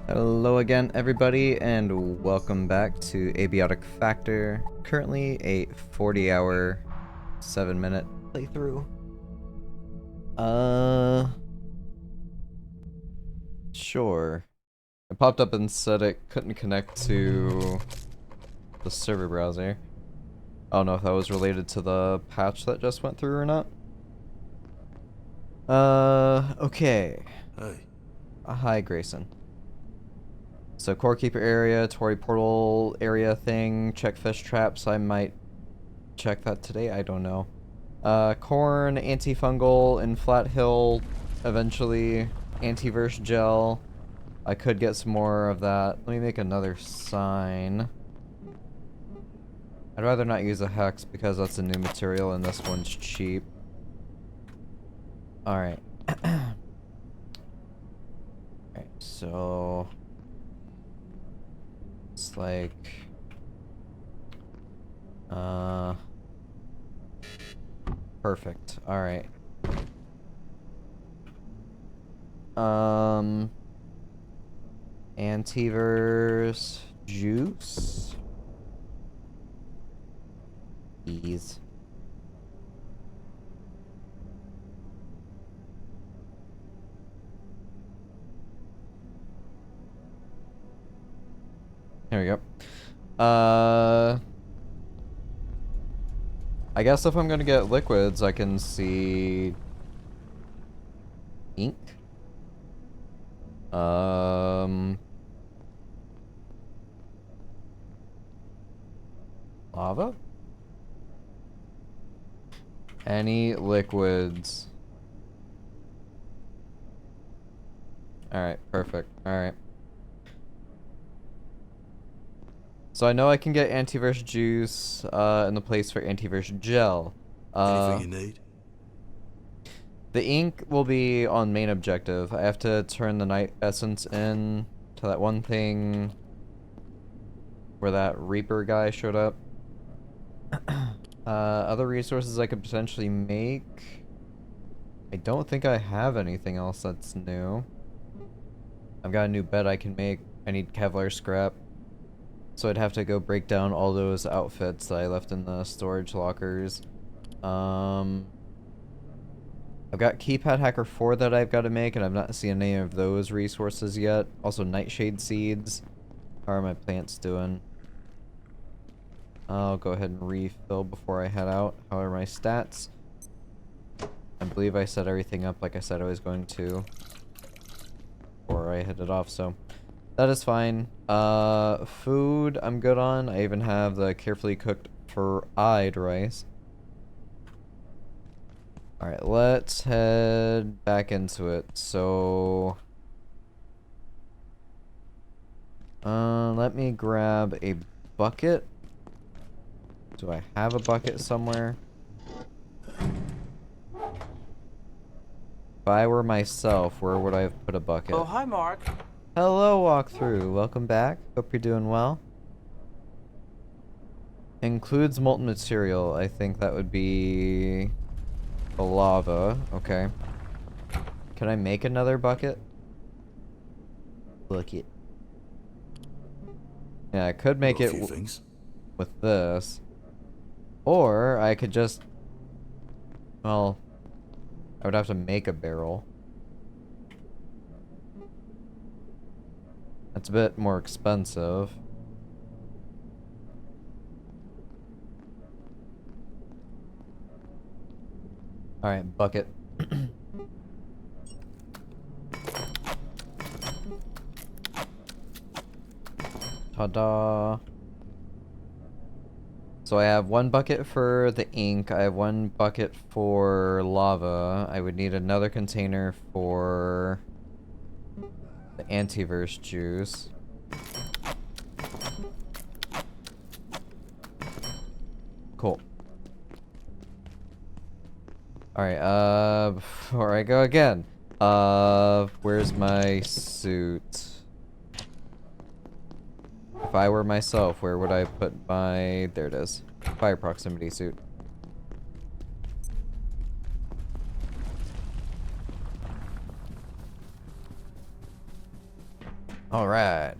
Hello again, everybody, and welcome back to Abiotic Factor. Currently a 40-hour, 7-minute playthrough. Sure. It popped up and said it couldn't connect to the server browser. I don't know if that was related to the patch that just went through or not. Okay. Hey. Hi, Grayson. So, core keeper area, Tory portal area thing, check fish traps. I might check that today, I don't know. Corn, antifungal, in Flat Hill, eventually. Antivirus gel. I could get some more of that. Let me make another sign. I'd rather not use a hex because that's a new material and this one's cheap. Alright. Alright, so... it's like... perfect. Alright. Antivirus juice. Ease. There we go. I guess if I'm gonna get liquids, I can see ink. Lava? Any liquids. Alright, perfect. Alright. So I know I can get antivirus juice in the place for antivirus gel. Anything you need? The ink will be on main objective. I have to turn the night essence in to that one thing where that Reaper guy showed up. Other resources I could potentially make. I don't think I have anything else that's new. I've got a new bed I can make. I need Kevlar scrap. So I'd have to go break down all those outfits that I left in the storage lockers. I've got Keypad Hacker 4 that I've got to make, and I've not seen any of those resources yet. Also Nightshade Seeds. How are my plants doing? I'll go ahead and refill before I head out. How are my stats? I believe I set everything up like I said I was going to before I headed off, so that is fine. Food I'm good on. I even have the carefully cooked fried rice. Alright, let's head back into it. So... let me grab a bucket. Do I have a bucket somewhere? If I were myself, where would I have put a bucket? Oh, hi, Mark. Hello, walkthrough. Welcome back. Hope you're doing well. Includes molten material. I think that would be the lava. Okay. Can I make another bucket? Bucket. Yeah, I could make Got it a few things. with this. Or I could just... well, I would have to make a barrel. That's a bit more expensive. Alright, bucket. Ta-da! So I have one bucket for the ink, I have one bucket for lava, I would need another container for the antivirus juice. Cool. Alright, before I go again, where's my suit? If I were myself, where would I put my... there it is. Fire proximity suit. All right.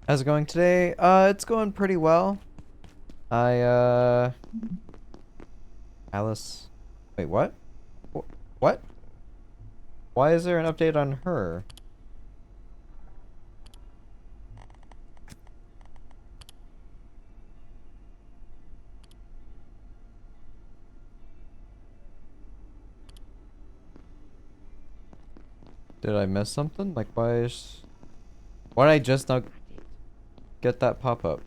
How's it going today? It's going pretty well. Alice. Wait, what? What? Why is there an update on her? Did I miss something? Like, why did I just not get that pop-up?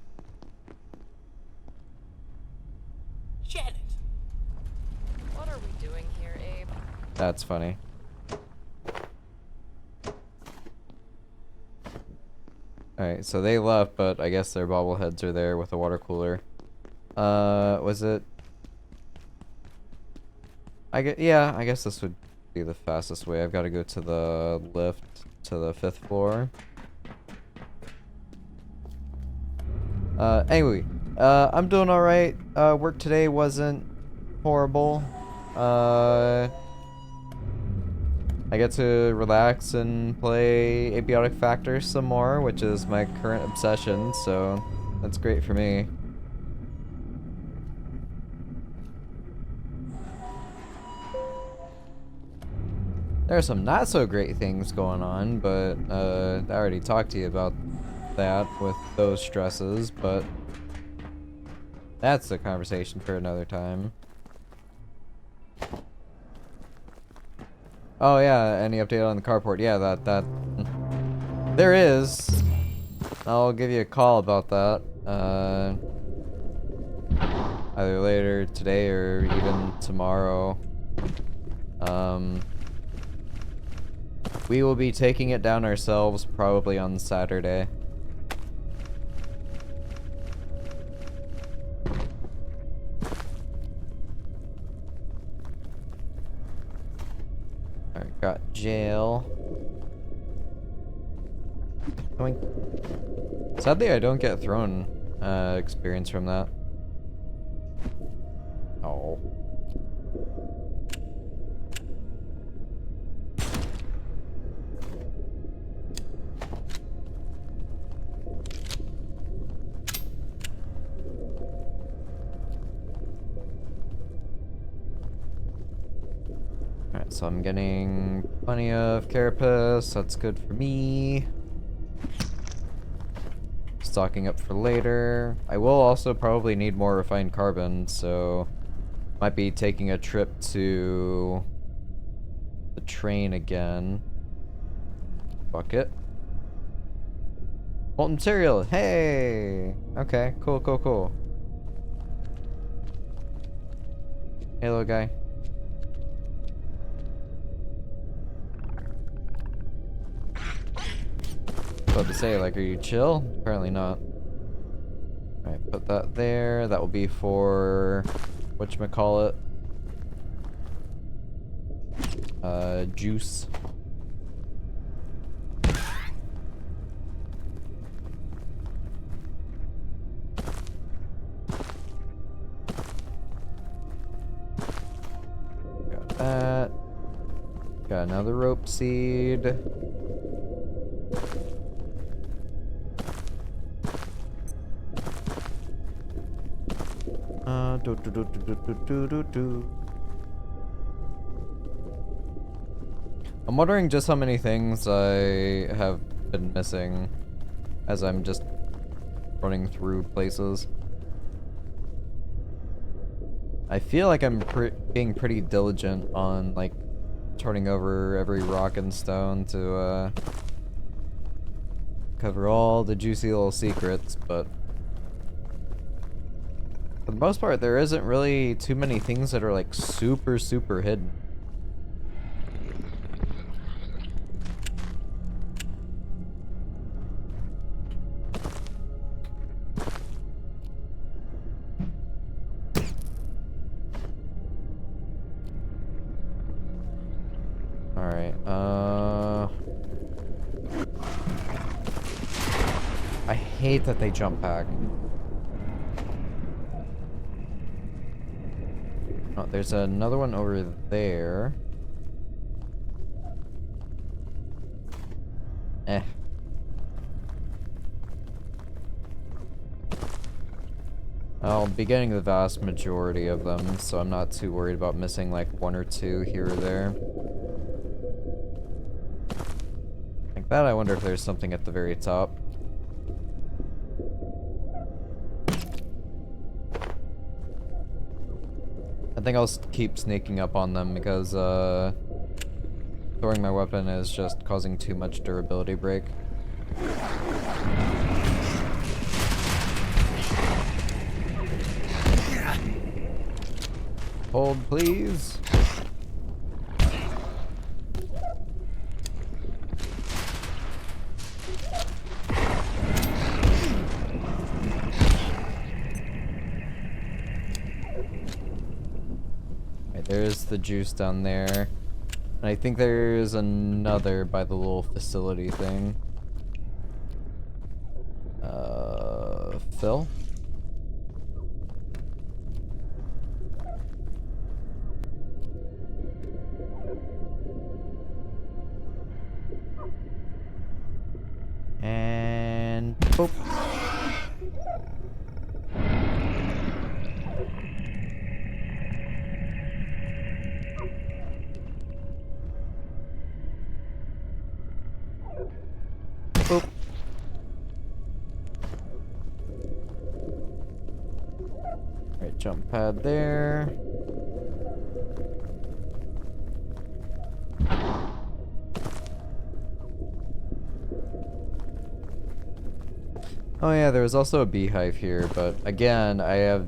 Janet! What are we doing here, Abe? That's funny. Alright, so they left, but I guess their bobbleheads are there with a water cooler. Was it? Yeah, I guess this would be the fastest way. I've got to go to the lift to the 5th floor. Anyway, I'm doing alright. Work today wasn't horrible. I get to relax and play Abiotic Factor some more, which is my current obsession, so that's great for me. There are some not so great things going on, but I already talked to you about that with those stresses, but that's a conversation for another time. Oh yeah, any update on the carport? Yeah, that there is. I'll give you a call about that. Either later today or even tomorrow. We will be taking it down ourselves probably on Saturday. Alright, got jail. Sadly, I don't get thrown experience from that. Oh. Alright, so I'm getting plenty of carapace. That's good for me. Stocking up for later. I will also probably need more refined carbon, so might be taking a trip to the train again. Bucket. Molten cereal. Hey. Okay. Cool. Cool. Cool. Hey, little guy. About to say, like, are you chill? Apparently not. Alright, put that there. That will be for whatchamacallit. Juice. Got that. Got another rope seed. I'm wondering just how many things I have been missing as I'm just running through places. I feel like I'm being pretty diligent on, like, turning over every rock and stone to cover all the juicy little secrets, but for the most part, there isn't really too many things that are, like, super, super hidden. Alright, I hate that they jump back. Oh, there's another one over there. Eh. I'll be getting the vast majority of them, so I'm not too worried about missing like one or two here or there. Like that, I wonder if there's something at the very top. I think I'll keep sneaking up on them because throwing my weapon is just causing too much durability break. Hold, please. Right, there's the juice down there. And I think there's another by the little facility thing. Phil? And boop. Boop. Right, jump pad there. Oh yeah, there was also a beehive here, but again, I have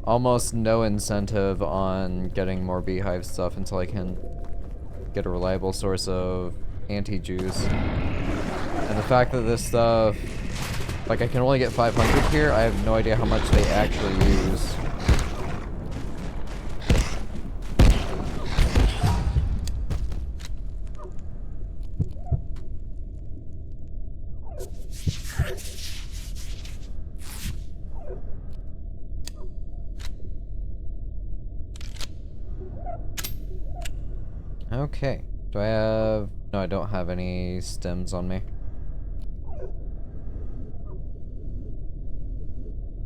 almost no incentive on getting more beehive stuff until I can get a reliable source of anti-juice. And the fact that this stuff, like I can only get 500 here, I have no idea how much they actually use. Okay. Do I have... No, I don't have any stems on me.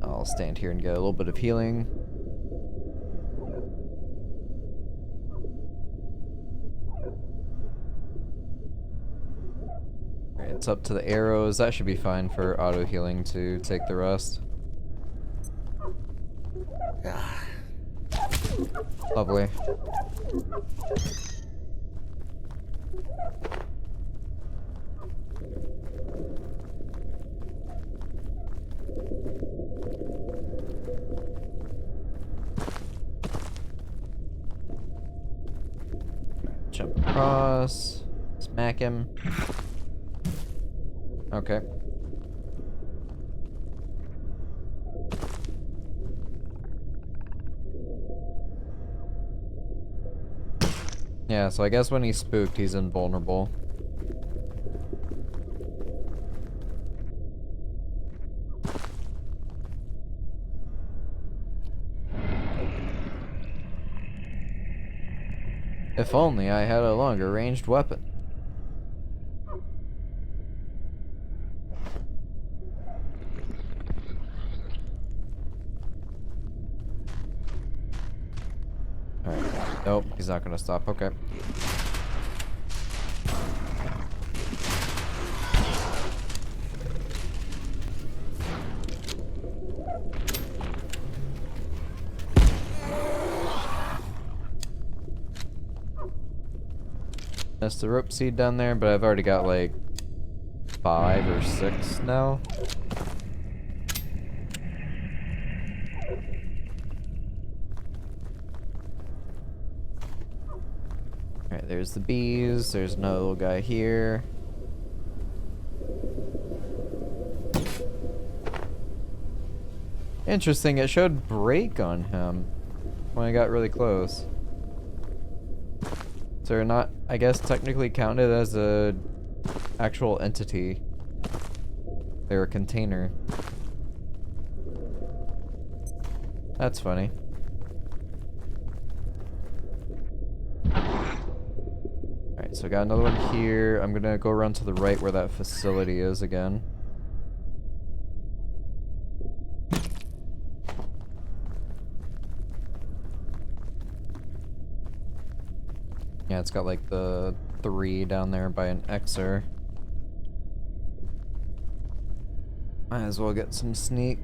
I'll stand here and get a little bit of healing. Alright, it's up to the arrows. That should be fine for auto healing to take the rest. Lovely. Jump across. Smack him. Okay. Yeah, so I guess when he's spooked, he's invulnerable. If only I had a longer ranged weapon. Alright. Nope, he's not gonna stop. Okay. That's the rope seed down there, but I've already got like 5 or 6 now. Alright, there's the bees. There's another little guy here. Interesting, it showed break on him when I got really close. So they're not, I guess, technically counted as a actual entity. They're a container. That's funny. So I got another one here. I'm gonna go around to the right where that facility is again. Yeah, it's got like the 3 down there by an Xer. Might as well get some sneak.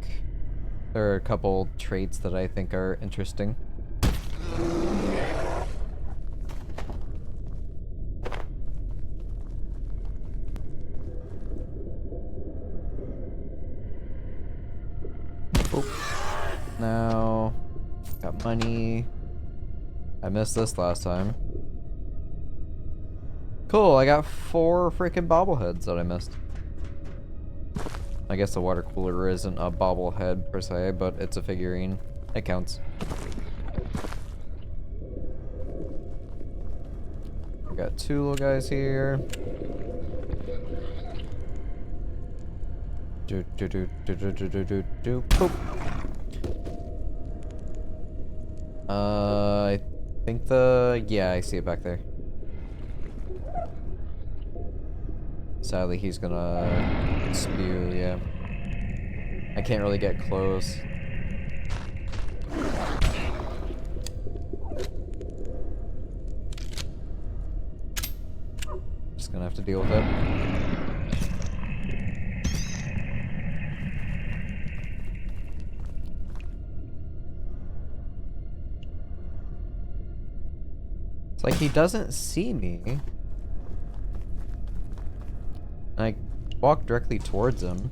There are a couple traits that I think are interesting. Oh. Now, got money. I missed this last time. Cool, I got 4 freaking bobbleheads that I missed. I guess the water cooler isn't a bobblehead per se, but it's a figurine. It counts. I got 2 little guys here. Boop. I think yeah, I see it back there. Sadly, he's gonna spew, yeah. I can't really get close. Just gonna have to deal with it. It's like he doesn't see me. I walk directly towards him.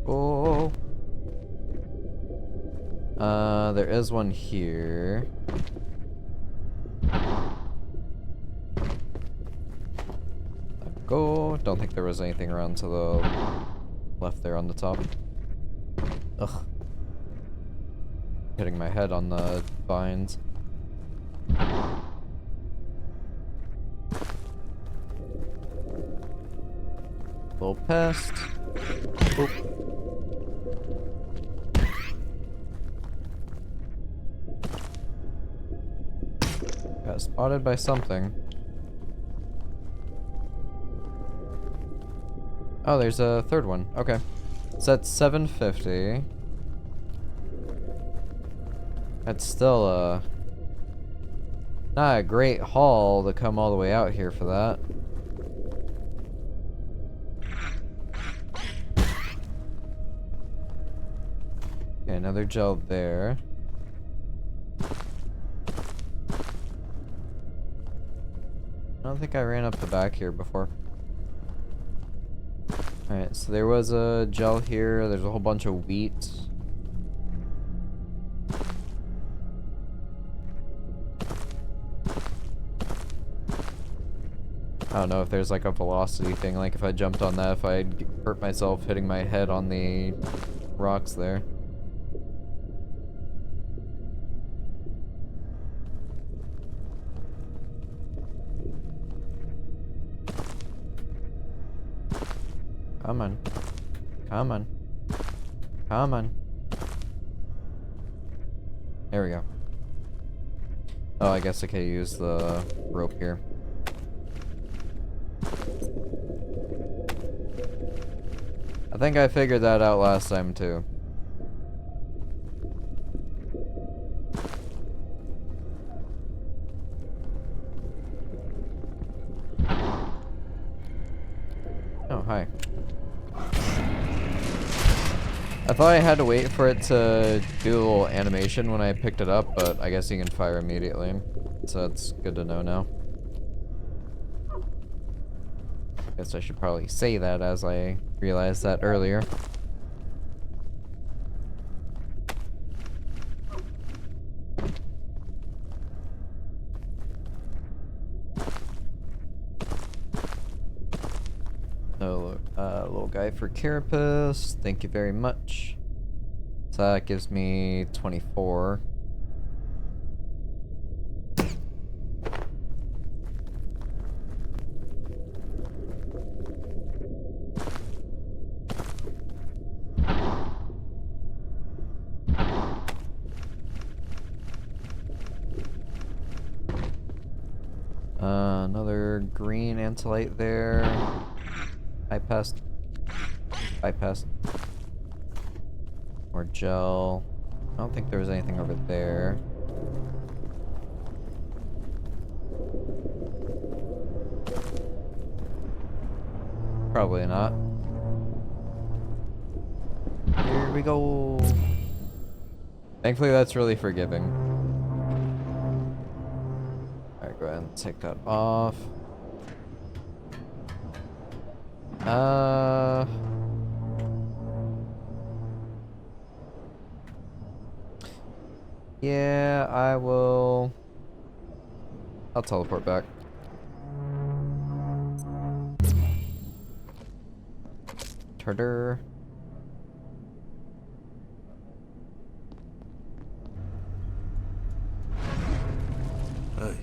Oh. There is one here. Go. Don't think there was anything around to the left there on the top. Ugh. Hitting my head on the vines. Little pest. Oop. Got spotted by something. Oh, there's a third one. Okay. So that's 750. That's still not a great haul to come all the way out here for that. Okay, another gel there. I don't think I ran up the back here before. Alright, so there was a gel here. There's a whole bunch of wheat. I don't know if there's like a velocity thing, like if I jumped on that, if I'd hurt myself hitting my head on the rocks there. Come on. Come on. Come on. There we go. Oh, I guess I could use the rope here. I think I figured that out last time too. Oh, hi. I thought I had to wait for it to do a little animation when I picked it up, but I guess you can fire immediately. So that's good to know now. Guess I should probably say that as I realized that earlier. Oh, little guy for Carapace. Thank you very much. So that gives me 24. green anti-light there. Bypassed. Bypassed. More gel. I don't think there was anything over there. Probably not. Here we go. Thankfully, that's really forgiving. Alright, go ahead and take that off. Yeah, I'll teleport back. Turder. Hey.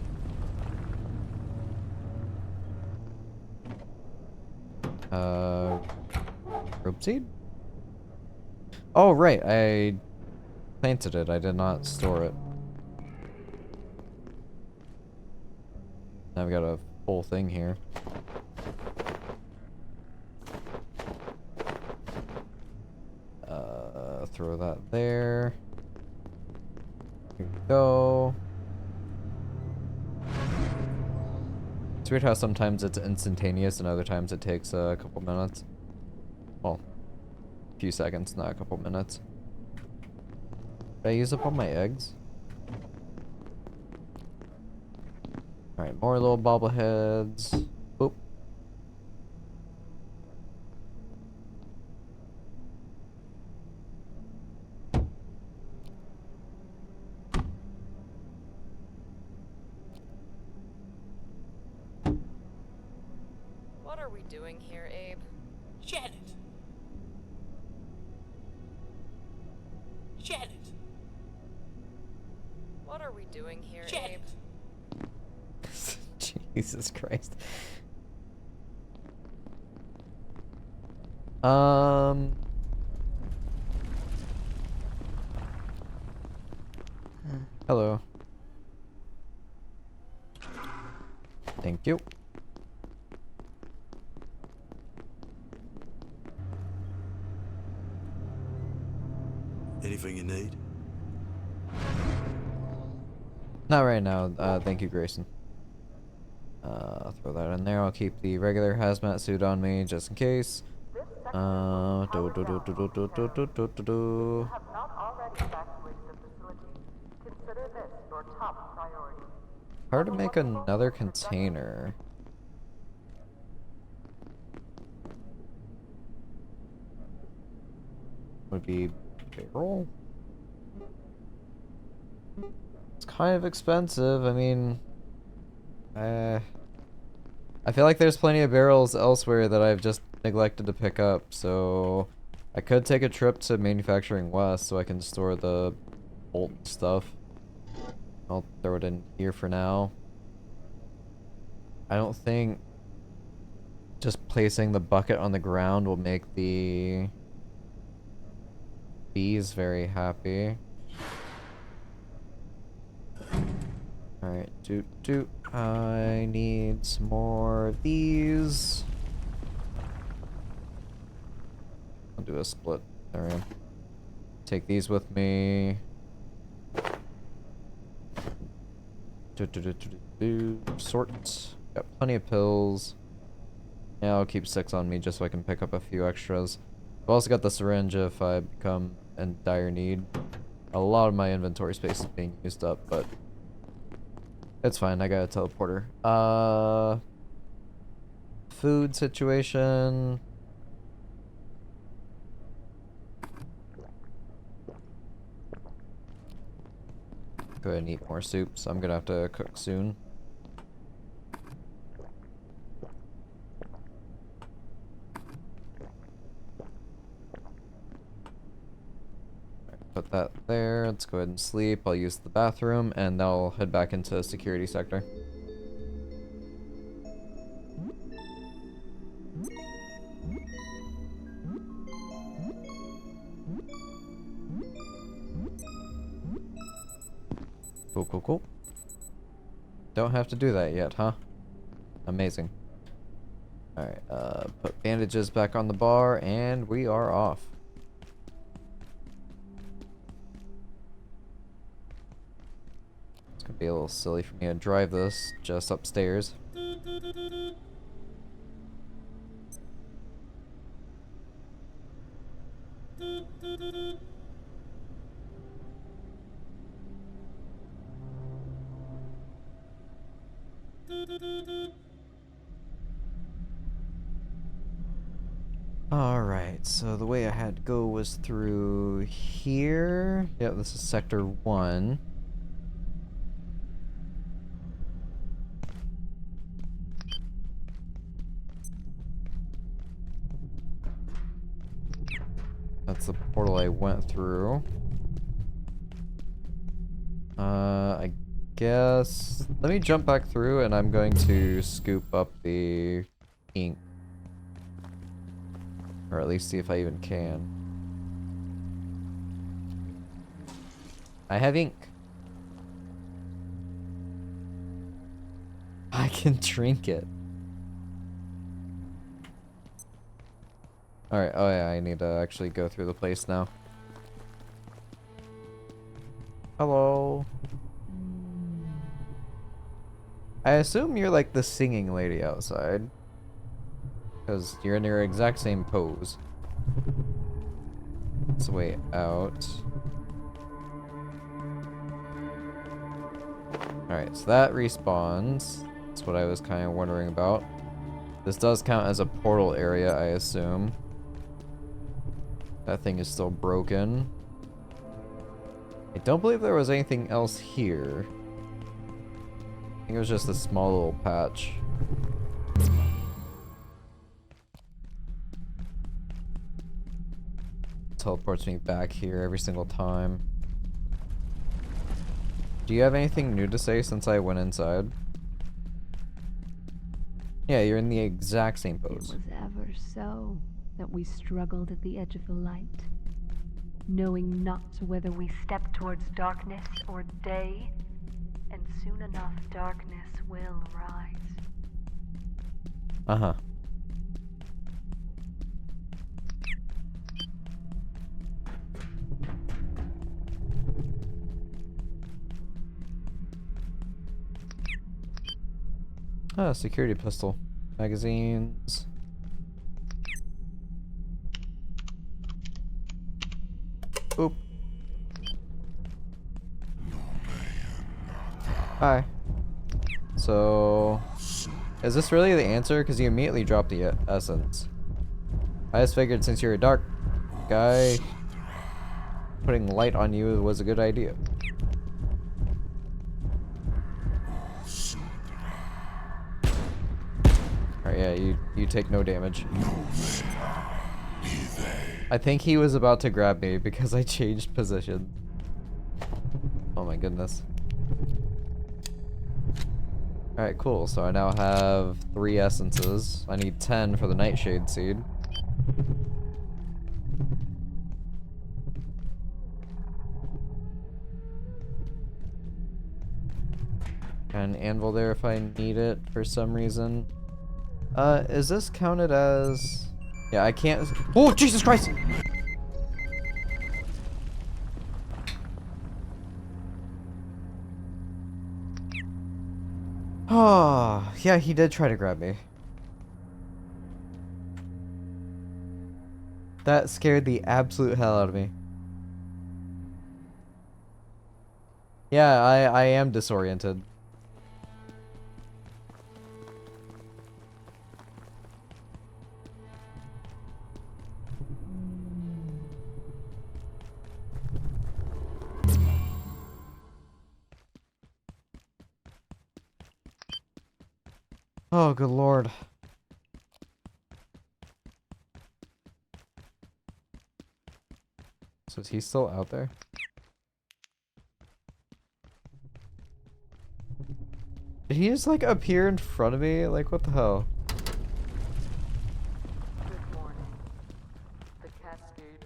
Rope seed? Oh, right, I planted it. I did not store it. Now we got a full thing here. Throw that there. Here we go. It's weird how sometimes it's instantaneous and other times it takes a couple minutes. Well, a few seconds, not a couple minutes. Did I use up all my eggs? Alright, more little bobbleheads. Oop. What are we doing here, Abe? Janet! Janet! What are we doing here, Janet! Abe? Jesus Christ. Hello. Thank you. Anything you need? Not right now. Thank you, Grayson. Throw that in there. I'll keep the regular hazmat suit on me just in case. Have not already evacuated the facility. Consider this your top priority. Hard to make another container. Would be barrel? It's kind of expensive. I mean, I feel like there's plenty of barrels elsewhere that I've just neglected to pick up, so I could take a trip to Manufacturing West so I can store the bolt stuff. I'll throw it in here for now. I don't think just placing the bucket on the ground will make the bees very happy. Alright, doot. I need some more of these. I'll do a split. There we go. Take these with me. Sort. Got plenty of pills. Yeah, I'll keep 6 on me just so I can pick up a few extras. I've also got the syringe if I become in dire need. A lot of my inventory space is being used up, but it's fine. I got a teleporter. Food situation. Go ahead and eat more soup, so I'm gonna have to cook soon. Put that there. Let's go ahead and sleep. I'll use the bathroom, and then I'll head back into security sector. Cool. Don't have to do that yet, huh? Amazing. Alright, put bandages back on the bar, and we are off. It's gonna be a little silly for me to drive this just upstairs. Alright, so the way I had to go was through here. Yep, this is Sector 1. That's the portal I went through. I guess... Let me jump back through and I'm going to scoop up the ink. Or at least see if I even can. I have ink. I can drink it. Alright, oh yeah, I need to actually go through the place now. Hello. I assume you're like the singing lady outside. Because you're in your exact same pose. It's the way out. Alright, so that respawns. That's what I was kind of wondering about. This does count as a portal area, I assume. That thing is still broken. I don't believe there was anything else here. I think it was just a small little patch. Teleports me back here every single time. Do you have anything new to say since I went inside? Yeah, you're in the exact same pose. It was ever so that we struggled at the edge of the light, knowing not whether we step towards darkness or day, and soon enough darkness will rise. Uh-huh. Ah, security pistol. Magazines. Oop. Hi. So... Is this really the answer? Because you immediately dropped the essence. I just figured since you're a dark guy, putting light on you was a good idea. Alright, yeah, you take no damage. I think he was about to grab me because I changed position. Oh my goodness. Alright, cool. So I now have 3 essences. I need 10 for the nightshade seed. And anvil there if I need it for some reason. Is this counted as... Yeah, I can't... Oh, Jesus Christ! Oh, yeah, he did try to grab me. That scared the absolute hell out of me. Yeah, I am disoriented. Oh, good lord. So is he still out there? Did he just like appear in front of me? Like what the hell? Good morning. The Cascade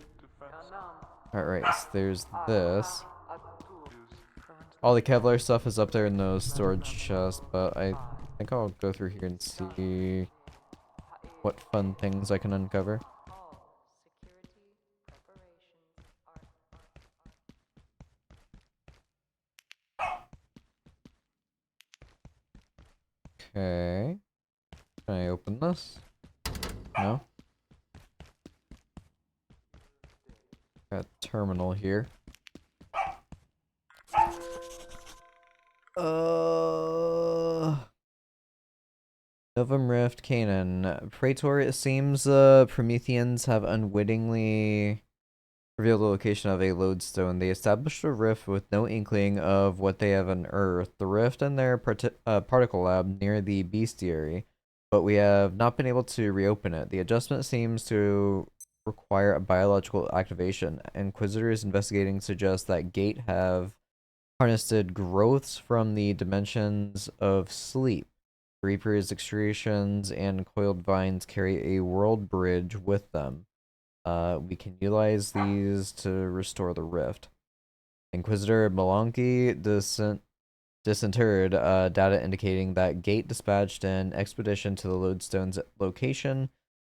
Alright, so there's this. All the Kevlar stuff is up there in those storage chests, but I think I'll go through here and see. what fun things I can uncover. All security preparations are. Okay. Can I open this? No? Got a terminal here. Novum Rift, Canaan. Praetor, it seems Prometheans have unwittingly revealed the location of a lodestone. They established a rift with no inkling of what they have unearthed. The rift and their particle lab near the bestiary, but we have not been able to reopen it. The adjustment seems to require a biological activation. Inquisitors investigating suggest that Gate have harnessed growths from the dimensions of sleep. Reaper's excretions and coiled vines carry a world bridge with them. We can utilize these to restore the rift. Inquisitor Malonki disinterred data indicating that Gate dispatched an expedition to the Lodestone's location.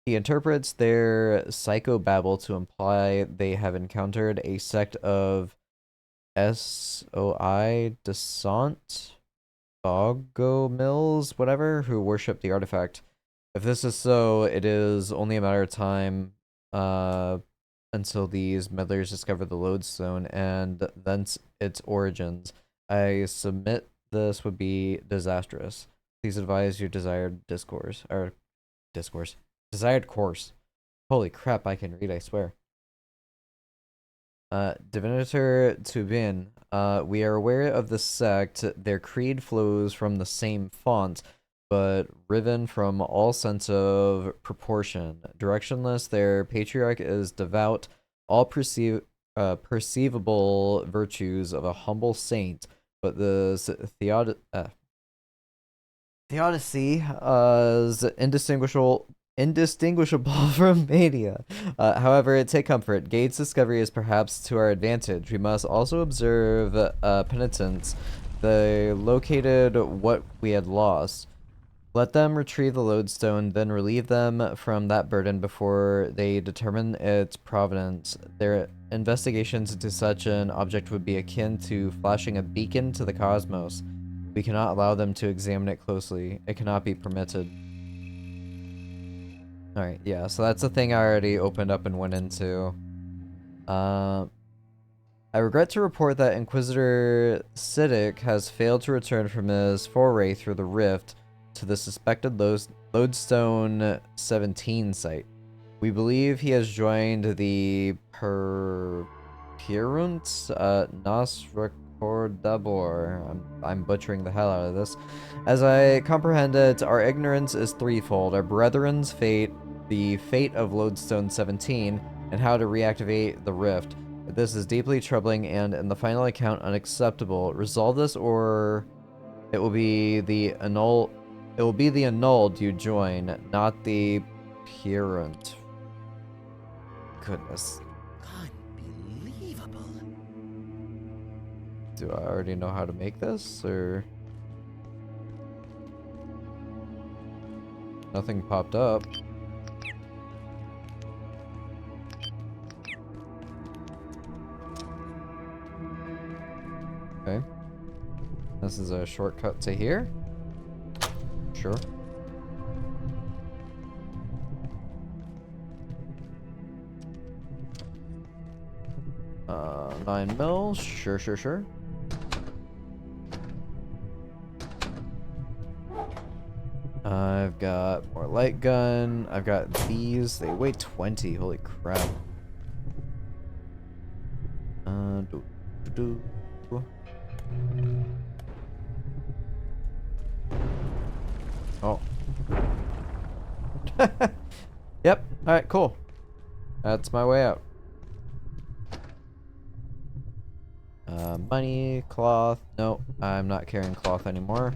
He interprets their psychobabble to imply they have encountered a sect of SOI Descent Bogo Mills, whatever, who worship the artifact. If this is so, it is only a matter of time until these meddlers discover the lodestone and thence its origins. I submit this would be disastrous. Please advise your desired desired course. Holy crap, I can read, I swear. Divinator Tubin, we are aware of the sect. Their creed flows from the same font, but riven from all sense of proportion. Directionless, their patriarch is devout, all perceivable virtues of a humble saint, but the theodicy is indistinguishable from mania. However, take comfort. Gate's discovery is perhaps to our advantage. We must also observe penitents. They located what we had lost. Let them retrieve the lodestone, then relieve them from that burden before they determine its provenance. Their investigations into such an object would be akin to flashing a beacon to the cosmos. We cannot allow them to examine it closely. It cannot be permitted. Alright, yeah, so that's the thing I already opened up and went into. I regret to report that Inquisitor Siddiq has failed to return from his foray through the rift to the suspected Lodestone 17 site. We believe he has joined the Perpurunt Nas Recordabor. I'm butchering the hell out of this. As I comprehend it, our ignorance is threefold. Our brethren's fate, the fate of Lodestone 17, and how to reactivate the rift. This is deeply troubling and, in the final account, unacceptable. Resolve this, or it will be the annulled you join, not the Purant. Goodness. Unbelievable. Do I already know how to make this, or nothing popped up? Okay. This is a shortcut to here? Sure. 9 mils? Sure, sure, sure. I've got more light gun. I've got these. They weigh 20. Holy crap. Do. Oh. Yep. Alright, cool. That's my way out. Money, cloth. No, I'm not carrying cloth anymore.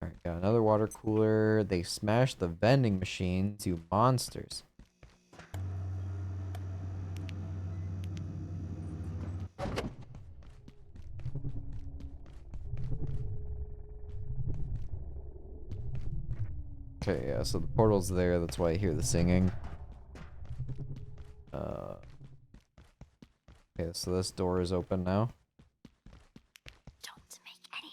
Alright, got another water cooler. They smashed the vending machines, you monsters. Okay, yeah, so the portal's there, that's why I hear the singing. Okay, so this door is open now. Don't make any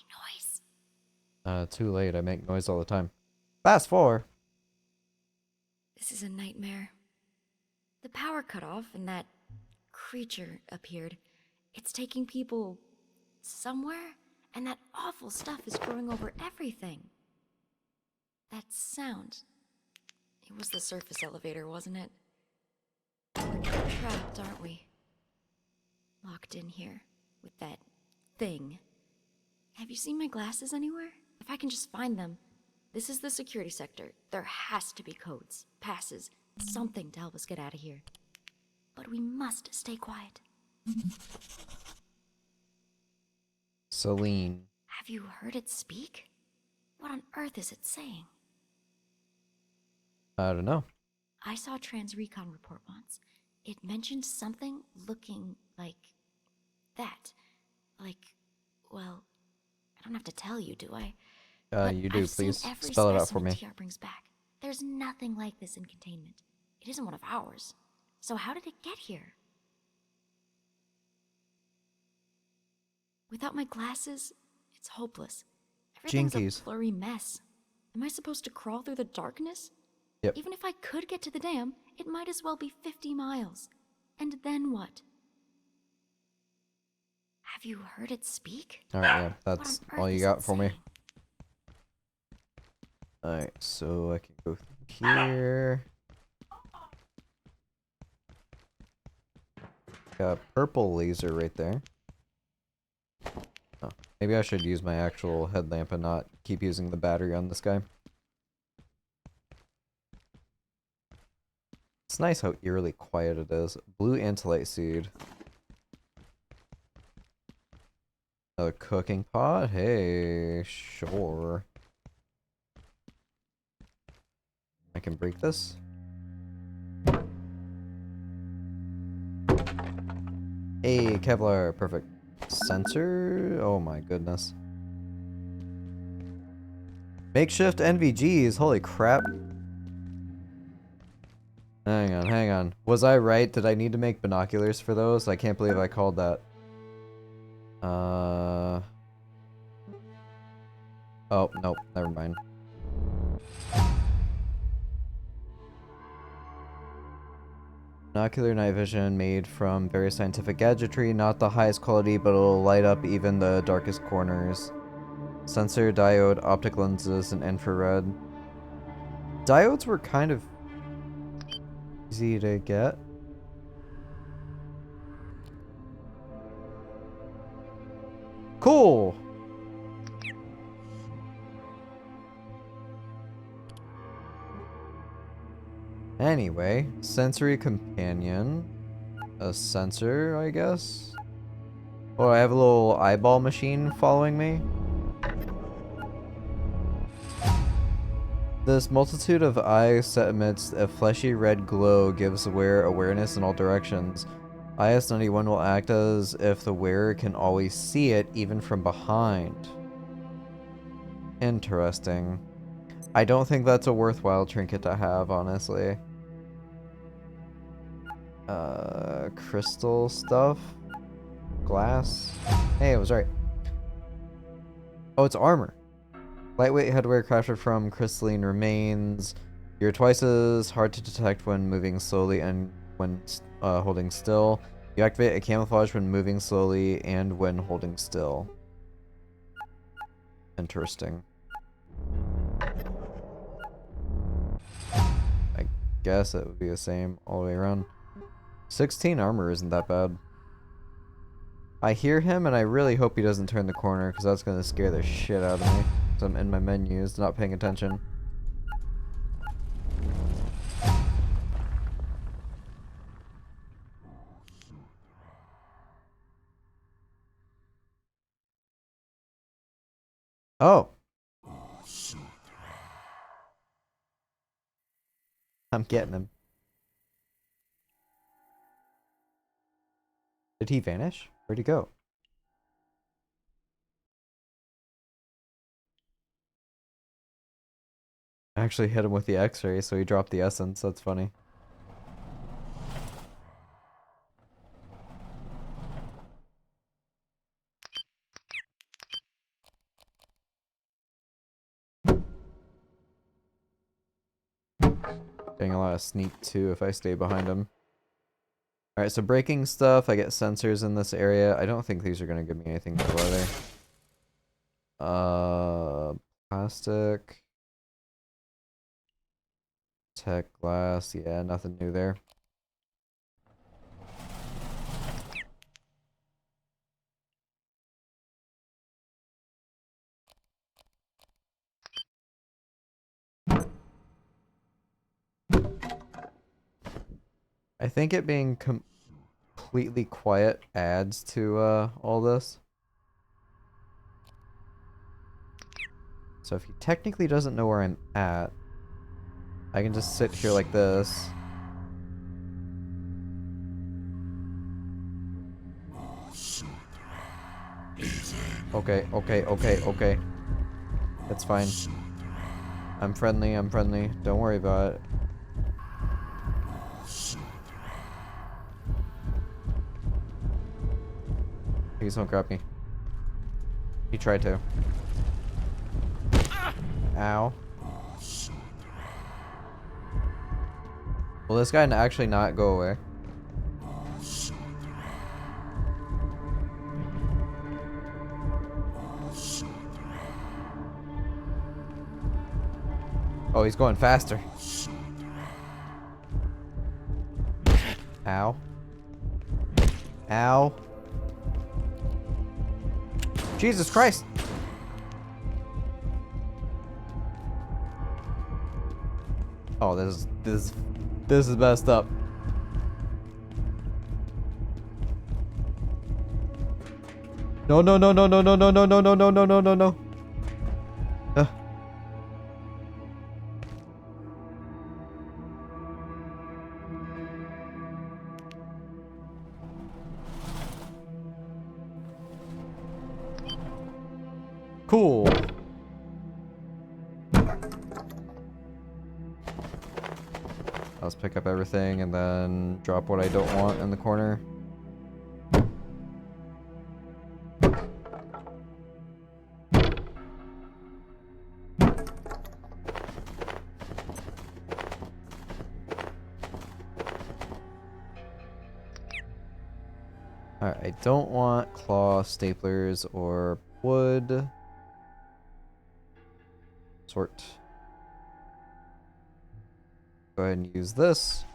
noise. Too late, I make noise all the time. Fast forward! This is a nightmare. The power cut off and that creature appeared. It's taking people somewhere, and that awful stuff is growing over everything. That sound. It was the surface elevator, wasn't it? We're trapped, aren't we? Locked in here with that thing. Have you seen my glasses anywhere? If I can just find them. This is the security sector. There has to be codes, passes, something to help us get out of here. But we must stay quiet. Celine. Have you heard it speak? What on earth is it saying? I don't know. I saw a Transrecon report once. It mentioned something looking like that. Like, well, I don't have to tell you, do I? But You do, I've seen please. every Spell it out for specimen me. TR brings back. There's nothing like this in containment. It isn't one of ours. So how did it get here? Without my glasses, it's hopeless. Everything's Jinkies. a blurry mess. Am I supposed to crawl through the darkness? Yep. Even if I could get to the dam, it might as well be 50 miles. And then what? Have you heard it speak? Alright, yeah, What that's on all earth you is got it for me. saying? Alright, so I can go through here. Got a purple laser right there. Oh, maybe I should use my actual headlamp and not keep using the battery on this guy. It's nice how eerily quiet it is. Blue antolite seed. Another cooking pot? Hey, sure. I can break this? Hey, Kevlar, perfect. Sensor? Oh my goodness. Makeshift NVGs, holy crap. Hang on. Was I right? Did I need to make binoculars for those? I can't believe I called that. Oh, nope, never mind. Binocular night vision made from very scientific gadgetry, not the highest quality, but it'll light up even the darkest corners. Sensor, diode, optic lenses, and infrared. Diodes were kind of easy to get. Cool! Anyway, sensory companion. A sensor, I guess? Oh, I have a little eyeball machine following me. This multitude of eyes set amidst a fleshy red glow gives the wearer awareness in all directions. IS-91 will act as if the wearer can always see it, even from behind. Interesting. I don't think that's a worthwhile trinket to have, honestly. Crystal stuff? Glass? Hey, I was right. Oh, it's armor. Lightweight headwear crafted from crystalline remains. You're twice as hard to detect when moving slowly and when holding still. You activate a camouflage when moving slowly and when holding still. Interesting. I guess it would be the same all the way around. 16 armor isn't that bad. I hear him and I really hope he doesn't turn the corner because that's going to scare the shit out of me. So I'm in my menus, not paying attention. Oh. I'm getting him. Did he vanish? Where'd he go? I actually hit him with the X-ray, so he dropped the essence. That's funny. Getting a lot of sneak too if I stay behind him. Alright, so breaking stuff, I get sensors in this area. I don't think these are gonna give me anything new, are they? Plastic. Tech glass, yeah, nothing new there. I think it being completely quiet adds to all this. So if he technically doesn't know where I'm at, I can just sit here like this. Okay, okay, okay, okay. That's fine. I'm friendly, I'm friendly. Don't worry about it. Please don't grab me. He tried to. Ow. Will this guy actually not go away? Oh, he's going faster. Ow. Ow. Jesus Christ! Oh, this is messed up. No, no, no, no, no, no, no, no, no, no, no, no, no, no, no. Cool. Let's pick up everything and then drop what I don't want in the corner. Alright, I don't want claw, staplers, or wood. Sort. Go ahead and use this.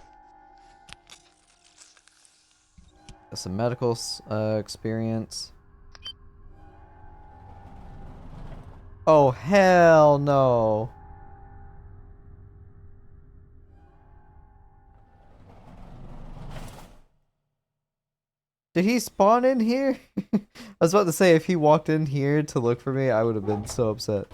Get some medical experience. Oh, hell no. Did he spawn in here? I was about to say, if he walked in here to look for me, I would have been so upset.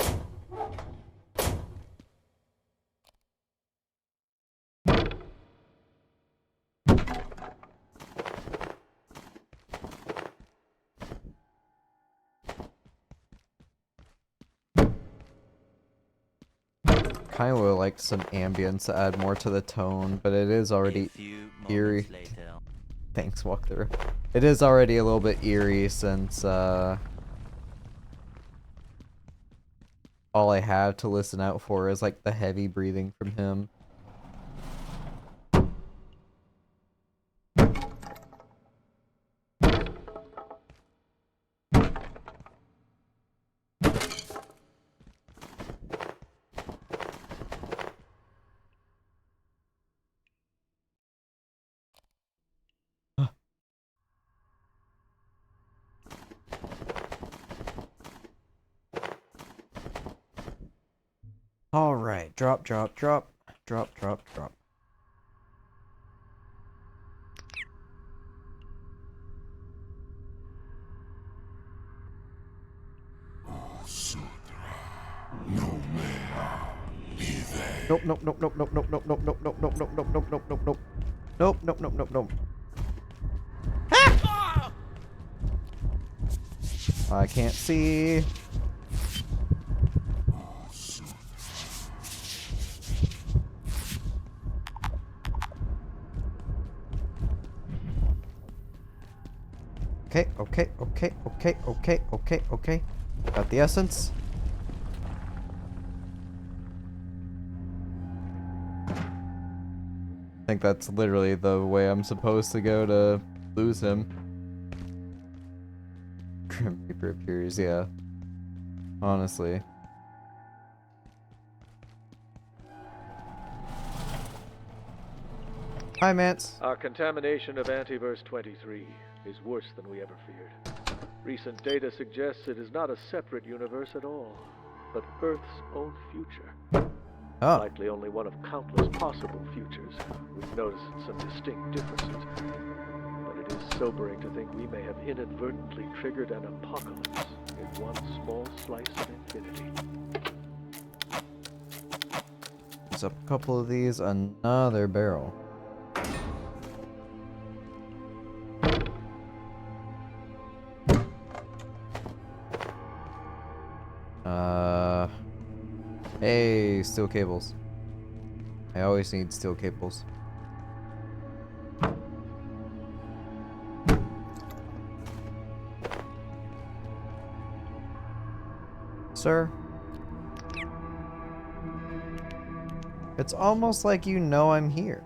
Kind of would like some ambience to add more to the tone, but it is already eerie. Thanks, walkthrough. It is already a little bit eerie since all I have to listen out for is like the heavy breathing from him. Alright, drop, drop, drop, drop, drop, drop. Nope, nope, nope, nope, nope, nope, nope, nope, nope, nope, nope, nope, nope, nope, nope, nope. Nope, nope, nope, nope, nope. Ah! I can't see. Okay, okay, okay, okay, okay, okay, okay. Got the essence. I think that's literally the way I'm supposed to go to lose him. Grim Reaper appears, yeah. Honestly. Hi, Mance. Our contamination of Antiverse 23 is worse than we ever feared. Recent data suggests it is not a separate universe at all, but Earth's own future. Oh. Likely only one of countless possible futures. We've noticed some distinct differences. But it is sobering to think we may have inadvertently triggered an apocalypse in one small slice of infinity. There's a couple of these, another barrel. Hey, steel cables. I always need steel cables. Sir? It's almost like you know I'm here.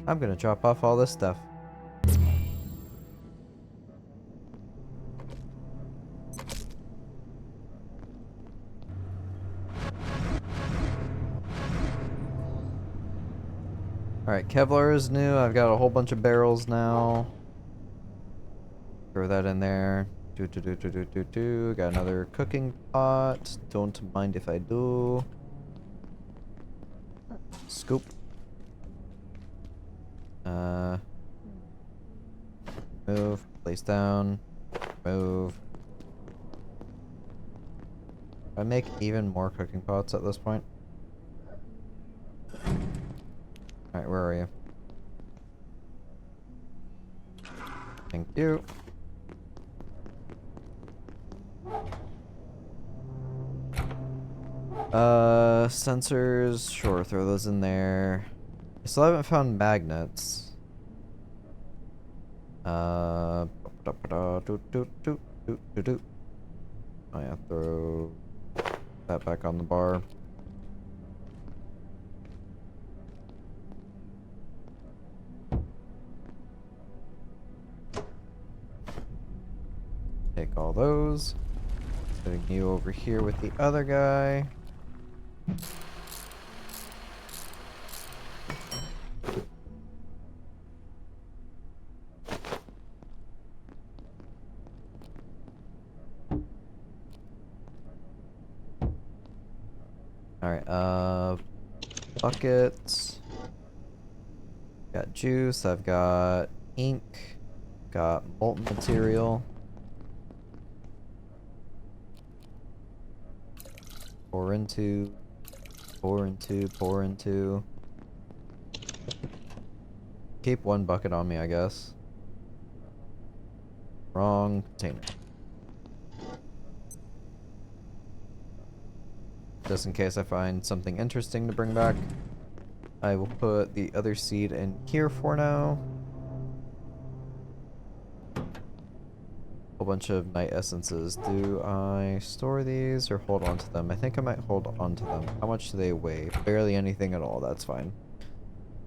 I'm gonna drop off all this stuff. Alright, Kevlar is new. I've got a whole bunch of barrels now. Throw that in there. Got another cooking pot. Don't mind if I do. Scoop. Move. Place down. Move. I make even more cooking pots at this point. Alright, where are you? Thank you. Sensors, sure, throw those in there. I still haven't found magnets. Oh yeah, throw that back on the bar. Take all those. Putting you over here with the other guy. Alright, buckets. Got juice, I've got ink, got molten material. Pour into, pour into, pour into. Keep one bucket on me, I guess. Wrong container. Just in case I find something interesting to bring back, I will put the other seed in here for now. Whole bunch of night essences. Do I store these or hold on to them? I think I might hold on to them. How much do they weigh? Barely anything at all. That's fine.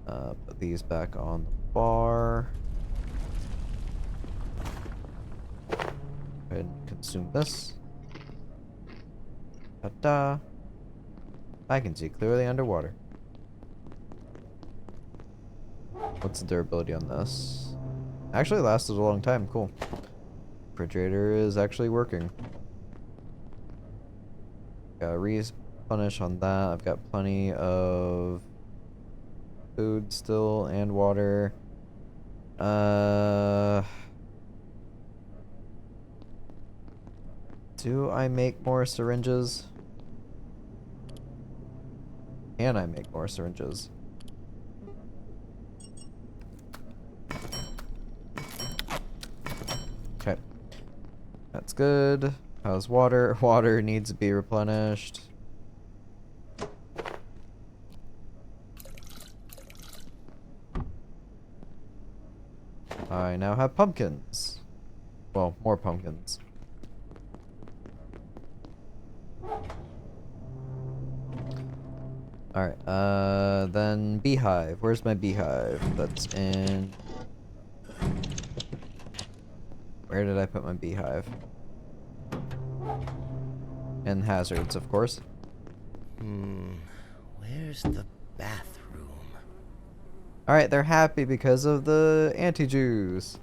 Put these back on the bar. Go ahead and consume this. Ta-da! I can see clearly underwater. What's the durability on this? Actually lasted a long time. Cool. Refrigerator is actually working. Got replenish on that. I've got plenty of food still and water. Do I make more syringes? Can I make more syringes? Okay. That's good. How's water? Water needs to be replenished. I now have pumpkins. Well, more pumpkins. Alright, then beehive. Where's my beehive? That's in... Where did I put my beehive? And hazards, of course. Where's the bathroom? Alright, they're happy because of the anti-juice.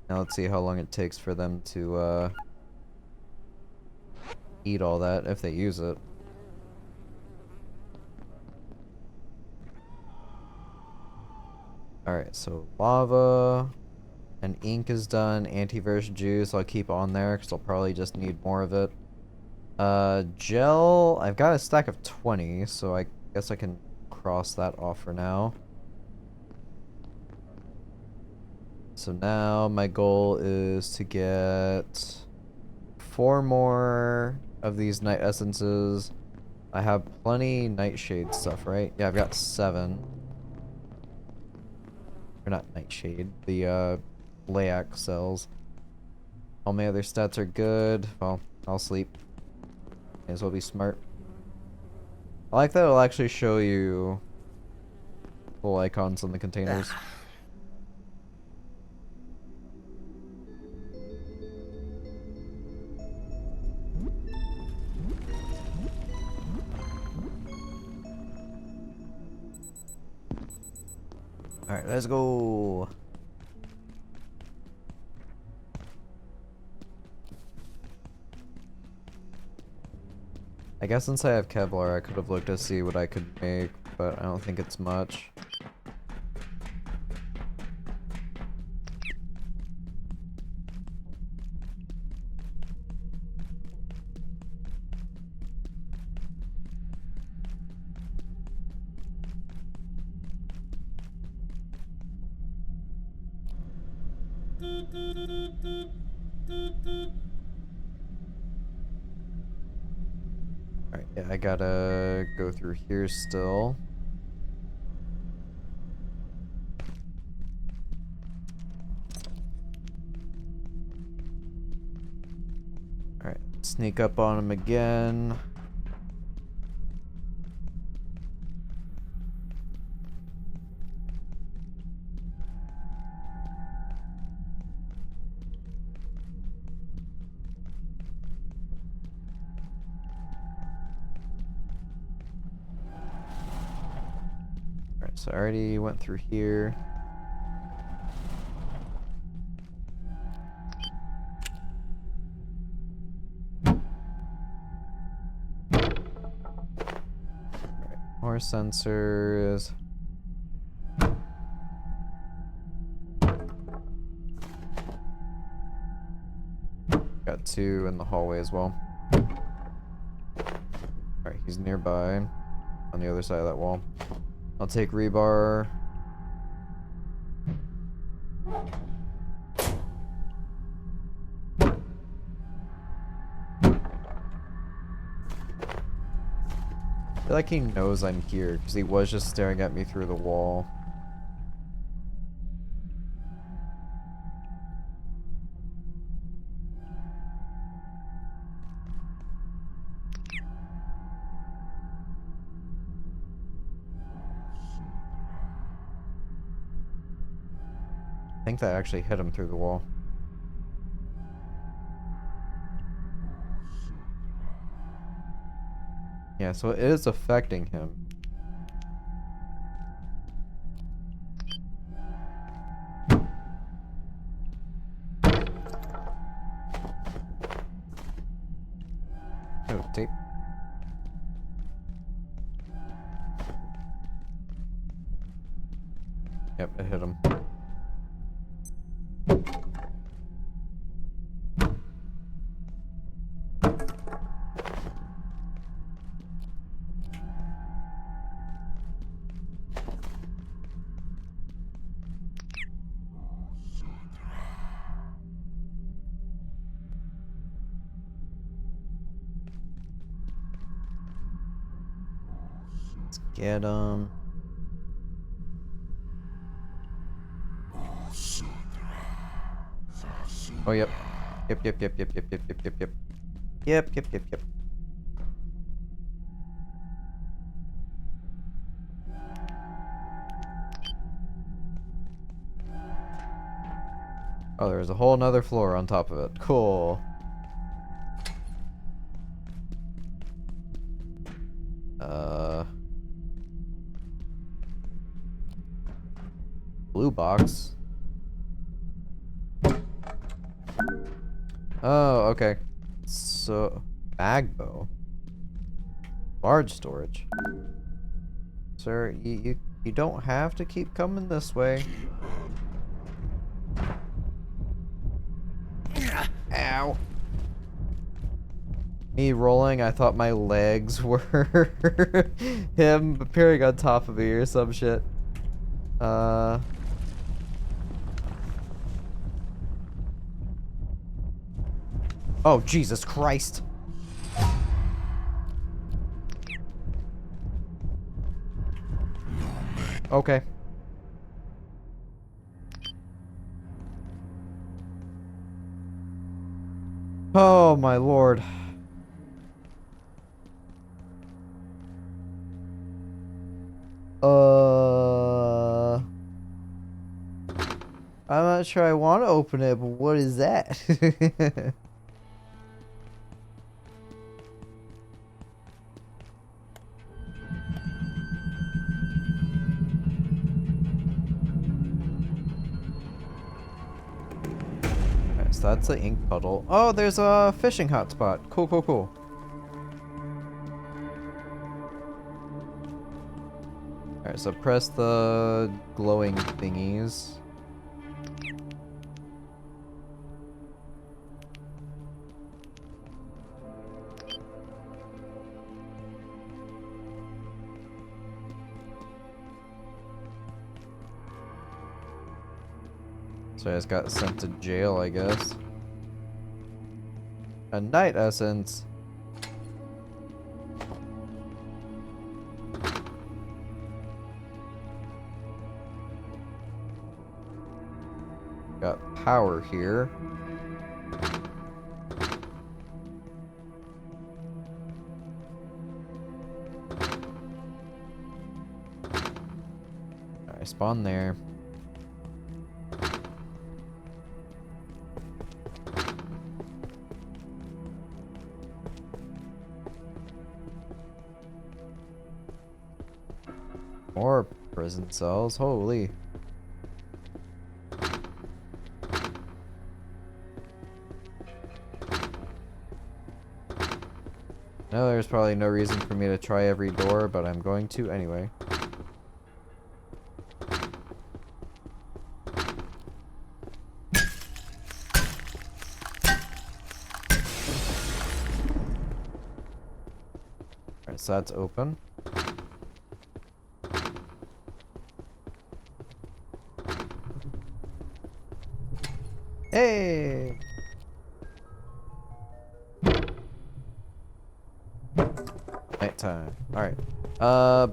Now let's see how long it takes for them to, eat all that, if they use it. Alright, so lava and ink is done. Antivirus juice I'll keep on there because I'll probably just need more of it. Gel, I've got a stack of 20, so I guess I can cross that off for now. So now my goal is to get 4 more of these night essences. I have plenty nightshade stuff, right? Yeah, I've got 7. Or not nightshade, the Layak cells. All my other stats are good. Well, I'll sleep. May as well be smart. I like that it'll actually show you full icons on the containers. Alright, let's go. I guess since I have Kevlar, I could have looked to see what I could make, but I don't think it's much. Alright, yeah, I gotta go through here still. Alright, sneak up on him again. Alright, so I already went through here. Alright, more sensors. Got 2 in the hallway as well. Alright, he's nearby. On the other side of that wall. I'll take rebar. I feel like he knows I'm here, because he was just staring at me through the wall. I think that actually hit him through the wall. Yeah, so it is affecting him. Oh, tape. Yep, it hit him. Let's get them. Oh, yep. Yep. Yep. Oh, there's a whole nother floor on top of it. Cool. Blue box. Oh, okay. So, bag bow. Large storage. Sir, you don't have to keep coming this way. Ow. Me rolling, I thought my legs were him appearing on top of me or some shit. Oh, Jesus Christ. Okay. Oh, my lord. I'm not sure I want to open it, but what is that? Alright, so that's the ink puddle. Oh, there's a fishing hotspot. Cool. Alright, so press the glowing thingies. So I just got sent to jail, I guess. A night essence. Got power here. I spawned there. More prison cells, holy. No, there's probably no reason for me to try every door, but I'm going to anyway. Alright, so that's open. Hey! Nighttime. Alright.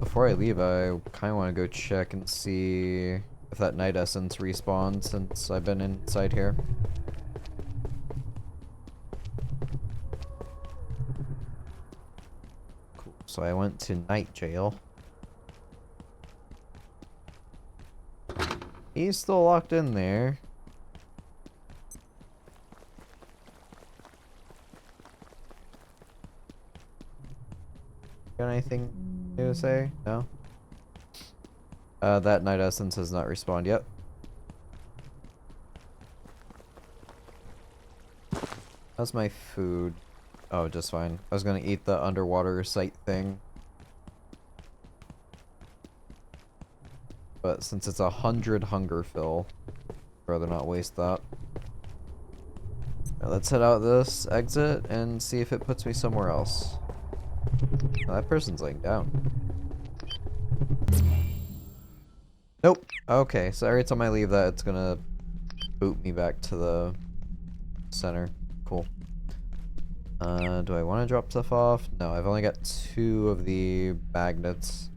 Before I leave, I kind of want to go check and see if that night essence respawned since I've been inside here. Cool. So I went to night jail. He's still locked in there. Got anything new to say? No? That night essence has not respawned yet. How's my food? Oh, just fine. I was gonna eat the underwater sight thing. But since it's 100 hunger fill, I'd rather not waste that. Now let's head out this exit and see if it puts me somewhere else. Oh, that person's laying down. Nope. Okay, so every time I leave that, it's gonna boot me back to the center. Cool. Do I want to drop stuff off? No, I've only got 2 of the magnets.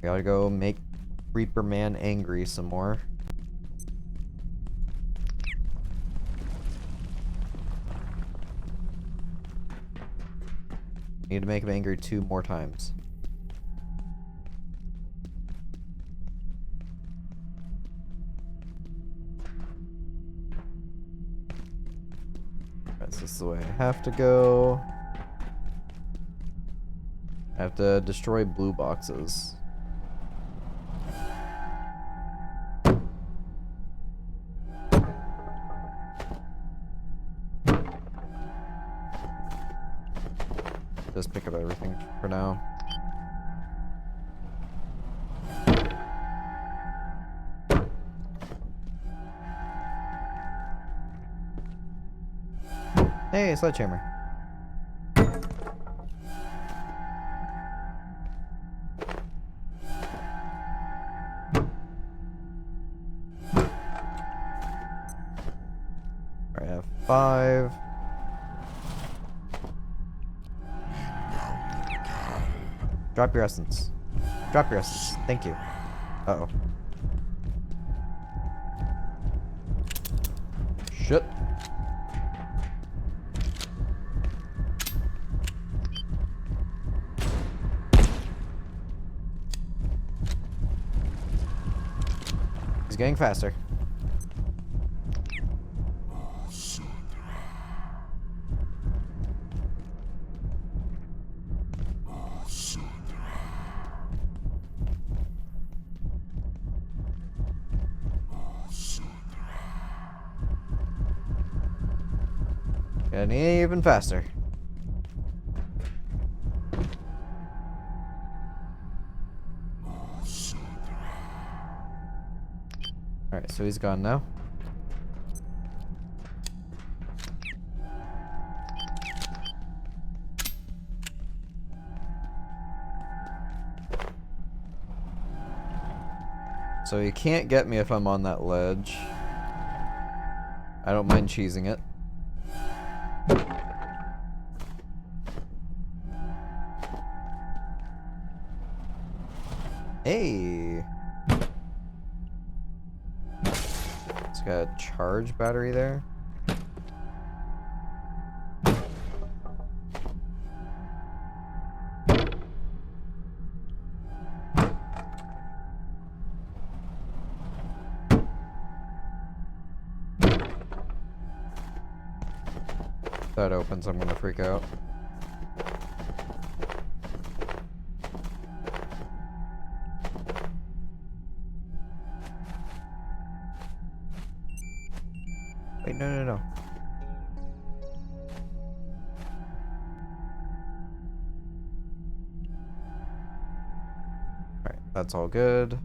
Gotta go make Reaper Man angry some more. Need to make him angry 2 more times. This is the way I have to go. I have to destroy blue boxes. Just pick up everything for now. Hey, sledgehammer. Alright, I have 5. Drop your essence. Drop your essence. Thank you. Uh-oh. Shit. He's getting faster. Getting even faster. Alright, so he's gone now. So you can't get me if I'm on that ledge. I don't mind cheesing it. Hey! It's got a charge battery there. If that opens, I'm gonna freak out. Wait, no. Alright, that's all good.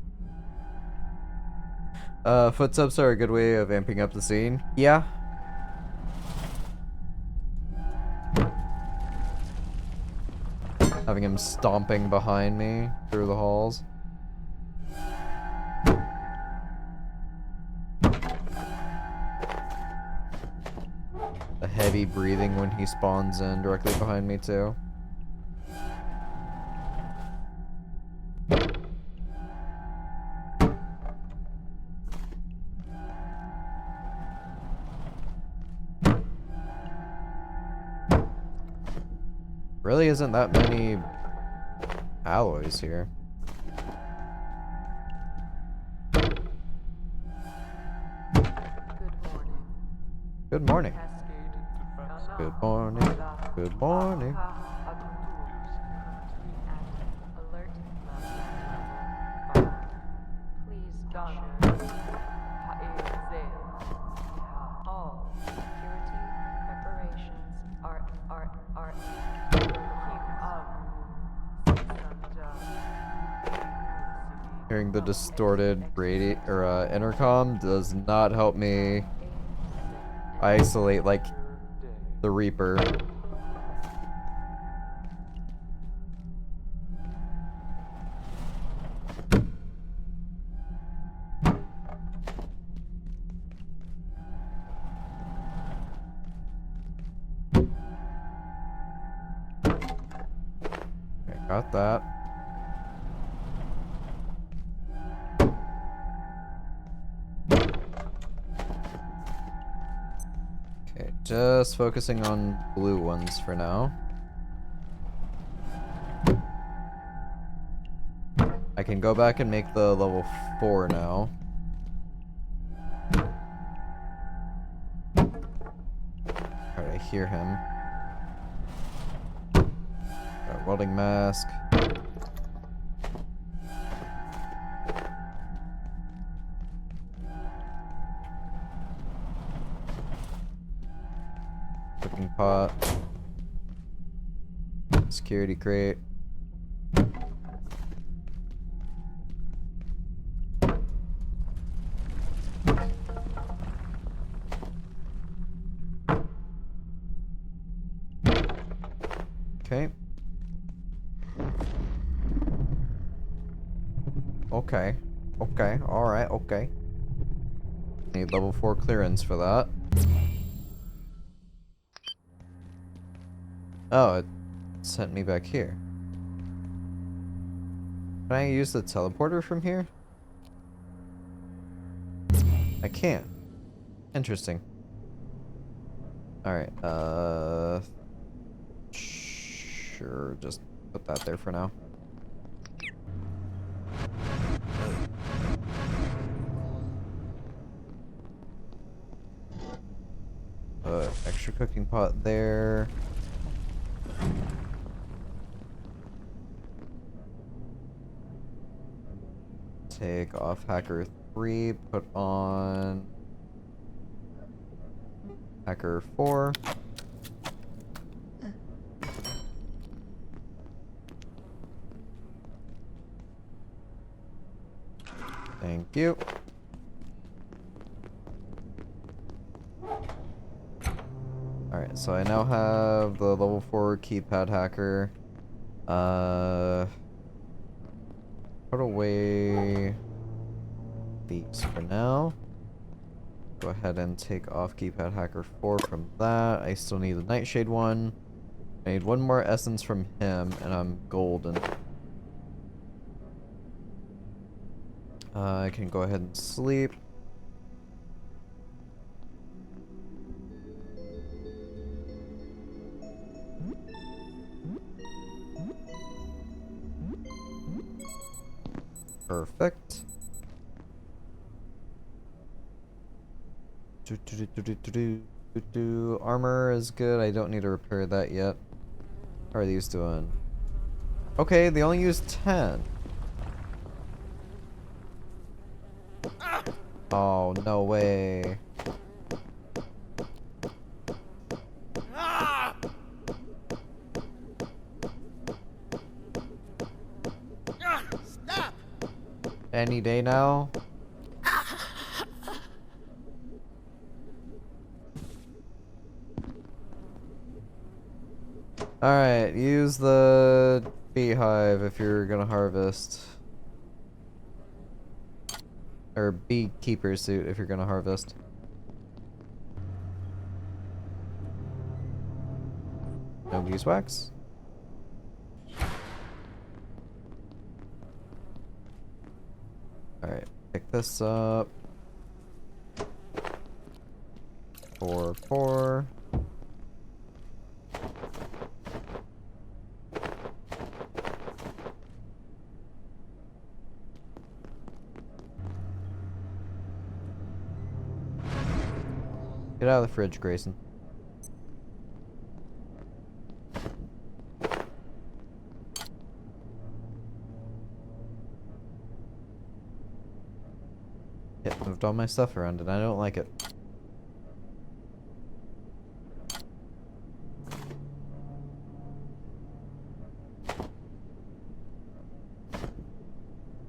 Footsteps are a good way of amping up the scene. Yeah. Having him stomping behind me through the halls. The heavy breathing when he spawns in directly behind me too. Really isn't that many alloys here. Good morning. Good morning. Good morning. Please don't. All security preparations are Hearing the distorted intercom does not help me isolate like the Reaper. Okay, got that. Just focusing on blue ones for now. I can go back and make the level 4 now. Alright, I hear him. Got welding mask. Cooking pot. Security crate. Okay. Okay. Okay. Alright, okay. Need level 4 clearance for that. Oh, it sent me back here. Can I use the teleporter from here? I can't. Interesting. Alright, sure, just put that there for now. Extra cooking pot there. Take off Hacker 3, put on Hacker 4. Thank you. Alright, so I now have the level 4 keypad hacker. Put away these for now. Go ahead and take off keypad hacker 4 from that. I still need the nightshade one. I need one more essence from him, and I'm golden. I can go ahead and sleep. Perfect. Armor is good. I don't need to repair that yet. How are these doing? Okay, they only use 10. Oh, no way. Stop! Any day now? Alright, use the beehive if you're gonna harvest. Or beekeeper suit if you're gonna harvest. No beeswax? Alright, pick this up. 4. Get out of the fridge, Grayson. It moved all my stuff around and I don't like it.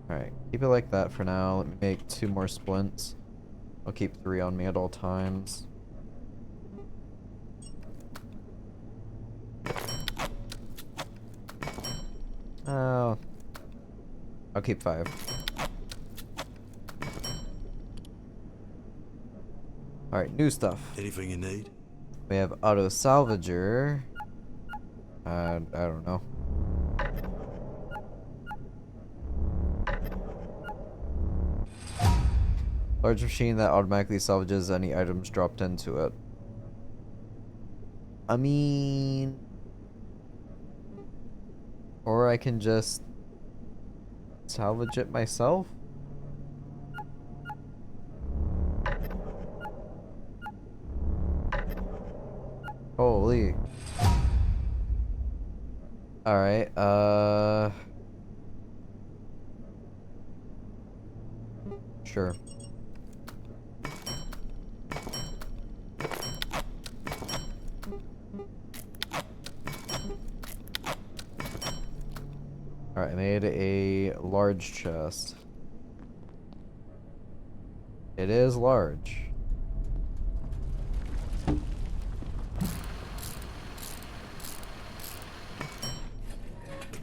Alright, keep it like that for now. Let me make 2 more splints. I'll keep 3 on me at all times. Oh. I'll keep 5. Alright, new stuff. Anything you need? We have auto salvager. I don't know. Large machine that automatically salvages any items dropped into it. I mean... Or I can just salvage it myself? Holy. Alright, sure. Alright, I made a large chest. It is large.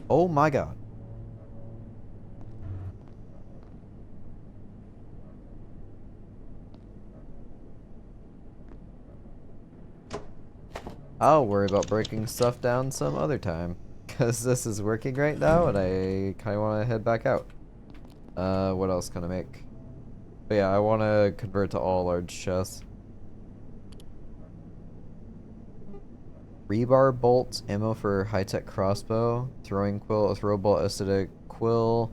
Oh my god. I'll worry about breaking stuff down some other time. Because this is working right now and I kind of want to head back out. What else can I make? But yeah, I want to convert to all large chests. Rebar bolt, ammo for high-tech crossbow, throwing quill, a throw bolt aesthetic quill,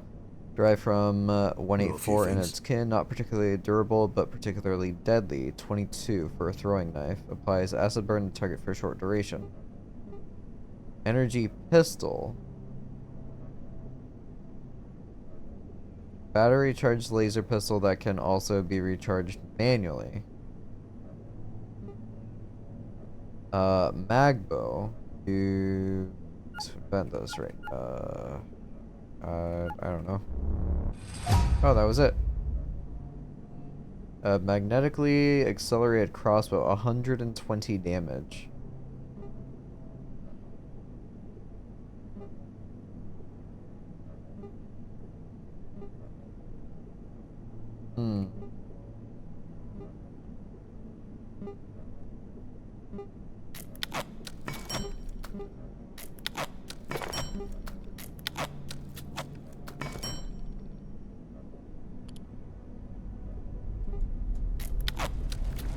derived from 184 in its kin, not particularly durable but particularly deadly, 22 for a throwing knife, applies acid burn to target for a short duration. Energy pistol. Battery charged laser pistol that can also be recharged manually. Magbow. You vent this, right? I don't know. Oh, that was it. Magnetically accelerated crossbow, 120 damage.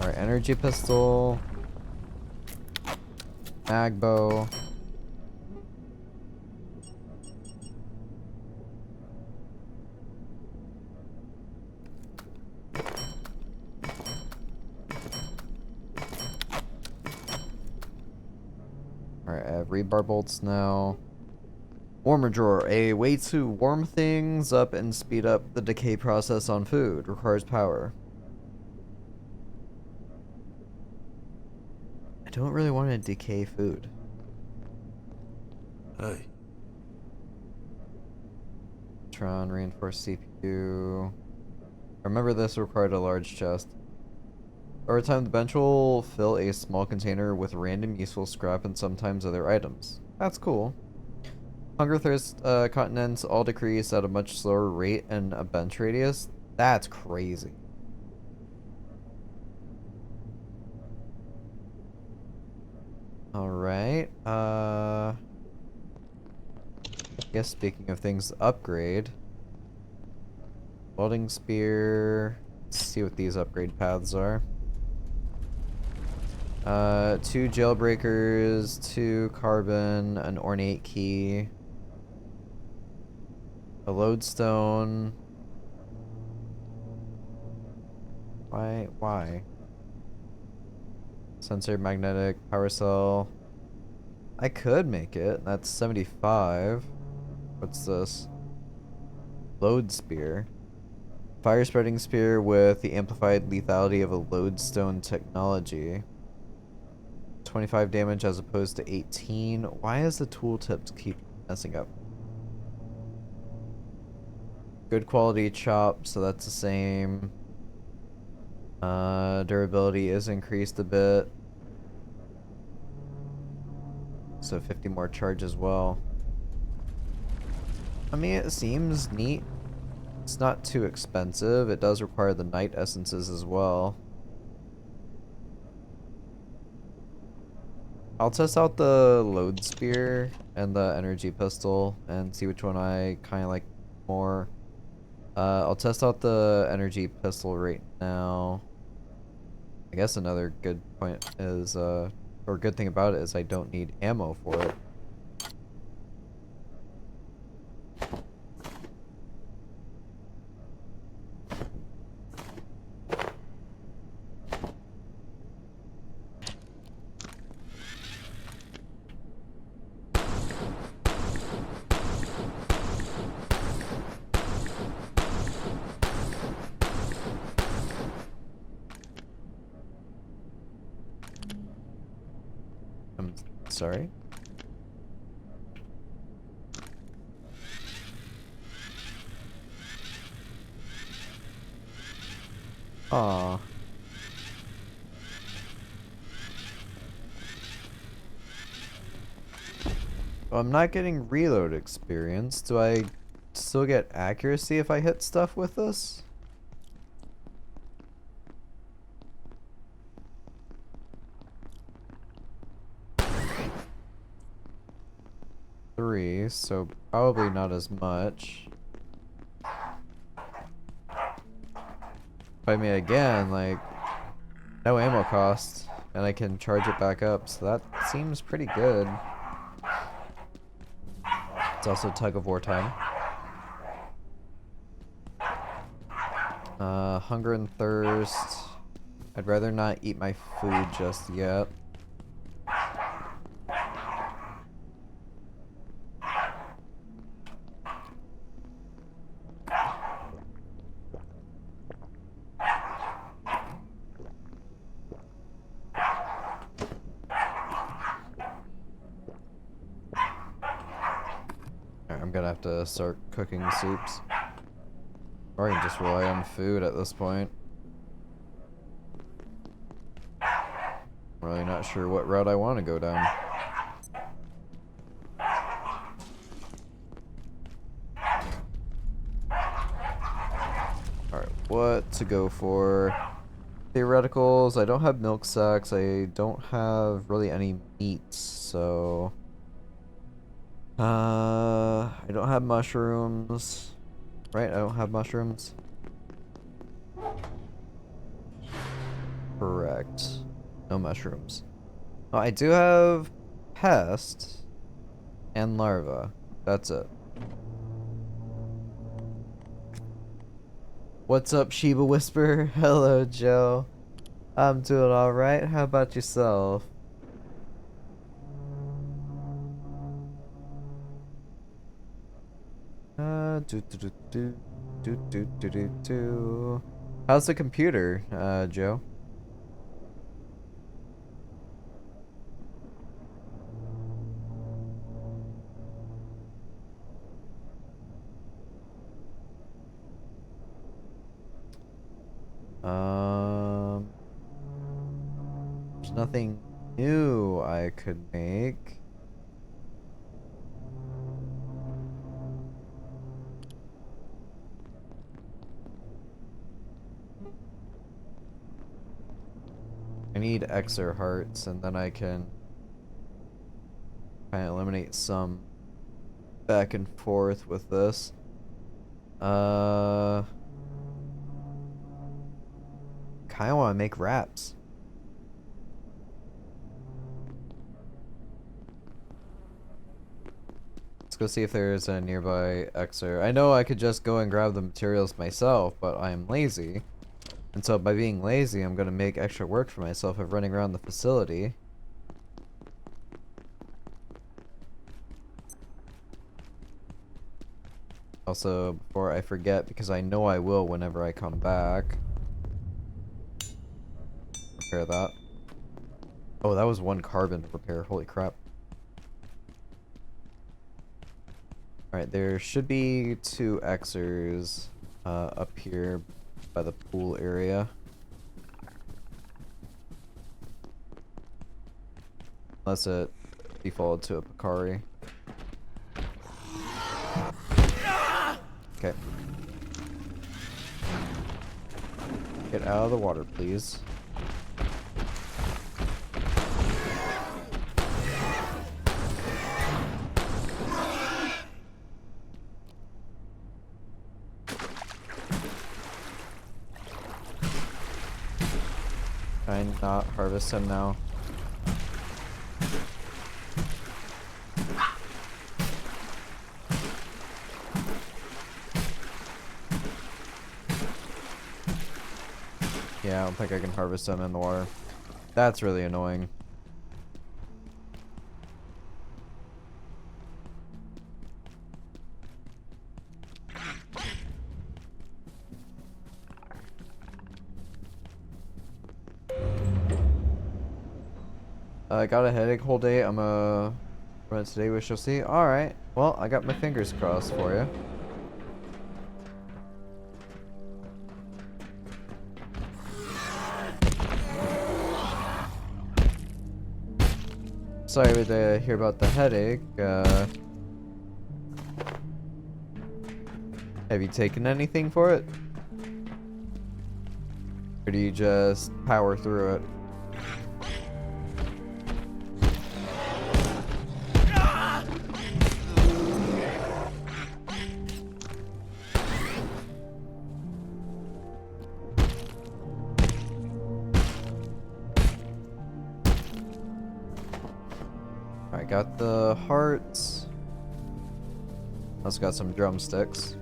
Alright, energy pistol. Magbow. Alright, I have rebar bolts now. Warmer drawer. A way to warm things up and speed up the decay process on food. Requires power. I don't really want to decay food. Hey. Tron, reinforced CPU. Remember this required a large chest. Over time, the bench will fill a small container with random useful scrap and sometimes other items. That's cool. Hunger thirst continents all decrease at a much slower rate and a bench radius. That's crazy. Alright, I guess speaking of things to upgrade. Welding spear. Let's see what these upgrade paths are. 2 jailbreakers, 2 carbon, an ornate key, a lodestone. Why? Sensor, magnetic, power cell. I could make it. That's 75. What's this? Load spear. Fire spreading spear with the amplified lethality of a lodestone technology. 25 damage as opposed to 18. Why is the tooltips keep messing up? Good quality chop, so that's the same. Durability is increased a bit. So 50 more charge as well. I mean, it seems neat. It's not too expensive. It does require the night essences as well. I'll test out the load spear and the energy pistol and see which one I kind of like more. I'll test out the energy pistol right now. I guess another good point is throw or good thing about it is I don't need ammo for it. I'm sorry. Aw. Well, I'm not getting reload experience. Do I still get accuracy if I hit stuff with this? Three, so probably not as much. I mean, again, like, no ammo cost, and I can charge it back up, so that seems pretty good. It's also tug of war time. Hunger and thirst. I'd rather not eat my food just yet. I'm gonna have to start cooking soups. Or I can just rely on food at this point. I'm really not sure what route I want to go down. Alright, what to go for? Theoreticals, I don't have milk sacks, I don't have really any meats, so... I don't have mushrooms. Right, I don't have mushrooms. Correct. No mushrooms. Oh, I do have pest and larva. That's it. What's up, Sheba Whisper? Hello, Joe. I'm doing alright. How about yourself? How's the computer, Joe? There's nothing new I could make. I need Exer hearts, and then I can kind of eliminate some back and forth with this. Kind of want to make wraps. Let's go see if there's a nearby Exer. I know I could just go and grab the materials myself, but I'm lazy. And so by being lazy, I'm gonna make extra work for myself of running around the facility. Also, before I forget, because I know I will whenever I come back. Repair that. Oh, that was one carbon to repair. Holy crap. Alright, there should be 2 Xers up here by the pool area. Unless it defaulted to a Picari. Okay. Get out of the water, please. Try and not harvest him now. Yeah, I don't think I can harvest them in the water. That's really annoying. I got a headache whole day. I'm run it today. We shall see. All right. Well, I got my fingers crossed for you. Sorry to hear about the headache. Have you taken anything for it? Or do you just power through it? Alright, got the hearts. Also got some drumsticks.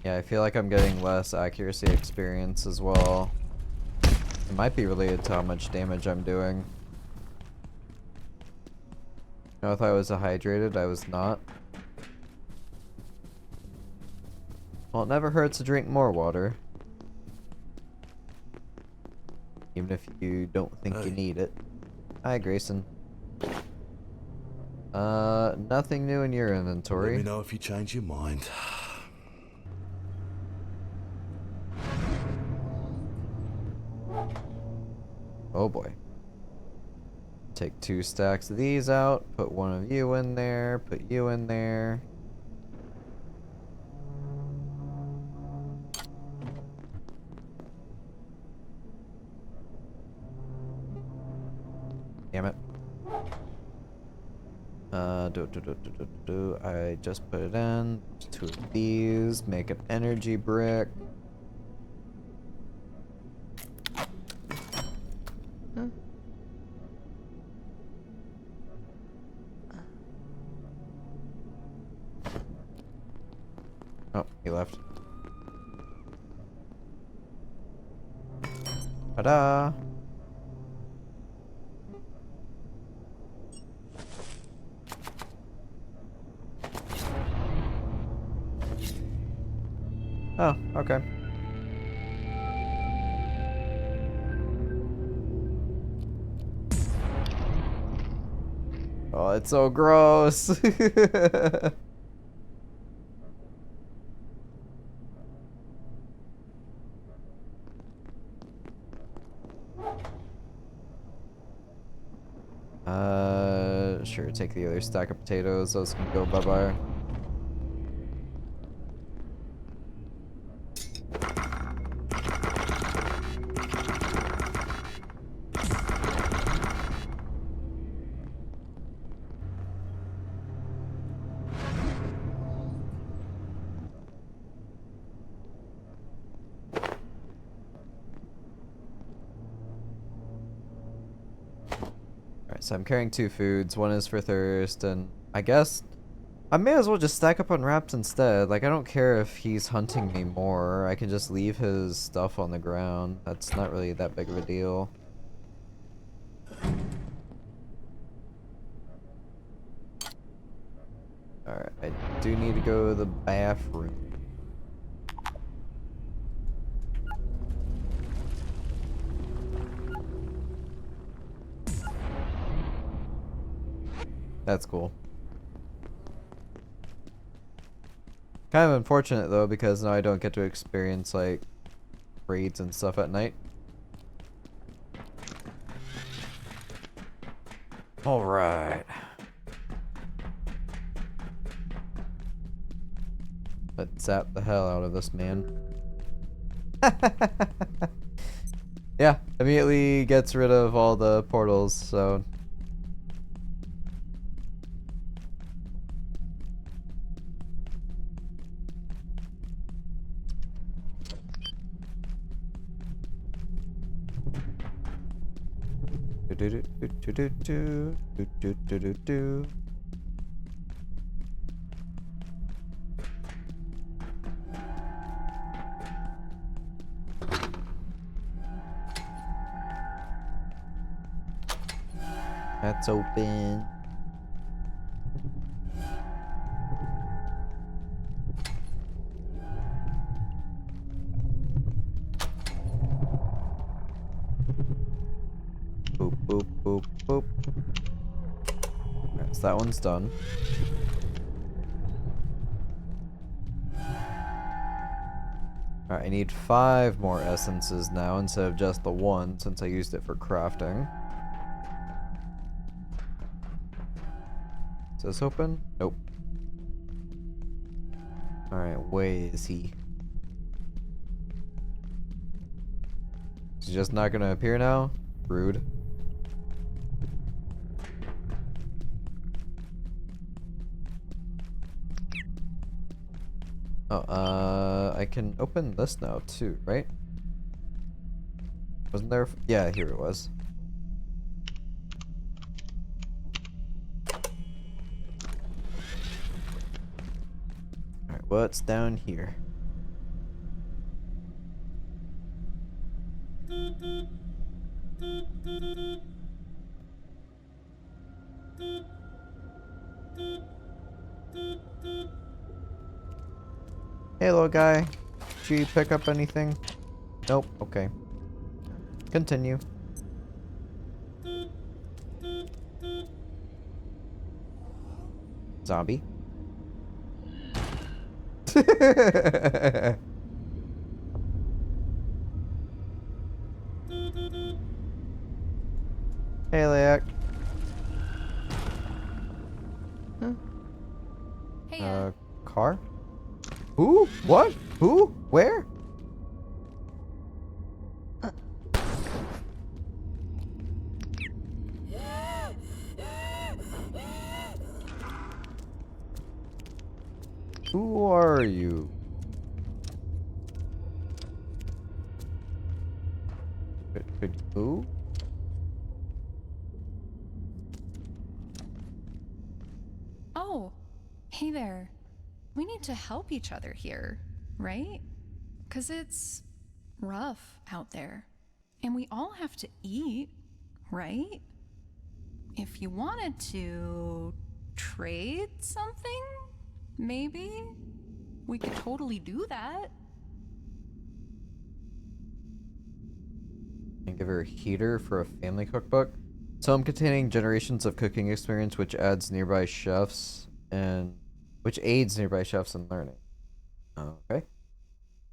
Yeah, I feel like I'm getting less accuracy experience as well. It might be related to how much damage I'm doing. You know, if I was dehydrated, I was not. Well, it never hurts to drink more water. Even if you don't think you need it. Hi, Grayson. Nothing new in your Let inventory. me know if you change your mind. Oh boy. Take 2 stacks of these out, put one of you in there, put you in there. Damn it. I just put it in. 2 of these, make an energy brick. Oh, he left. Ta-da! Oh, okay. Oh, it's so gross. Sure, take the other stack of potatoes. Those can go bye-bye. Alright, so I'm carrying 2 foods. One is for thirst, and I guess I may as well just stack up on wraps instead. Like, I don't care if he's hunting me more. I can just leave his stuff on the ground. That's not really that big of a deal. Alright, I do need to go to the bathroom. That's cool. Kind of unfortunate though, because now I don't get to experience like raids and stuff at night. Alright. Let's zap the hell out of this man. Yeah, immediately gets rid of all the portals, so Do-do-do-do-do-do-do-do-do-do. That's open. Boop, boop, boop, boop. Alright, so that one's done. Alright, I need 5 more essences now instead of just the 1 since I used it for crafting. Is this open? Nope. Alright, where is he? Is he just not gonna appear now? Rude. Oh, I can open this now too, right? Wasn't there? Yeah, here it was. Alright, what's down here? Hey, little guy. Did you pick up anything? Nope. Okay. Continue. Zombie. Hey, Leak. Huh? Hey, Car? Who? What? Who? Where? Who are you? Who? Oh, hey there. We need to help each other here, right? 'Cause it's rough out there. And we all have to eat, right? If you wanted to trade something, maybe we could totally do that. And give her a heater for a family cookbook. Some containing generations of cooking experience which aids nearby chefs in learning. Okay.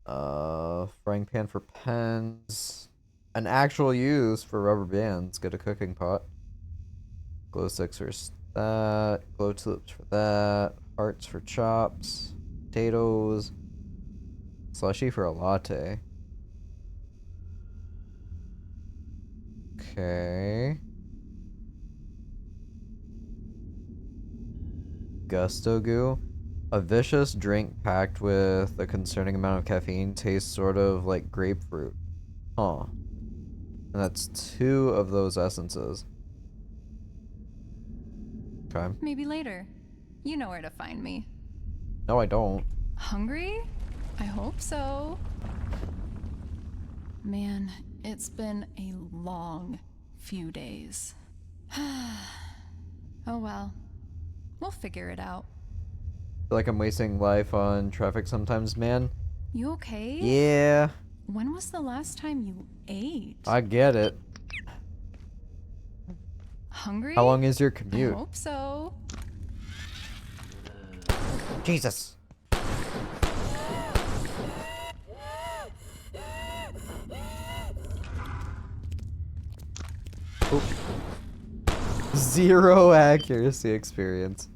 Frying pan for pens. An actual use for rubber bands. Get a cooking pot. Glow sticks for that. Glow tulips for that. Hearts for chops. Potatoes. Slushy for a latte. Okay. Gusto goo. A vicious drink packed with a concerning amount of caffeine tastes sort of like grapefruit. Huh. And that's 2 of those essences. Okay. Maybe later. You know where to find me. No, I don't. Hungry? I hope so. Man, it's been a long few days. Oh well. We'll figure it out. Feel like I'm wasting life on traffic sometimes, man. You okay? Yeah. When was the last time you ate? I get it. Hungry? How long is your I commute? hope so. Jesus. Oop. 0 accuracy experience.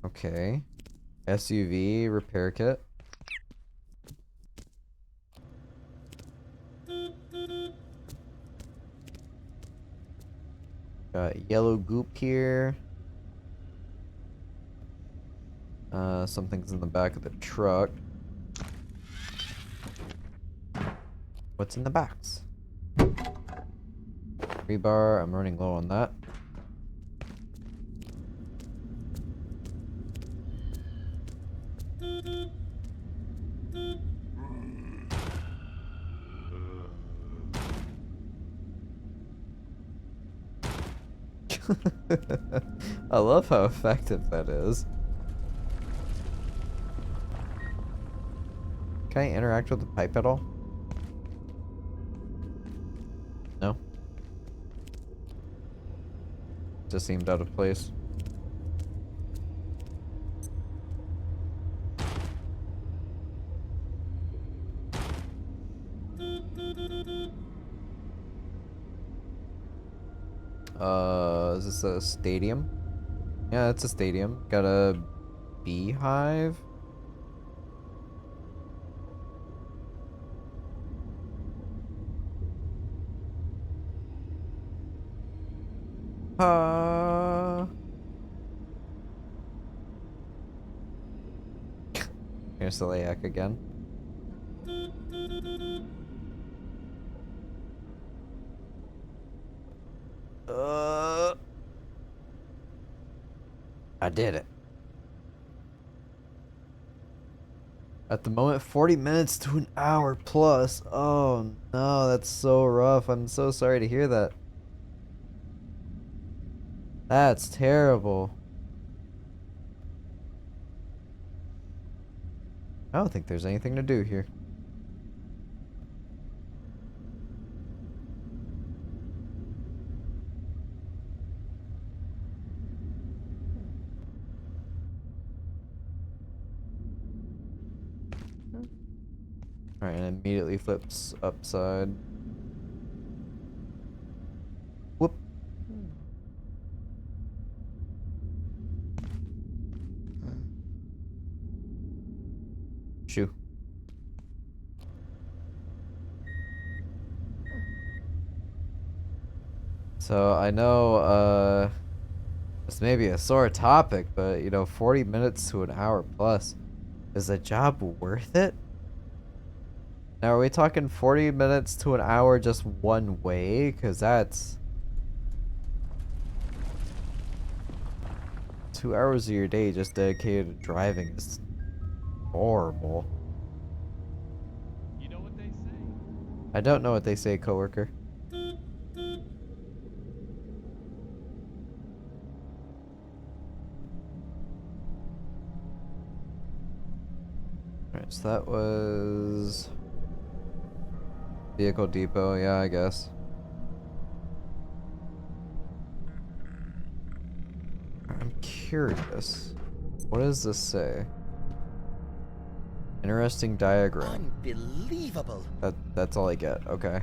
Okay. SUV repair kit. Got yellow goop here. Something's in the back of the truck. What's in the box? Rebar, I'm running low on that. I love how effective that is. Can I interact with the pipe at all? No? Just seemed out of place. Is this a stadium? Yeah, it's a stadium. Got a beehive? Here's the Layak again. I did it. At the moment, 40 minutes to an hour plus. Oh no, that's so rough. I'm so sorry to hear that. That's terrible. I don't think there's anything to do here. Alright, and immediately flips upside. Whoop. Shoo. So I know this may be a sore topic, but you know, 40 minutes to an hour plus. Is the job worth it? Now are we talking 40 minutes to an hour just one way? Cause that's 2 hours of your day just dedicated to driving is horrible. You know what they say? I don't know what they say, coworker. Alright, so that was vehicle depot, yeah, I guess. I'm curious. What does this say? Interesting diagram. Unbelievable. That's all I get. Okay.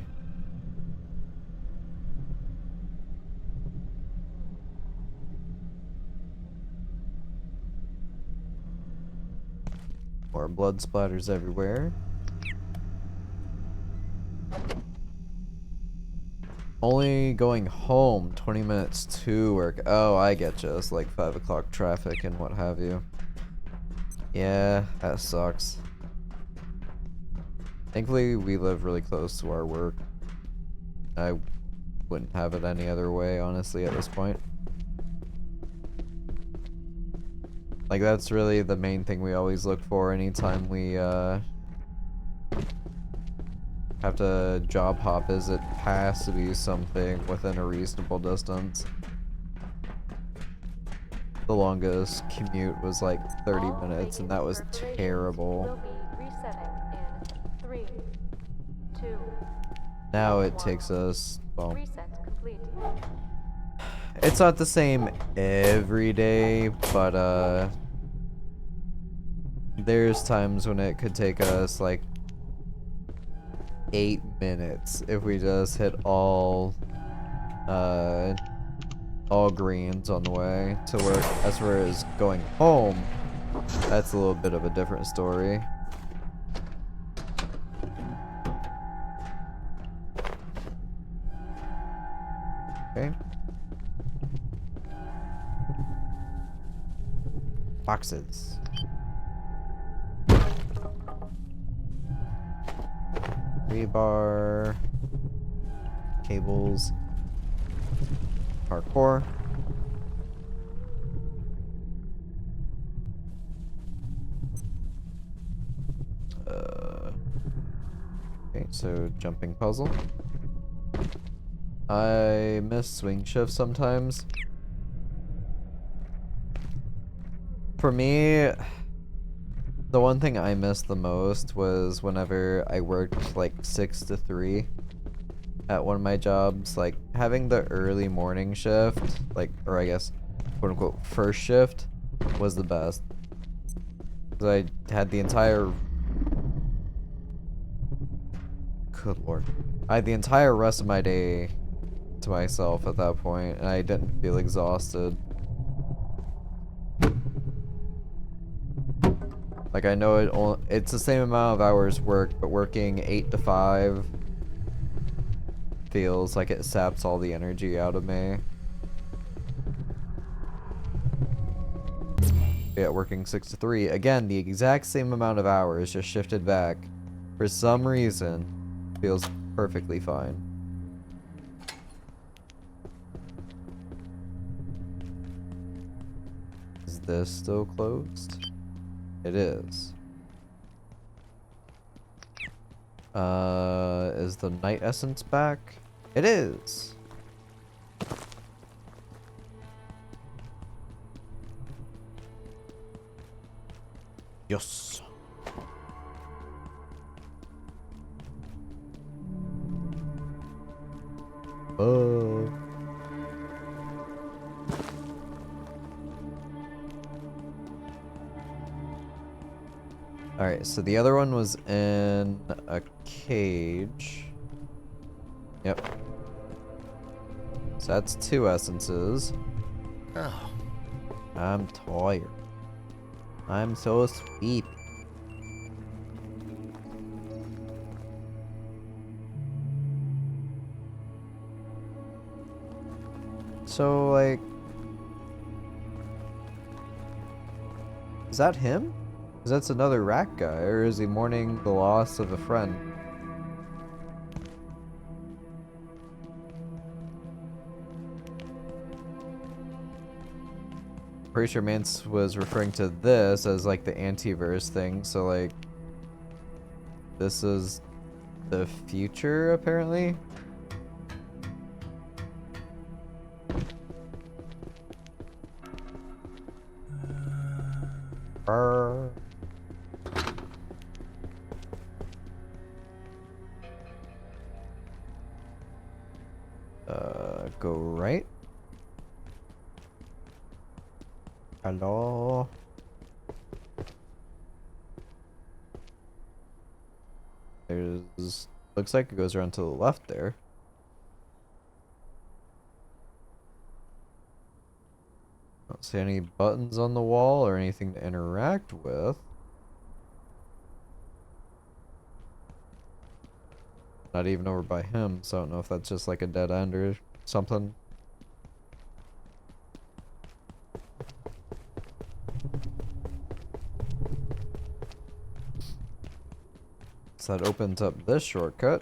More blood splatters everywhere. Only going home 20 minutes to work. Oh, I get you. It's like 5 o'clock traffic and what have you. Yeah, that sucks. Thankfully, we live really close to our work. I wouldn't have it any other way, honestly, at this point. Like, that's really the main thing we always look for anytime we, have to job hop, is it has to be something within a reasonable distance. The longest commute was like 30 minutes, and that was terrible. Will be resetting in 3, 2. Now it takes us, well, Reset complete. it's not the same every day, but there's times when it could take us like 8 minutes if we just hit all greens on the way to work. As far as going home, that's a little bit of a different story. Okay. Boxes. rebar, cables, parkour. Okay, so jumping puzzle. I miss swing shift sometimes. For me, the one thing I missed the most was whenever I worked like 6 to 3 at one of my jobs, like having the early morning shift, like, or I guess, quote unquote, first shift was the best. Because I had the entire, good lord, I had the entire rest of my day to myself at that point, and I didn't feel exhausted. Like, I know it's the same amount of hours worked, but working 8 to 5 feels like it saps all the energy out of me. Yeah, working 6 to 3. Again, the exact same amount of hours, just shifted back. For some reason, feels perfectly fine. Is this still closed? It is. Is the night essence back? It is. Yes. Oh. Alright, so the other one was in a cage. Yep. So that's 2 essences. Oh. I'm tired. I'm so sleepy. So, like... is that him? Because that's another rat guy, or is he mourning the loss of a friend? Pretty sure Mance was referring to this as like the antiverse thing, so like... this is the future, apparently? Brr. Go right. Hello. There's... looks like it goes around to the left there. Don't see any buttons on the wall or anything to interact with. Not even over by him, so I don't know if that's just like a dead end or something. So that opens up this shortcut.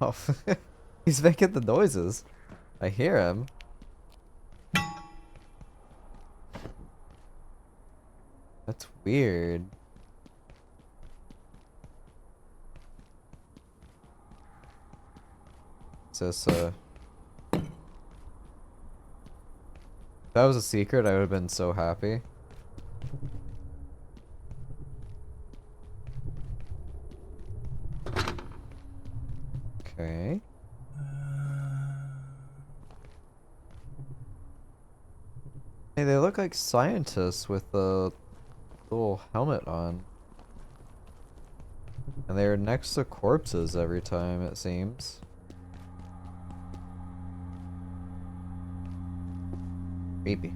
Oh, he's making the noises. I hear him. That's weird. Is this, if that was a secret, I would have been so happy. Okay. Hey, they look like scientists with a little helmet on. And they're next to corpses every time, it seems. Creepy.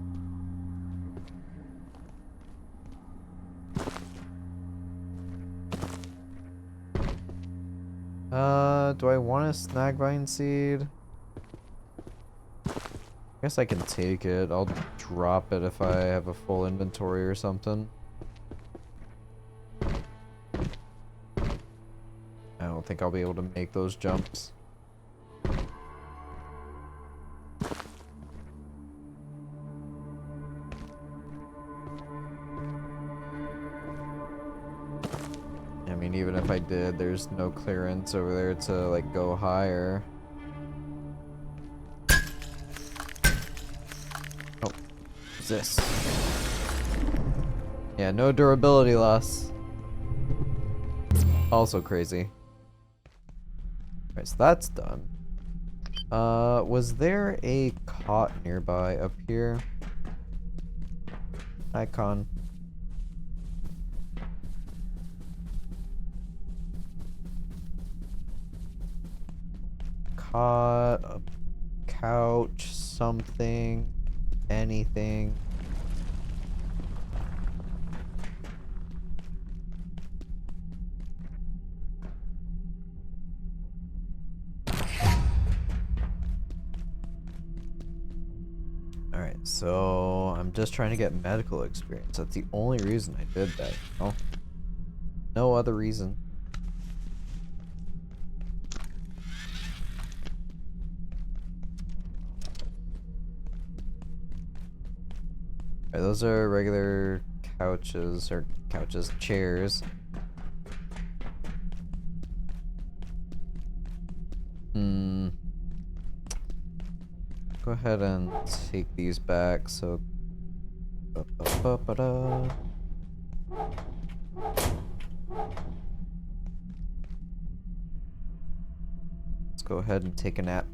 Do I want a snag vine seed? I guess I can take it. I'll drop it if I have a full inventory or something. think I'll be able to make those jumps. I mean, even if I did, there's no clearance over there to, like, go higher. Oh, what's this? Yeah, no durability loss. Also crazy. Alright, so that's done. Was there a cot nearby up here? Icon. Cot, a couch, something, anything. Alright, so I'm just trying to get medical experience. That's the only reason I did that, you know? No other reason. Alright, those are regular couches, or chairs. Go ahead and take these back, so... Ba-ba-ba-ba-da. Let's go ahead and take a nap.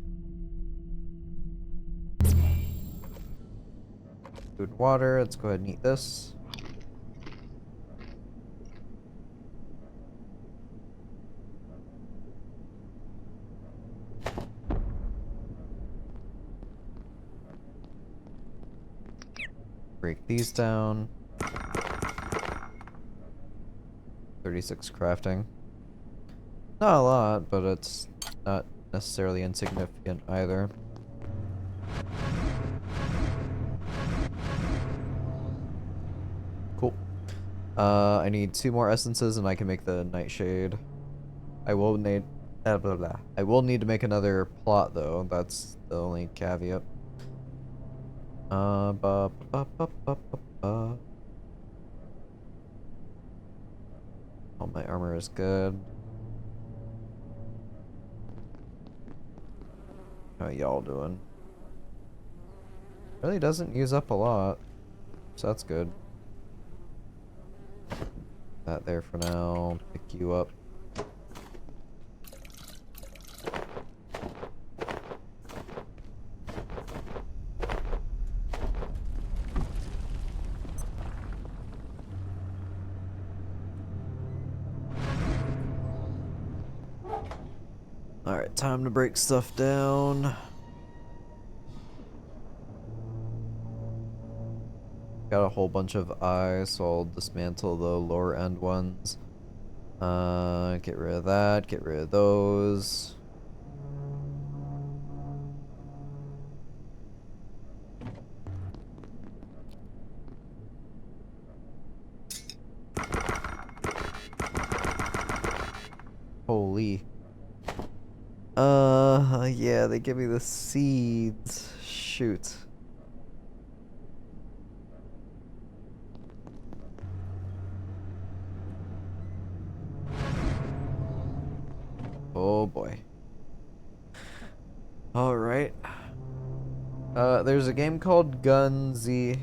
Food, water, let's go ahead and eat this. Break these down. 36 crafting. Not a lot, but it's not necessarily insignificant either. Cool. I need 2 more essences and I can make the nightshade. I will need blah, blah, blah. I will need to make another plot though. That's the only caveat. Ba, ba, ba, ba, ba, ba. All my armor is good. How y'all doing? Really doesn't use up a lot, so that's good. That there for now. Pick you up. Alright, time to break stuff down. Got a whole bunch of eyes, so I'll dismantle the lower end ones. Get rid of that, get rid of those. Holy. Yeah, they give me the seeds. Shoot. Oh boy. Alright. There's a game called Gunzy.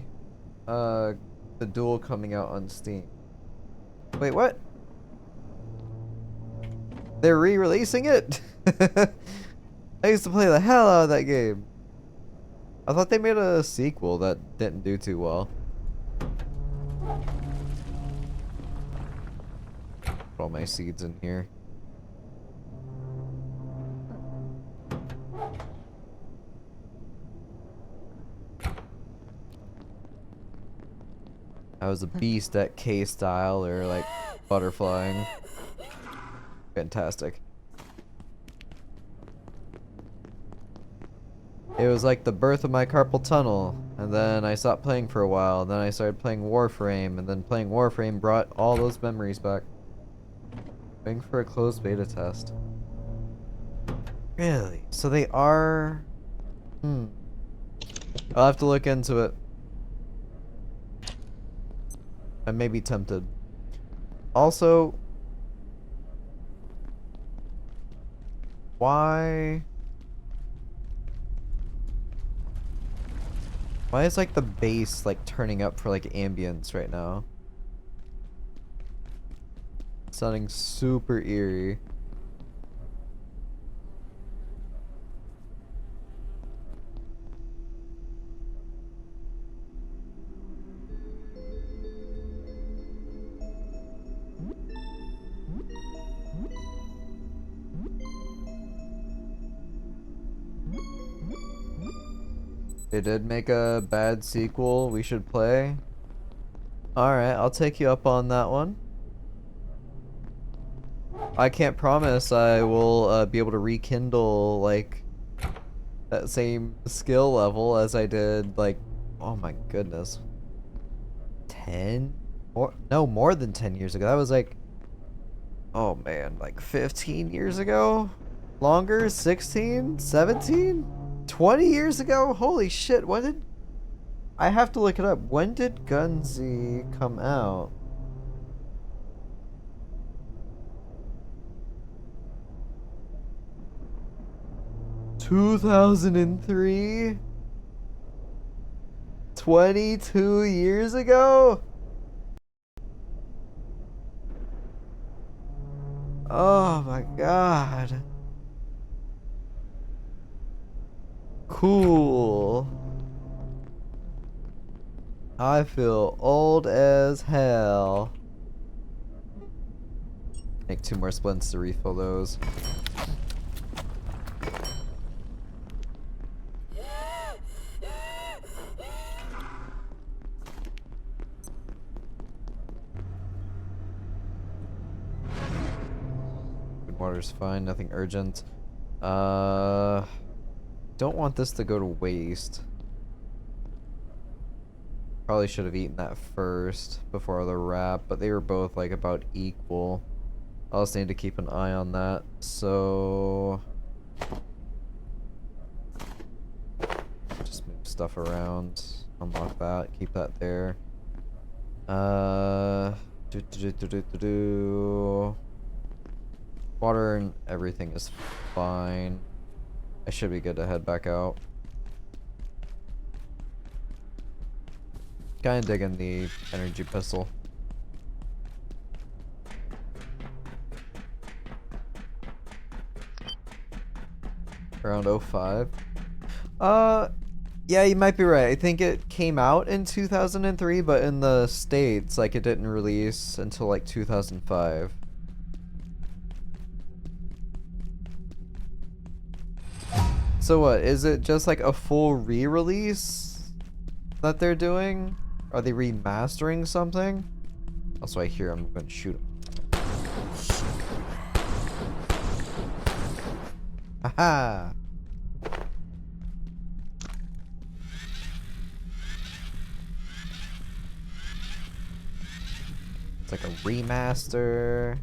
The Duel coming out on Steam. Wait, what? They're re-releasing it? I used to play the hell out of that game. I thought they made a sequel that didn't do too well. Put all my seeds in here. I was a beast at K-style or like butterflying. Fantastic. It was like the birth of my carpal tunnel, and then I stopped playing for a while, then I started playing Warframe, and then playing Warframe brought all those memories back. Waiting for a closed beta test. Really? So they are... Hmm. I'll have to look into it. I may be tempted. Also... Why... Why is like the bass like turning up for like ambience right now? Sounding super eerie. They did make a bad sequel we should play. Alright, I'll take you up on that one. I can't promise I will be able to rekindle, like, that same skill level as I did, like, oh my goodness. 10? Or, no, more than 10 years ago. That was like, oh man, like 15 years ago? Longer? 16? 17? 20 years ago? Holy shit, when did... I have to look it up. When did Gunzi come out? ...2003? 22 years ago? Oh my god. Cool. I feel old as hell. Make 2 more splints to refill those. Good water's fine, nothing urgent. Don't want this to go to waste. Probably should have eaten that first before the wrap, but they were both like about equal. I'll just need to keep an eye on that. So just move stuff around. Unlock that. Keep that there. Water and everything is fine. I should be good to head back out. Kinda digging the energy pistol. Around 05. Yeah, you might be right. I think it came out in 2003, but in the States, like, it didn't release until, like, 2005. So what, is it just, like, a full re-release that they're doing? Are they remastering something? Also, I hear I'm gonna shoot him. Haha! It's like a remaster.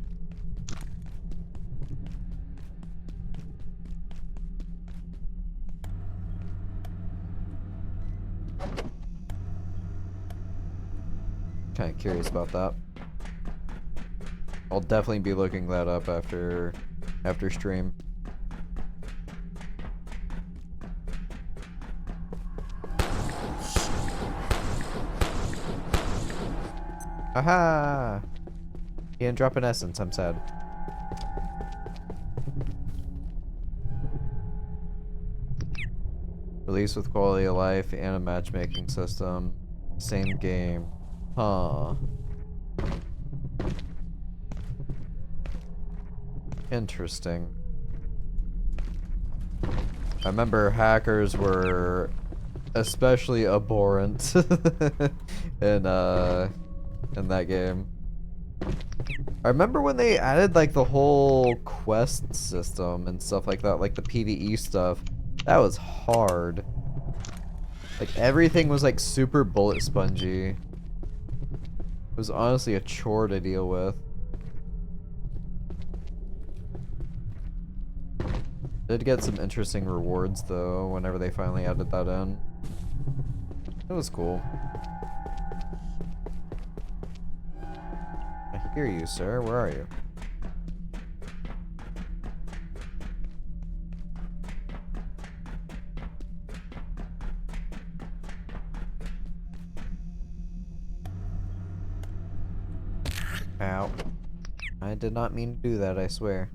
Kind of curious about that. I'll definitely be looking that up after stream. Aha! He didn't drop an essence, I'm sad. Released with quality of life and a matchmaking system. Same game. Huh. Interesting. I remember hackers were especially abhorrent in that game. I remember when they added like the whole quest system and stuff like that, like the PvE stuff. That was hard. Like everything was like super bullet spongy. It was honestly a chore to deal with. Did get some interesting rewards though whenever they finally added that in. It was cool. I hear you, sir. Where are you? Ow. I did not mean to do that, I swear.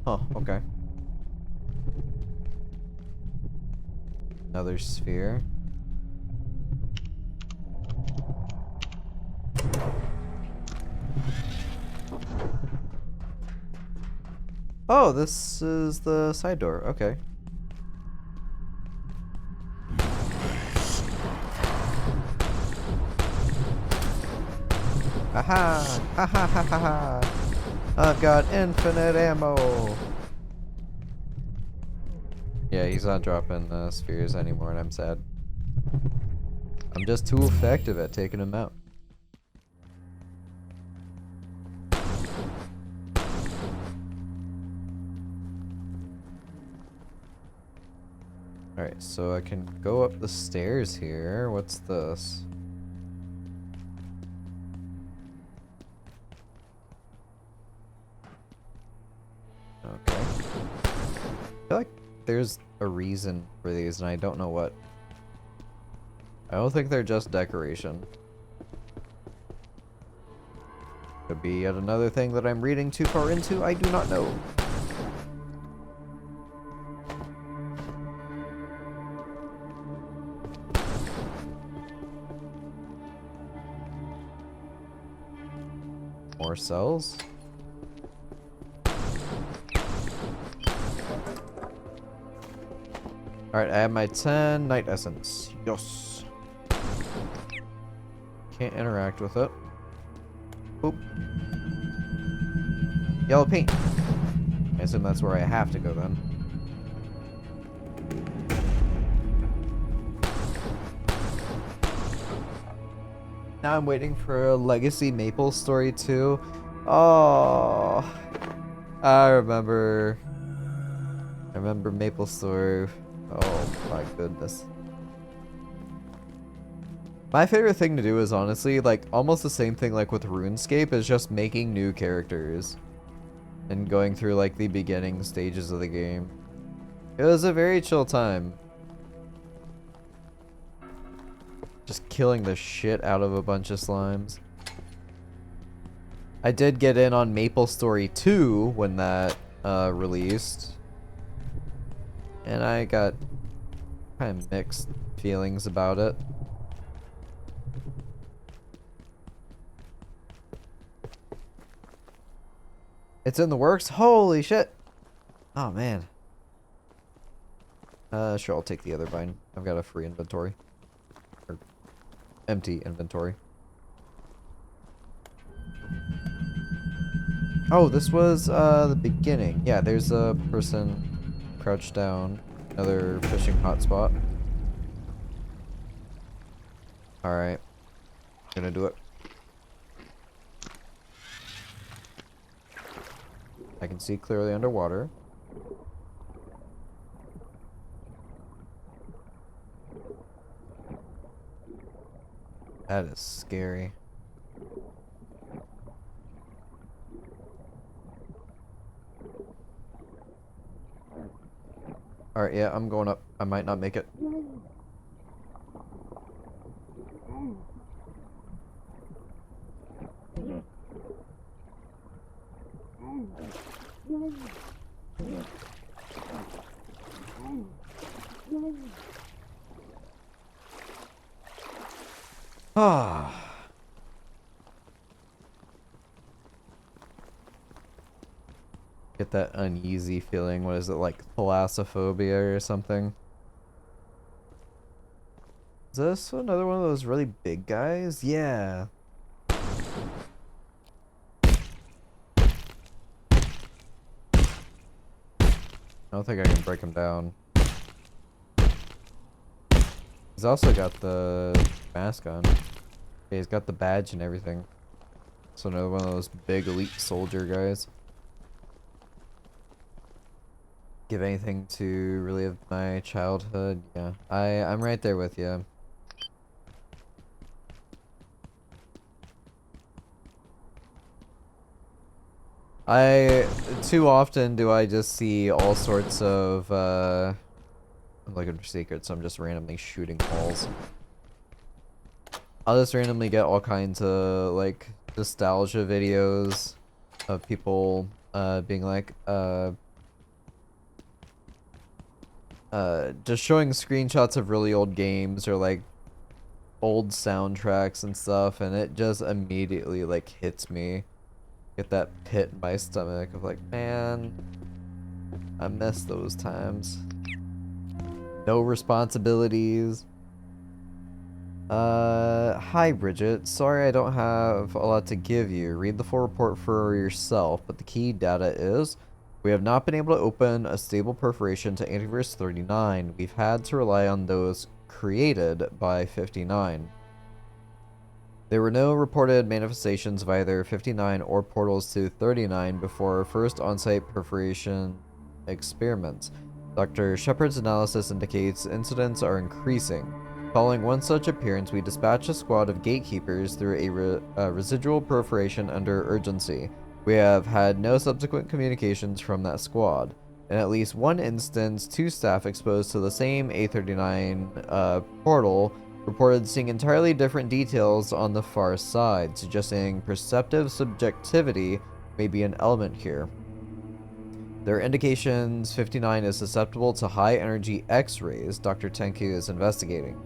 Oh, okay. Another sphere. Oh, this is the side door. Okay. Aha! Ha ha ha ha ha! I've got infinite ammo! Yeah, he's not dropping spheres anymore, and I'm sad. I'm just too effective at taking him out. Alright, so I can go up the stairs here. What's this? Okay. I feel like there's a reason for these, and I don't know what. I don't think they're just decoration. Could be yet another thing that I'm reading too far into, I do not know. More cells? Alright, I have my 10 night essence. Yes. Can't interact with it. Oop. Yellow paint. I assume that's where I have to go then. Now I'm waiting for a Legacy Maple story too. Oh, I remember Maple Story. Oh my goodness. My favorite thing to do is honestly like almost the same thing like with RuneScape, is just making new characters and going through like the beginning stages of the game. It was a very chill time. Just killing the shit out of a bunch of slimes. I did get in on Maple Story 2 when that released. And I got kind of mixed feelings about it. It's in the works? Holy shit! Oh man. Sure, I'll take the other vine. I've got a free inventory. Or empty inventory. Oh, this was the beginning. Yeah, there's a person crouched down. Another fishing hotspot. Alright. Gonna do it. I can see clearly underwater. That is scary. Alright, yeah, I'm going up. I might not make it. Ah. Get that uneasy feeling. What is it, like thalassophobia or something? Is this another one of those really big guys? Yeah. I don't think I can break him down. He's also got the mask on. Yeah, he's got the badge and everything. So another one of those big elite soldier guys. Give anything to relive my childhood. Yeah, I'm right there with you. Too often do I just see all sorts of I'm looking for secrets, so I'm just randomly shooting holes. I'll just randomly get all kinds of like nostalgia videos of people being like just showing screenshots of really old games or like old soundtracks and stuff, and it just immediately like hits me. Get that pit in my stomach of like, man, I miss those times. No responsibilities. Hi Bridget. Sorry I don't have a lot to give you. Read the full report for yourself, but the key data is we have not been able to open a stable perforation to antivirus 39. We've had to rely on those created by 59. There were no reported manifestations of either 59 or portals to 39 before our first on-site perforation experiments. Dr. Shepard's analysis indicates incidents are increasing. Following one such appearance, we dispatched a squad of gatekeepers through a residual perforation under urgency. We have had no subsequent communications from that squad. In at least one instance, 2 staff exposed to the same A39 portal reported seeing entirely different details on the far side, suggesting perceptive subjectivity may be an element here. There are indications 59 is susceptible to high-energy X-rays Dr. Tenku is investigating.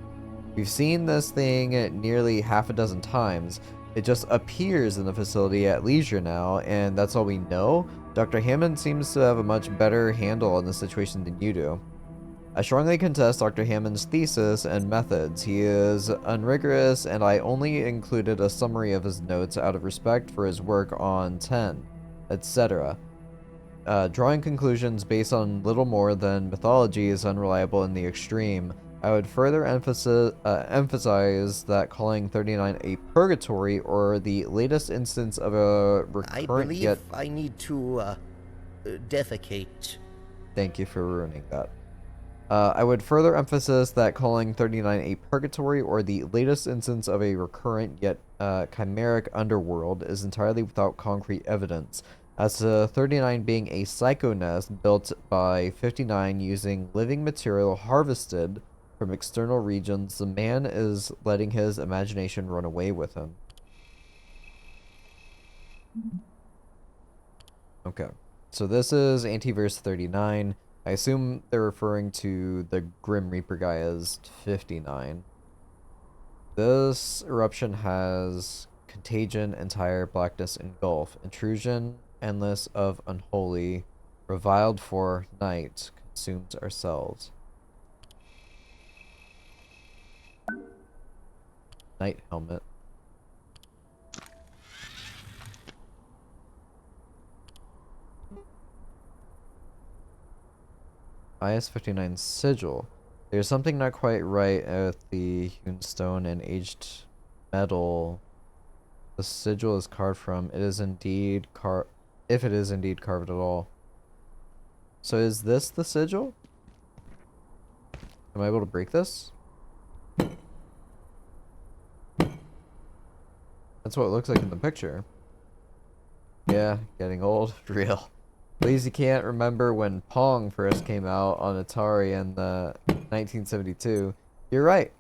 We've seen this thing nearly half a dozen times. It just appears in the facility at leisure now, and that's all we know. Dr. Hammond seems to have a much better handle on the situation than you do. I strongly contest Dr. Hammond's thesis and methods. He is unrigorous, and I only included a summary of his notes out of respect for his work on 10, etc. Drawing conclusions based on little more than mythology is unreliable in the extreme. I would further emphasize that calling 39 a purgatory or the latest instance of a recurrent I believe I need to defecate. Thank you for ruining that. I would further emphasize that calling 39 a purgatory or the latest instance of a recurrent yet chimeric underworld is entirely without concrete evidence. As to 39 being a psycho nest built by 59 using living material harvested from external regions, the man is letting his imagination run away with him. Okay, so this is Antiverse 39. I assume they're referring to the Grim Reaper guy as 59. This eruption has contagion, entire blackness engulf, intrusion, endless of unholy, reviled for night, consumes ourselves. Night helmet. IS-59 sigil. There's something not quite right with the hewn stone and aged metal the sigil is carved from. It is indeed if it is indeed carved at all. So is this the sigil? Am I able to break this? That's what it looks like in the picture. Yeah, getting old. Real. Please, you can't remember when Pong first came out on Atari in the 1972. You're right.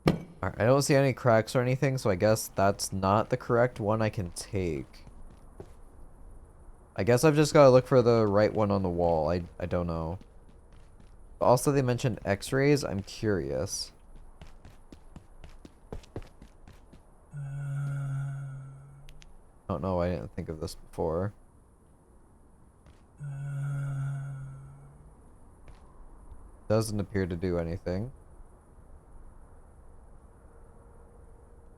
Alright, I don't see any cracks or anything, so I guess that's not the correct one I can take. I guess I've just got to look for the right one on the wall. I don't know. Also, they mentioned X-rays. I'm curious. Don't know. I didn't think of this before. Doesn't appear to do anything.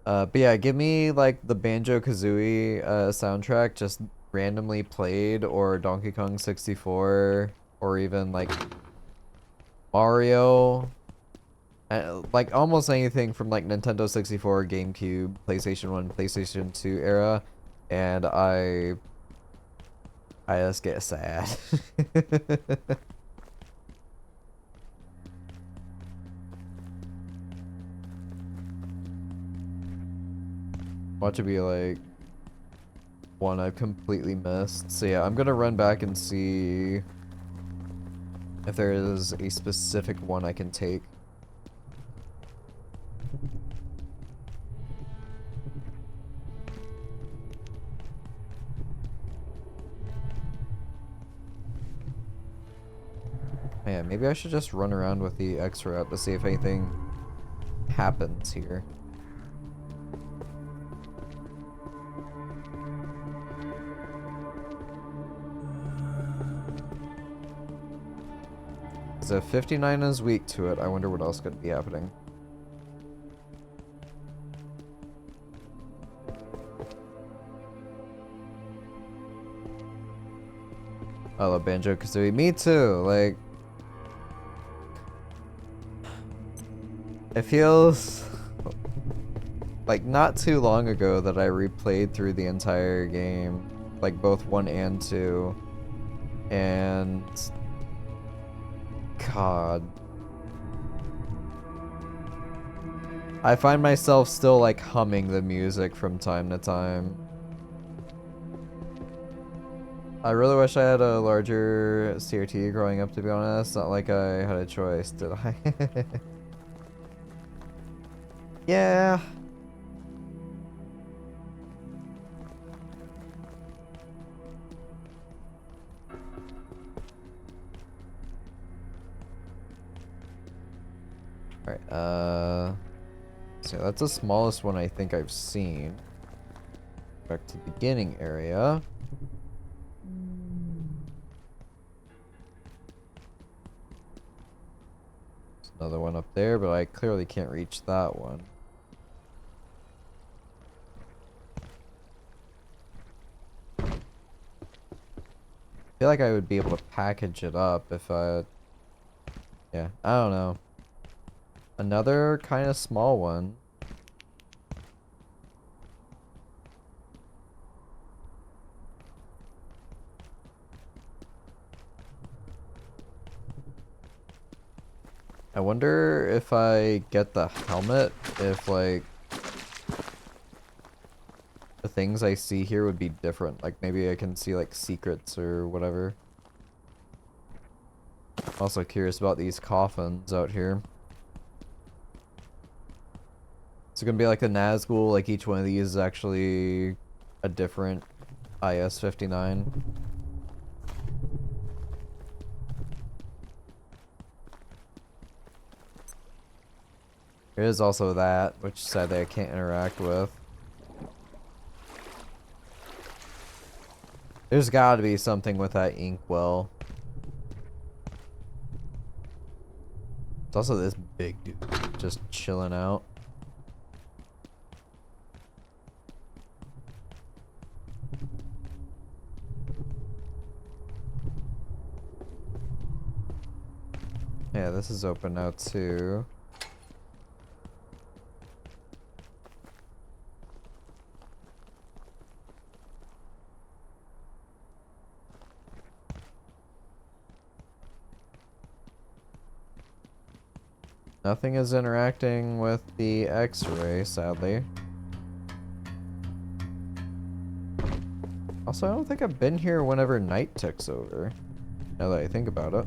But yeah, give me like the Banjo-Kazooie soundtrack just randomly played, or Donkey Kong 64, or even like Mario. Like almost anything from like Nintendo 64, GameCube, PlayStation 1, PlayStation 2 era, and I just get sad. Watch it be like one I've completely missed. So yeah, I'm gonna run back and see if there is a specific one I can take. Man, maybe I should just run around with the X-ray up to see if anything happens here. So 59 is weak to it. I wonder what else could be happening. I love Banjo-Kazooie. Me too. Like, it feels like not too long ago that I replayed through the entire game, like both 1 and 2, and God, I find myself still like humming the music from time to time. I really wish I had a larger CRT growing up, to be honest. Not like I had a choice, did I? Yeah. Alright, so that's the smallest one I think I've seen. Back to the beginning area. There's another one up there, but I clearly can't reach that one. I feel like I would be able to package it up if I... Yeah, I don't know. Another kind of small one. I wonder if I get the helmet, if like the things I see here would be different. Like maybe I can see like secrets or whatever. Also curious about these coffins out here. It's gonna be like a Nazgul, like each one of these is actually a different IS-59. There is also that, which sadly I can't interact with. There's gotta be something with that inkwell. It's also this big dude just chilling out. Yeah, this is open now too. Nothing is interacting with the X-ray, sadly. Also, I don't think I've been here whenever night ticks over, now that I think about it.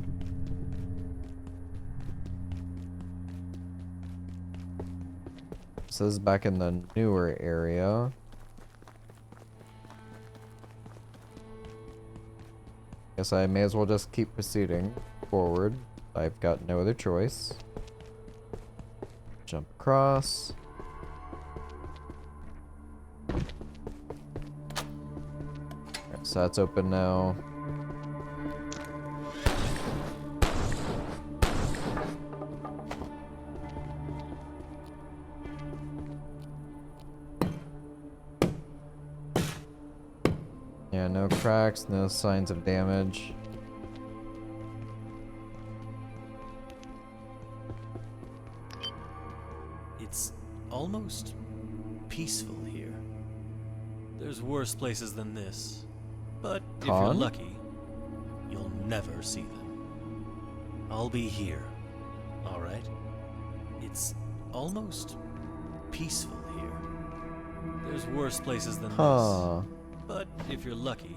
So this is back in the newer area. Guess I may as well just keep proceeding forward. I've got no other choice. Jump across. Alright, so that's open now. Yeah, no cracks, no signs of damage. almost peaceful here. There's worse places than this, but if you're Con? lucky, you'll never see them. I'll be here, alright? It's almost peaceful here. There's worse places than Huh. this, but if you're lucky,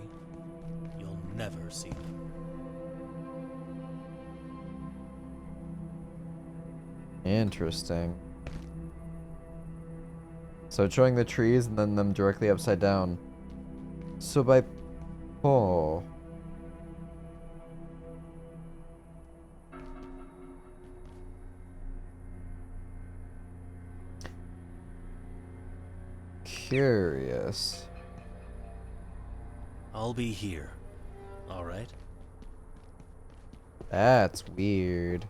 you'll never see them. Interesting. So it's showing the trees and then them directly upside down. So by... Oh. Curious. I'll be here, alright? That's weird.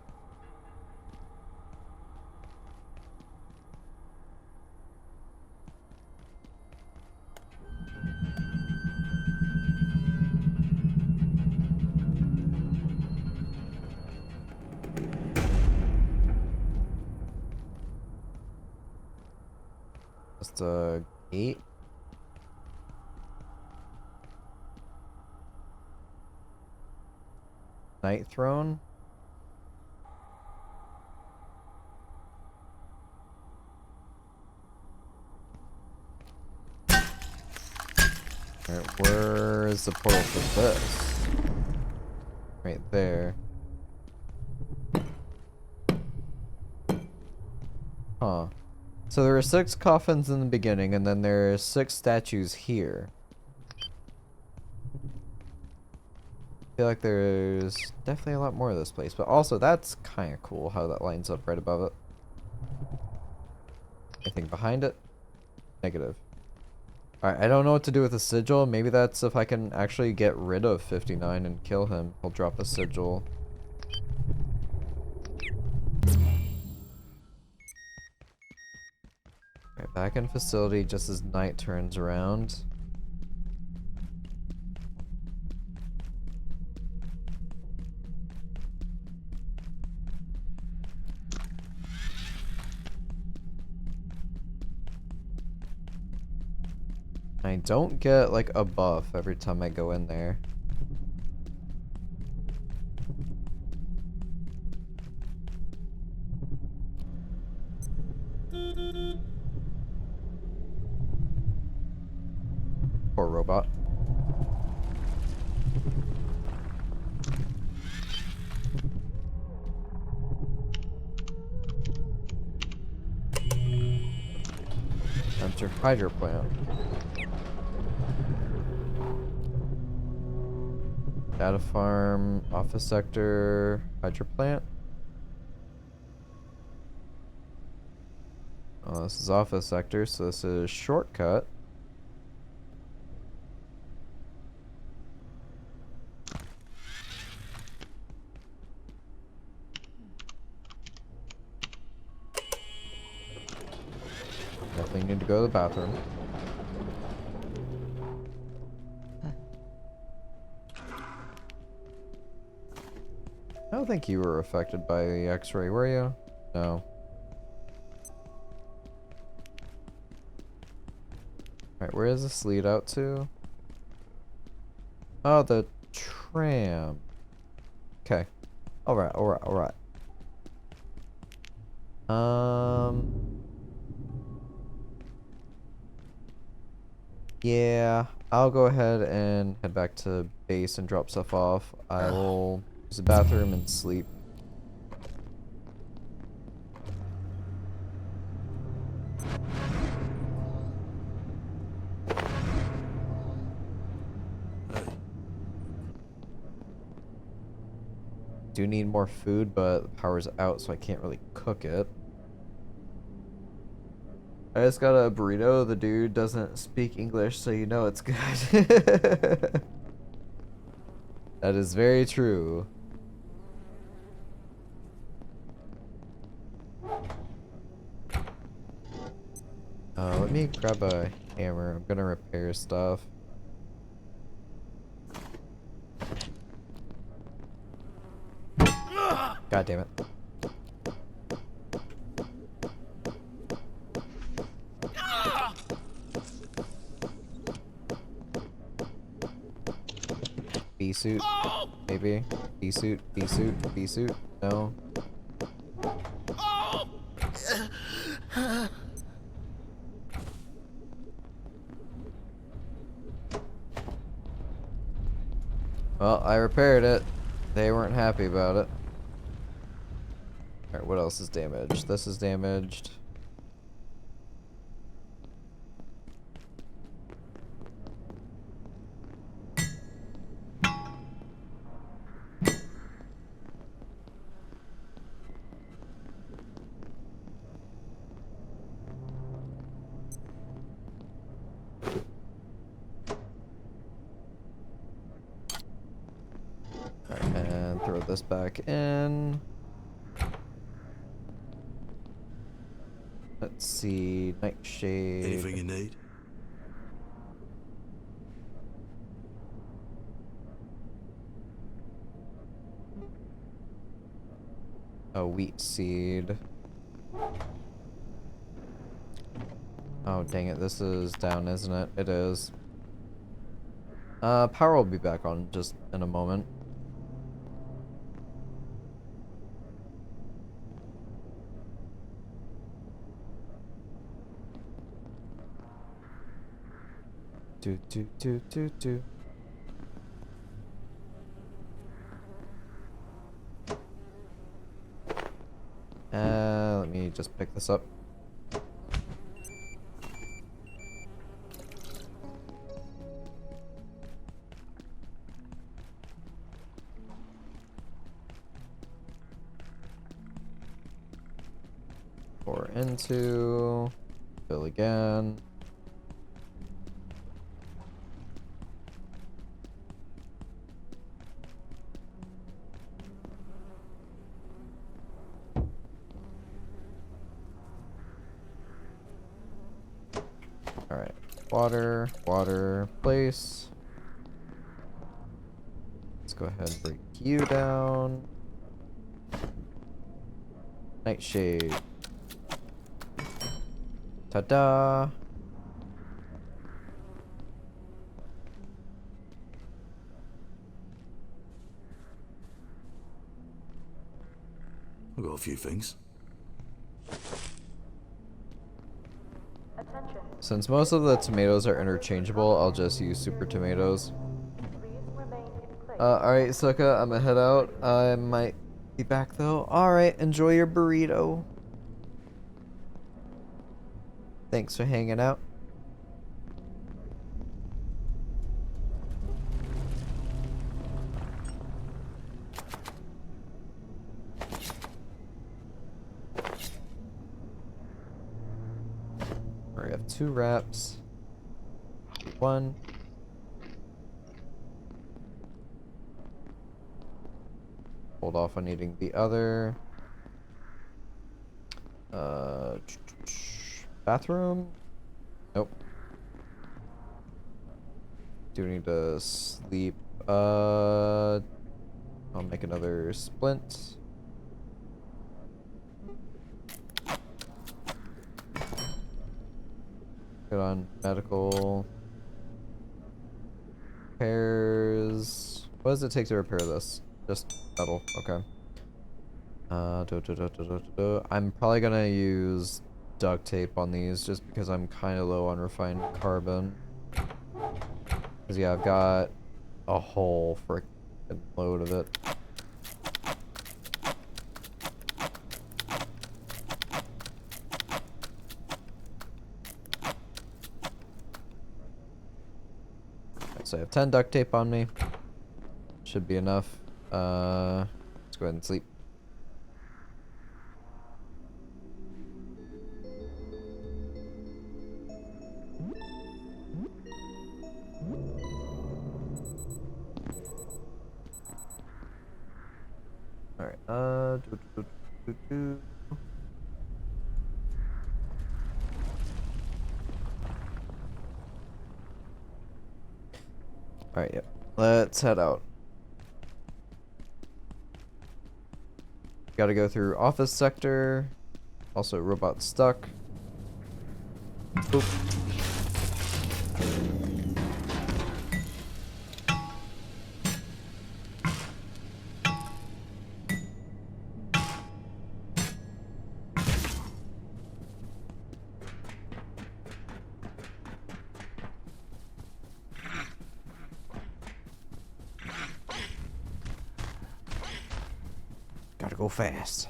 Just a gate. Night throne. Alright, where is the portal for this? Right there. Huh. So there are 6 coffins in the beginning, and then there are 6 statues here. I feel like there's definitely a lot more of this place, but also that's kind of cool how that lines up right above it. Anything behind it? Negative. Alright, I don't know what to do with the sigil. Maybe that's if I can actually get rid of 59 and kill him. He'll drop a sigil. Alright, back in facility just as night turns around. I don't get like a buff every time I go in there. Poor robot. Enter hydro plant. Data farm, office sector, hydro plant. Oh, this is office sector, so this is shortcut. Definitely need to go to the bathroom. I don't think you were affected by the X-ray, were you? No. Alright, where does this lead out to? Oh, the tram. Okay. Alright, alright, alright. Yeah, I'll go ahead and head back to base and drop stuff off. I will use the bathroom and sleep. Do need more food, but the power's out, so I can't really cook it. I just got a burrito. The dude doesn't speak English, so you know it's good. That is very true. Let me grab a hammer. I'm gonna repair stuff. God damn it. B suit, maybe. B suit, B suit, B suit. No. Well, I repaired it. They weren't happy about it. Alright, what else is damaged? This is damaged. Alright, and throw this back in. Let's see, Nightshade. Anything you need? A wheat seed. Oh, dang it, this is down, isn't it? It is. Power will be back on just in a moment. Do. Let me just pick this up. Pour into, fill again. Alright, water, place. Let's go ahead and break you down. Nightshade. Ta-da! I've got a few things. Attention. Since most of the tomatoes are interchangeable, I'll just use super tomatoes. Please remain in place. Alright, Suka, I'm gonna head out. I might be back though. Alright, enjoy your burrito. Thanks for hanging out. We have 2 wraps. 1. Hold off on eating the other. Bathroom? Nope. Do need to sleep. I'll make another splint. Good on medical. Repairs. What does it take to repair this? Just metal. Okay. I'm probably gonna use duct tape on these just because I'm kind of low on refined carbon. Cause yeah, I've got a whole frickin' load of it. So I have 10 duct tape on me. Should be enough. Let's go ahead and sleep. Alright, Alright, yep. Let's head out. Gotta go through office sector. Also, robot stuck. Oop. Gotta go fast.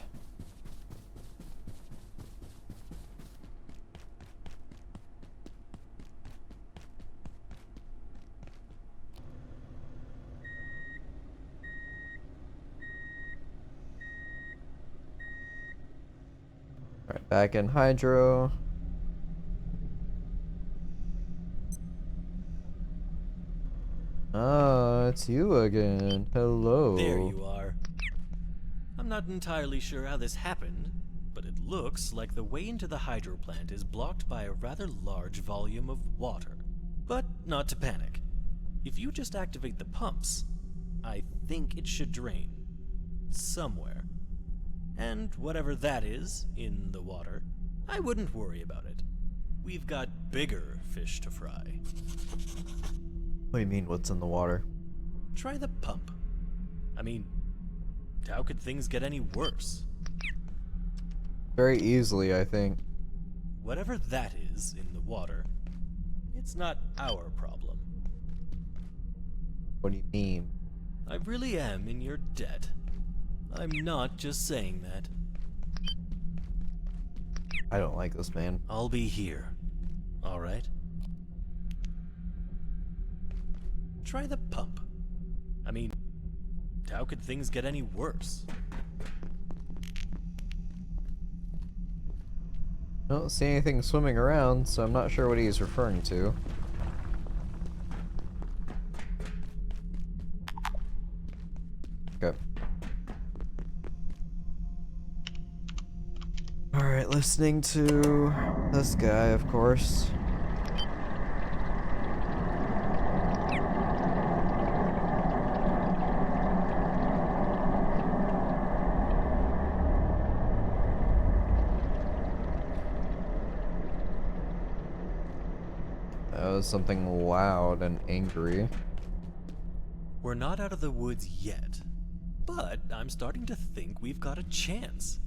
Alright, back in Hydro. Ah, it's you again. Hello. There you are. I'm not entirely sure how this happened, but it looks like the way into the hydro plant is blocked by a rather large volume of water. But not to panic. If you just activate the pumps, I think it should drain. Somewhere. And whatever that is, in the water, I wouldn't worry about it. We've got bigger fish to fry. What do you mean, what's in the water? Try the pump. I mean, how could things get any worse? Very easily, I think. Whatever that is in the water, it's not our problem. What do you mean? I really am in your debt. I'm not just saying that. I don't like this man. I'll be here. Alright? Try the pump. I mean, how could things get any worse? I don't see anything swimming around, so I'm not sure what he's referring to. Okay. Alright, listening to this guy, of course. That was something loud and angry. We're not out of the woods yet, but I'm starting to think we've got a chance.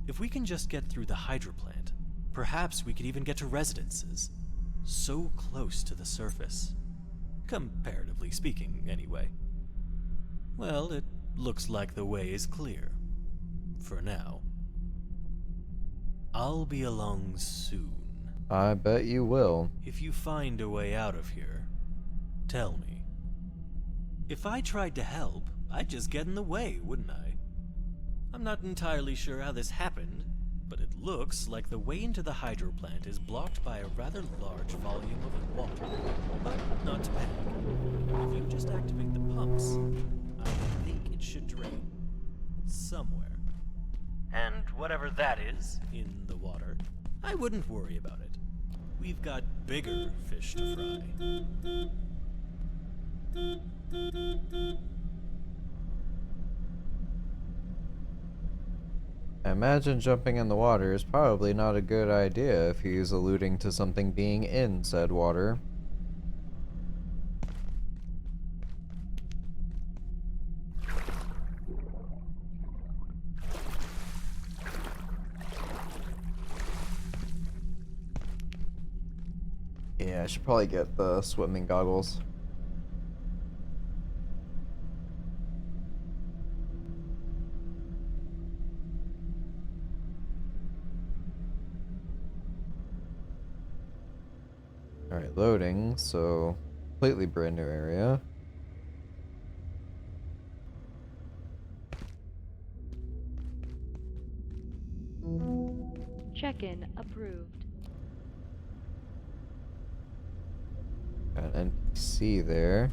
If we can just get through the hydro plant, perhaps we could even get to residences. So close to the surface. Comparatively speaking, anyway. Well, it looks like the way is clear. For now. I'll be along soon. I bet you will. If you find a way out of here, tell me. If I tried to help, I'd just get in the way, wouldn't I? I'm not entirely sure how this happened, but it looks like the way into the hydro plant is blocked by a rather large volume of water. But not to panic. If you just activate the pumps, I think it should drain. Somewhere. And whatever that is, in the water, I wouldn't worry about it. We've got bigger fish to fry. I imagine jumping in the water is probably not a good idea if he's alluding to something being in said water. Yeah, I should probably get the swimming goggles. Alright, loading, so completely brand new area. Check-in approved. Got an NPC there.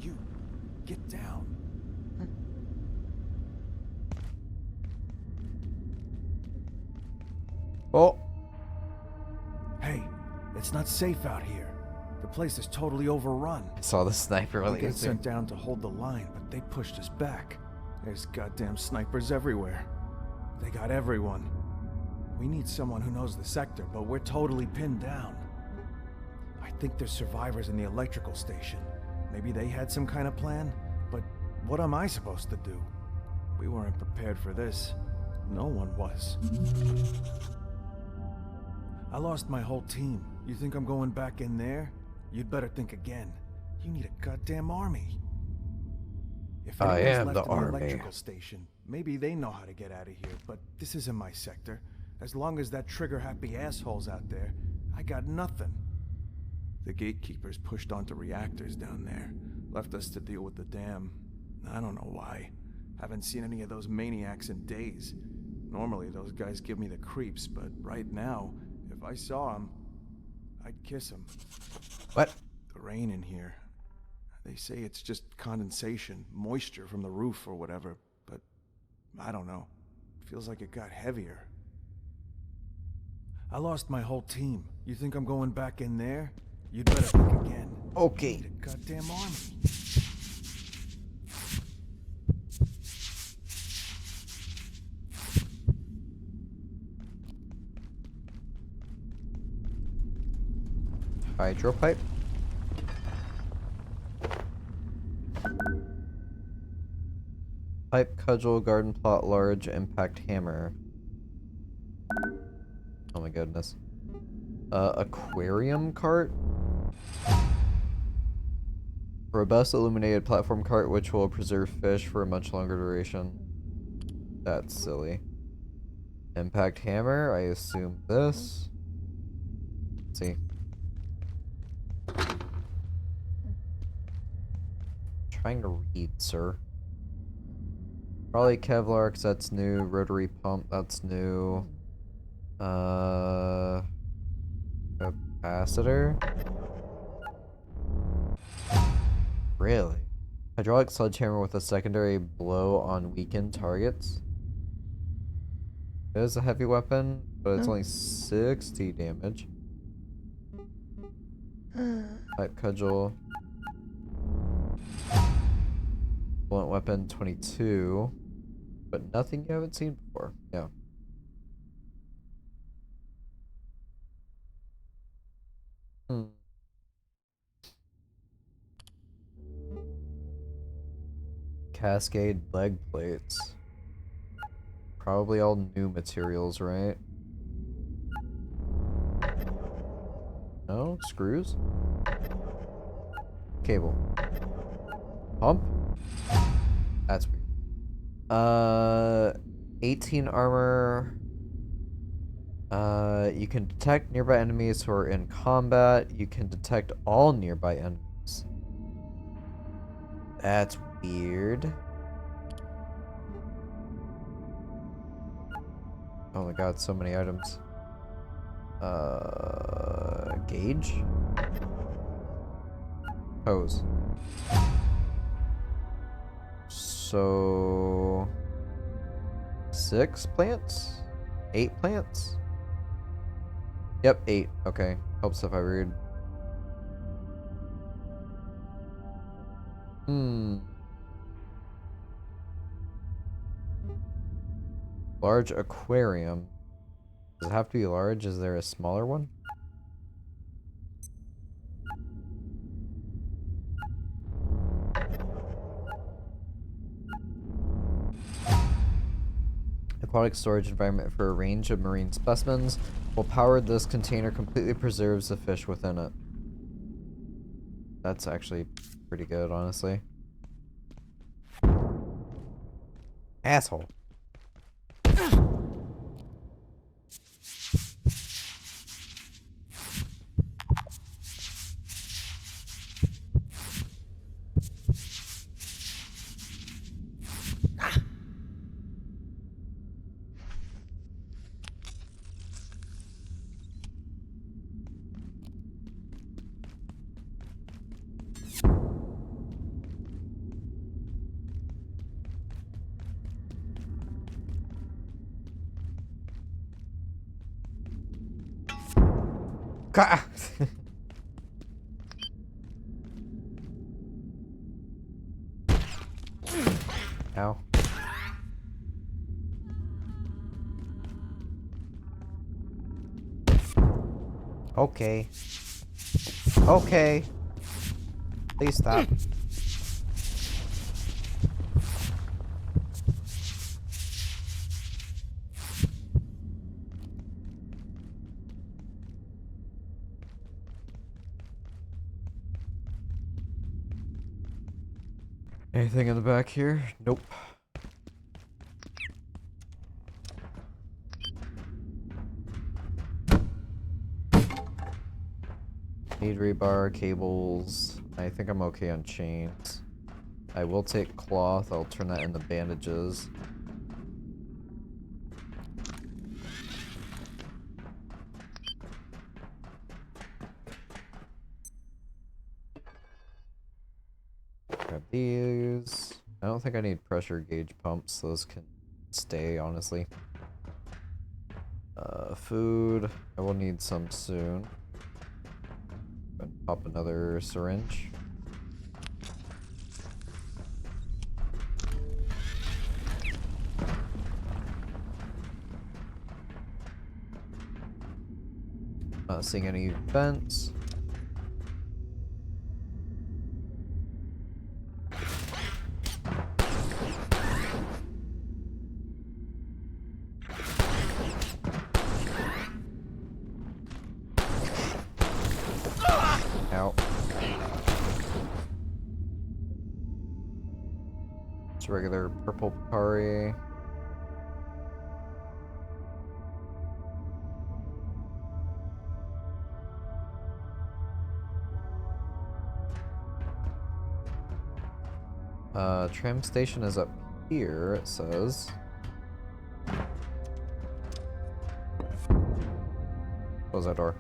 You, get down. Oh! Hey, it's not safe out here. The place is totally overrun. I saw the sniper We earlier. got sent down to hold the line, but they pushed us back. There's goddamn snipers everywhere. They got everyone. We need someone who knows the sector, but we're totally pinned down. I think there's survivors in the electrical station. Maybe they had some kind of plan, but what am I supposed to do? We weren't prepared for this. No one was. I lost my whole team. You think I'm going back in there? You'd better think again. You need a goddamn army. If I anyone's am left the in the army. electrical station, maybe they know how to get out of here, but this isn't my sector. As long as that trigger-happy asshole's out there, I got nothing. The gatekeepers pushed onto reactors down there, left us to deal with the dam. I don't know why. Haven't seen any of those maniacs in days. Normally those guys give me the creeps, but right now, if I saw them, I'd kiss them. What? The rain in here. They say it's just condensation, moisture from the roof or whatever, but I don't know. It feels like it got heavier. I lost my whole team. You think I'm going back in there? You'd better think again. Okay. I need a goddamn army. Hydro pipe. Pipe, cudgel, garden plot, large impact hammer. Oh my goodness. Aquarium cart? Robust illuminated platform cart which will preserve fish for a much longer duration. That's silly. Impact hammer, I assume this. Let's see. Trying to read, sir. Probably Kevlar, cause that's new. Rotary pump, that's new. Capacitor? Really? Hydraulic sledgehammer with a secondary blow on weakened targets? It is a heavy weapon, but it's only 60 damage. Pipe cudgel. Blunt weapon 22. But nothing you haven't seen before. Yeah. Cascade leg plates. Probably all new materials, right? No? Screws? Cable. Pump? That's weird. 18 armor. You can detect nearby enemies who are in combat. You can detect all nearby enemies. That's weird. Oh my god, so many items. Gauge? Hose. So... 6 plants? 8 plants? Yep, 8. Okay. Helps if I read. Large aquarium. Does it have to be large? Is there a smaller one? Aquatic storage environment for a range of marine specimens. While powered, this container completely preserves the fish within it. That's actually pretty good, honestly. Asshole. Ow. Okay. Okay. Please stop. Anything in the back here? Nope. Need rebar, cables. I think I'm okay on chains. I will take cloth. I'll turn that into bandages. Grab these. I don't think I need pressure gauge pumps. Those can stay, honestly. Food. I will need some soon. Pop another syringe. Not seeing any vents. Ow. Just regular purple Pari. Tram station is up here, it says. Close that door.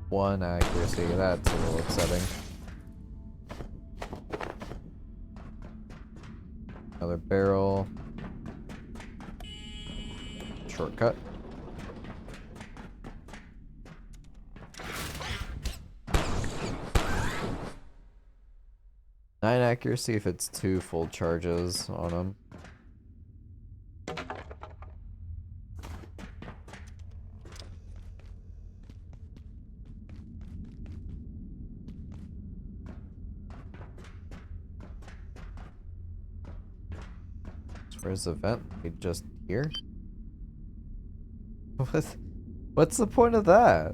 One accuracy, that's a little upsetting. Another barrel. Shortcut. Nine accuracy if it's 2 full charges on them. Where's the vent? Just here? What's the point of that?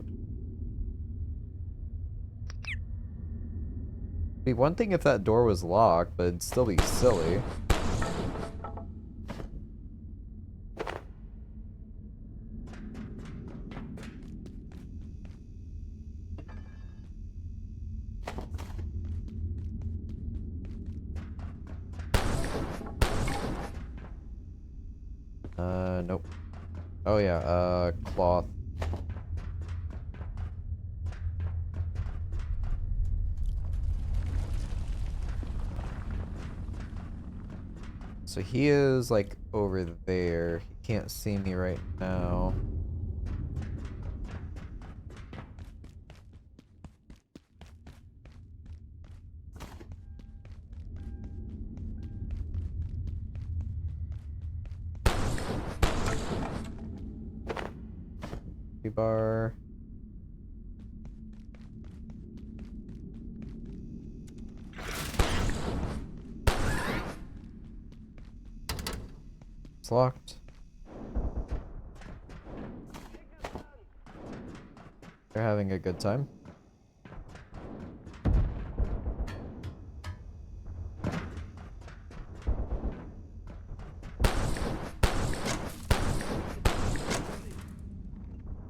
Be one thing if that door was locked, but it'd still be silly. Nope. Oh yeah, cloth. So he is like over there. He can't see me right now. Bar. It's locked. They're having a good time.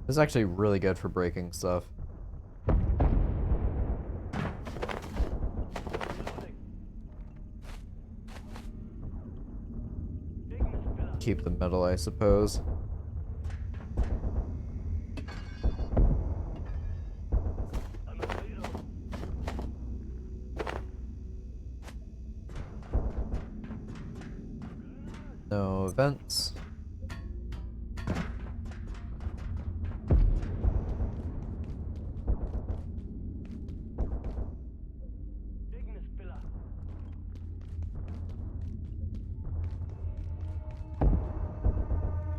This is actually really good for breaking stuff. Keep the metal, I suppose. No vents.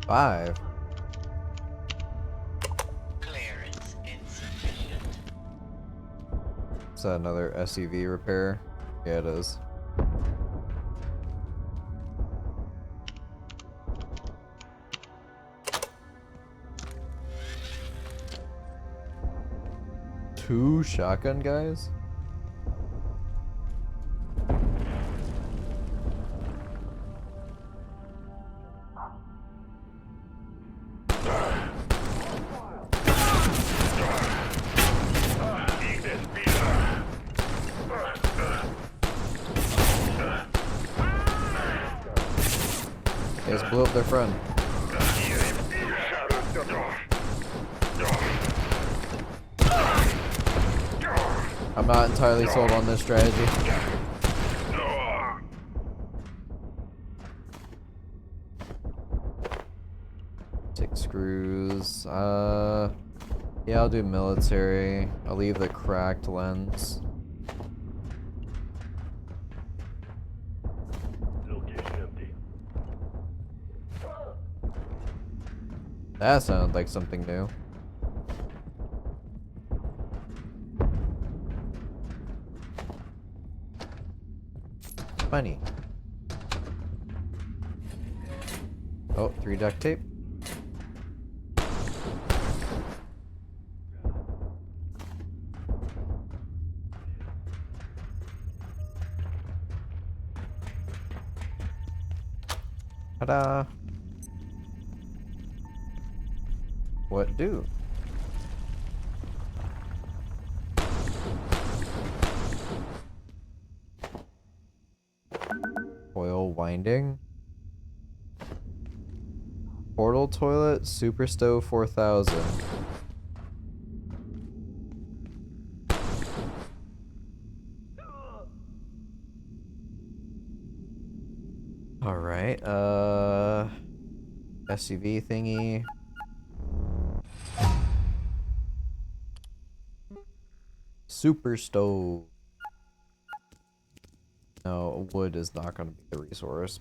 Five. Clearance insufficient. Is that another SUV repair? Yeah, it is. 2 shotgun guys? They just blew up their friend. I'm not entirely sold on this strategy. Six screws. Yeah, I'll do military. I'll leave the cracked lens. That sounded like something new. Money. Oh, 3 duct tape. Ta-da! What do? Oil winding. Portal toilet, super stove 4000. Alright, SUV thingy. Super stove. No, wood is not going to be the resource.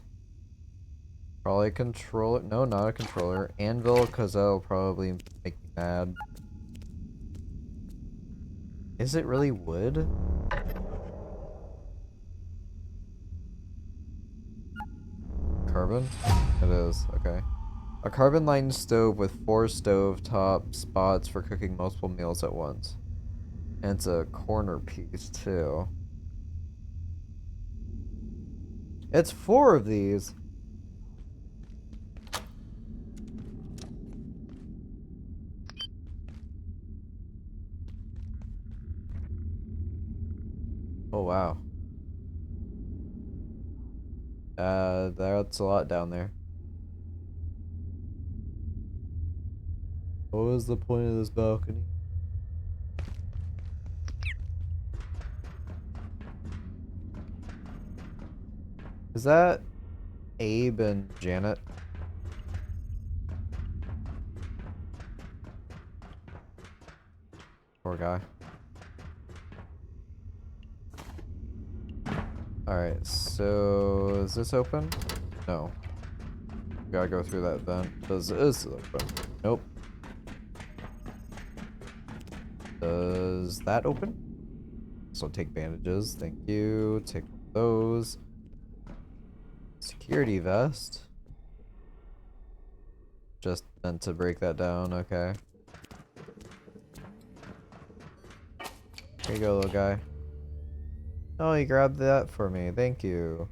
Probably a controller. No, not a controller. Anvil, because that'll probably make me mad. Is it really wood? Carbon? It is, okay. A carbon-lined stove with 4 stovetop spots for cooking multiple meals at once. And it's a corner piece, too. It's 4 of these! Oh, wow. That's a lot down there. What was the point of this balcony? Is that Abe and Janet? Poor guy. Alright, so is this open? No. Gotta go through that vent. Does this open? Nope. Does that open? So take bandages, thank you. Take those. Security vest. Just meant to break that down, okay. Here you go, little guy. Oh, you grabbed that for me, thank you.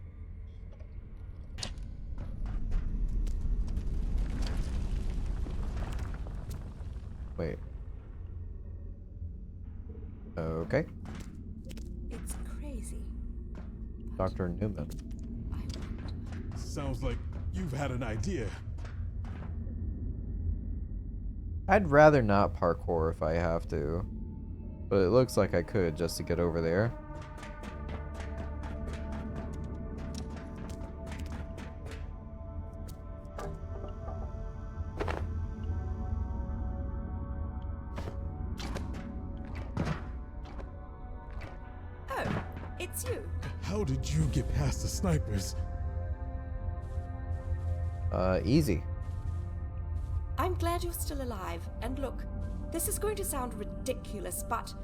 Wait. Okay. It's crazy. Dr. Newman. Sounds like you've had an idea. I'd rather not parkour if I have to. But it looks like I could just to get over there. Oh, it's you. How did you get past the snipers? Easy. I'm glad you're still alive. And look, this is going to sound ridiculous, but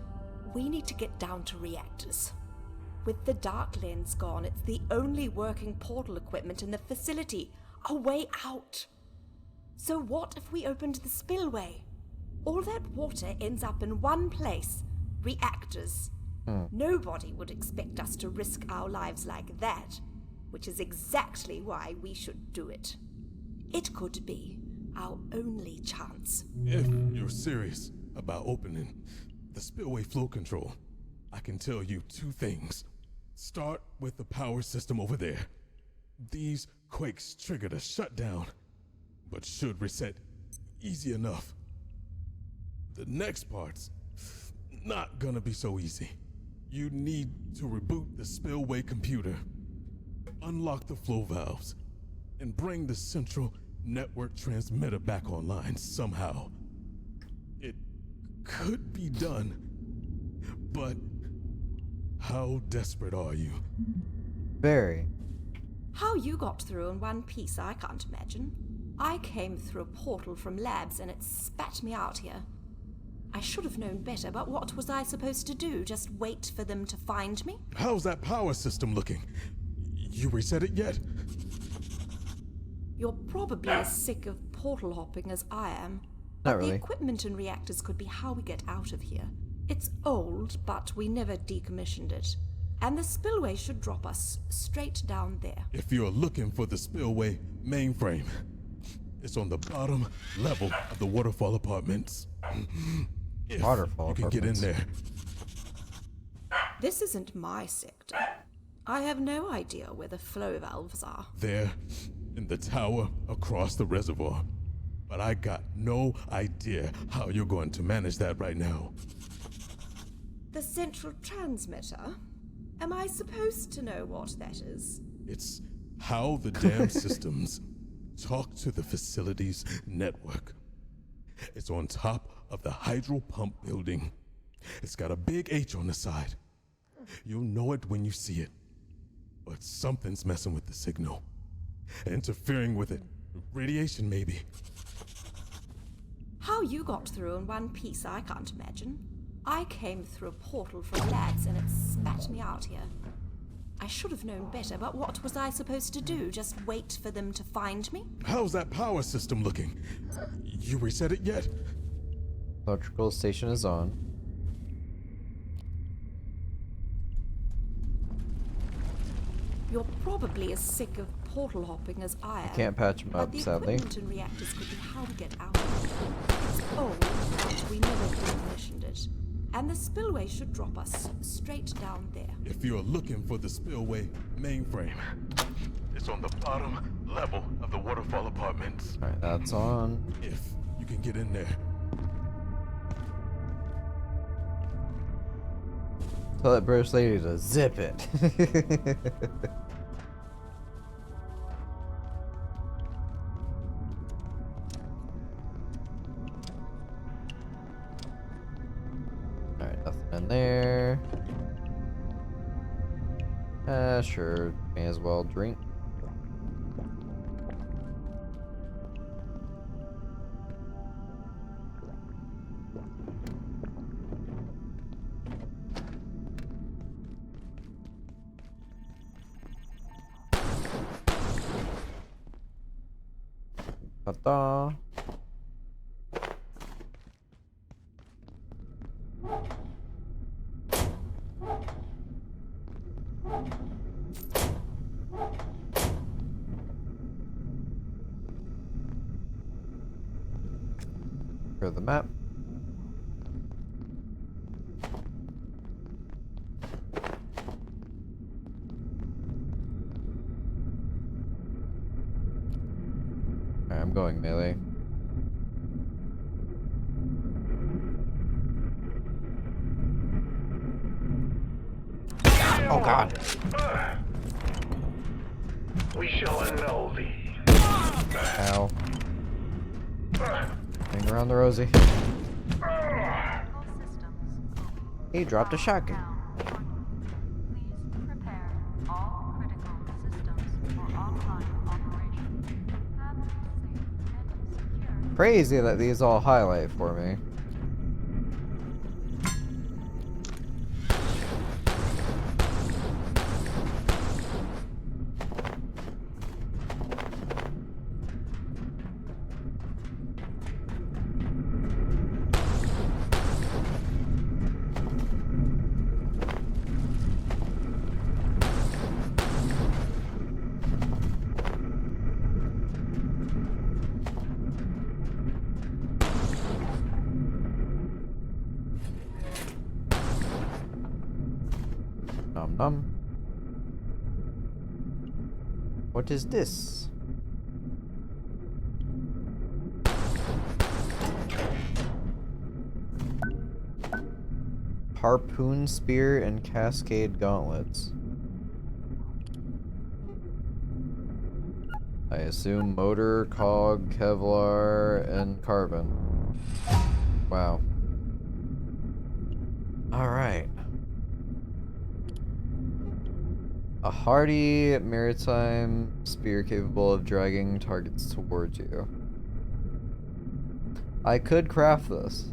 we need to get down to reactors. With the dark lens gone, it's the only working portal equipment in the facility. A way out. So what if we opened the spillway? All that water ends up in one place, Reactors. Nobody would expect us to risk our lives like that, which is exactly why we should do it. It could be our only chance. If you're serious about opening the spillway flow control, I can tell you 2 things. Start with the power system over there. These quakes triggered a shutdown, but should reset easy enough. The next part's not gonna be so easy. You need to reboot the spillway computer, unlock the flow valves, and bring the central network transmitter back online somehow. It could be done, but how desperate are you? Very. How you got through in one piece, I can't imagine. I came through a portal from labs and it spat me out here. I should have known better, but what was I supposed to do? Just wait for them to find me? How's that power system looking? You reset it yet? You're probably as sick of portal hopping as I am. Not But really. the equipment and reactors could be how we get out of here. It's old, but we never decommissioned it. And the spillway should drop us straight down there. If you're looking for the spillway mainframe, it's on the bottom level of the waterfall apartments. If Waterfall you can get in apartments. there. This isn't my sector. I have no idea where the flow valves are. There, in the tower across the reservoir. But I got no idea how you're going to manage that right now. The central transmitter? Am I supposed to know what that is? It's how the dam systems talk to the facility's network. It's on top of the hydro pump building. It's got a big H on the side. You'll know it when you see it. But something's messing with the signal. Interfering with it. Radiation, maybe. How you got through in one piece, I can't imagine. I came through a portal from labs and it spat me out here. I should have known better, but what was I supposed to do? Just wait for them to find me? How's that power system looking? You reset it yet? Electrical station is on. You're probably as sick of portal hopping as I am. Can't patch 'em but up, the sadly. equipment and reactors could be how we get out of it. It's old, but we never decommissioned it. And the spillway should drop us straight down there. If you're looking for the spillway mainframe, it's on the bottom level of the waterfall apartments. Alright, that's on. If you can get in there. Tell that British lady to zip it. Alright, nothing in there. Sure, may as well drink. Ta-da. For the map. Alright, I'm going melee. Oh god. We shall annul thee. Ow. Hang around the Rosie. He dropped a shotgun. Crazy that these all highlight for me. What is this? Harpoon spear and cascade gauntlets. I assume motor, cog, Kevlar, and carbon. Wow. Alright. A hardy maritime spear capable of dragging targets towards you. I could craft this.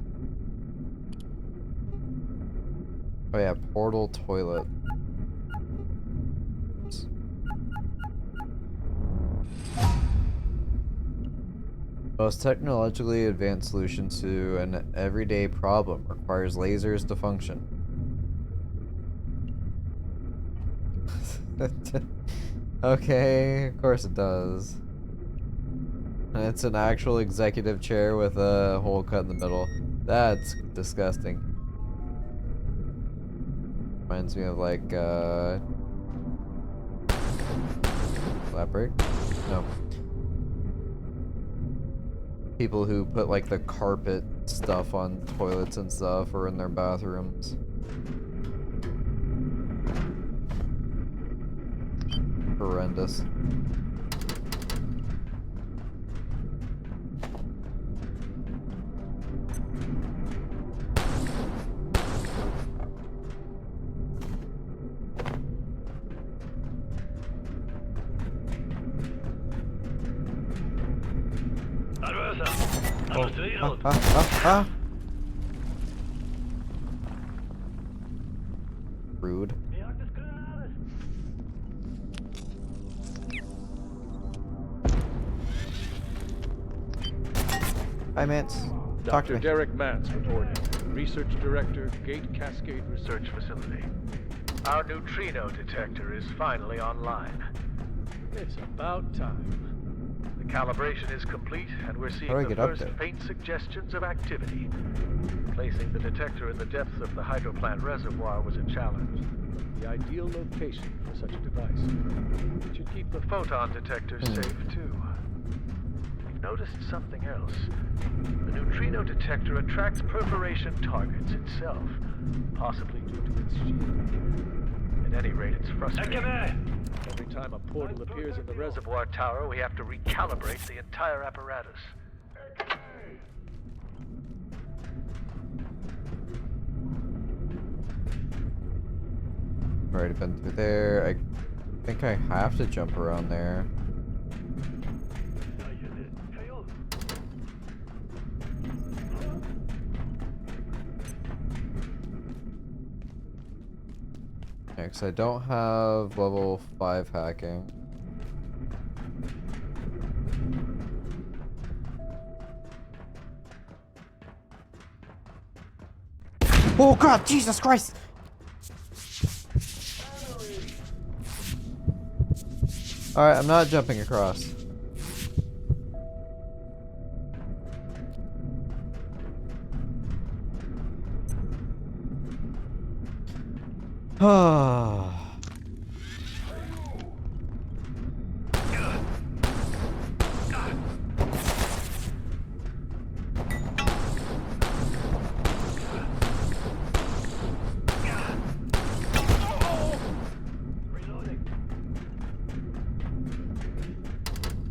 Oh yeah, portal toilet. Most technologically advanced solution to an everyday problem requires lasers to function. Okay, of course it does. And it's an actual executive chair with a hole cut in the middle. That's disgusting. Reminds me of like, lab break? No. People who put like the carpet stuff on toilets and stuff or in their bathrooms. Horrendous. Rude. Hi, Mance. Talk to Dr. me. Derek Mance reporting. Research Director, Gate Cascade Research Facility. Our neutrino detector is finally online. It's about time. The calibration is complete, and we're seeing the first faint suggestions of activity. Placing the detector in the depths of the hydroplant reservoir was a challenge. The ideal location for such a device. It should keep the photon detector safe, too. We've noticed something else. The neutrino detector attracts perforation targets itself, possibly due to its shield. At any rate, it's frustrating. Every time a portal appears in the reservoir tower, we have to recalibrate the entire apparatus. Already been through there. I think I have to jump around there. Because I don't have level 5 hacking. Oh god, Jesus Christ! Alright, I'm not jumping across. Ah.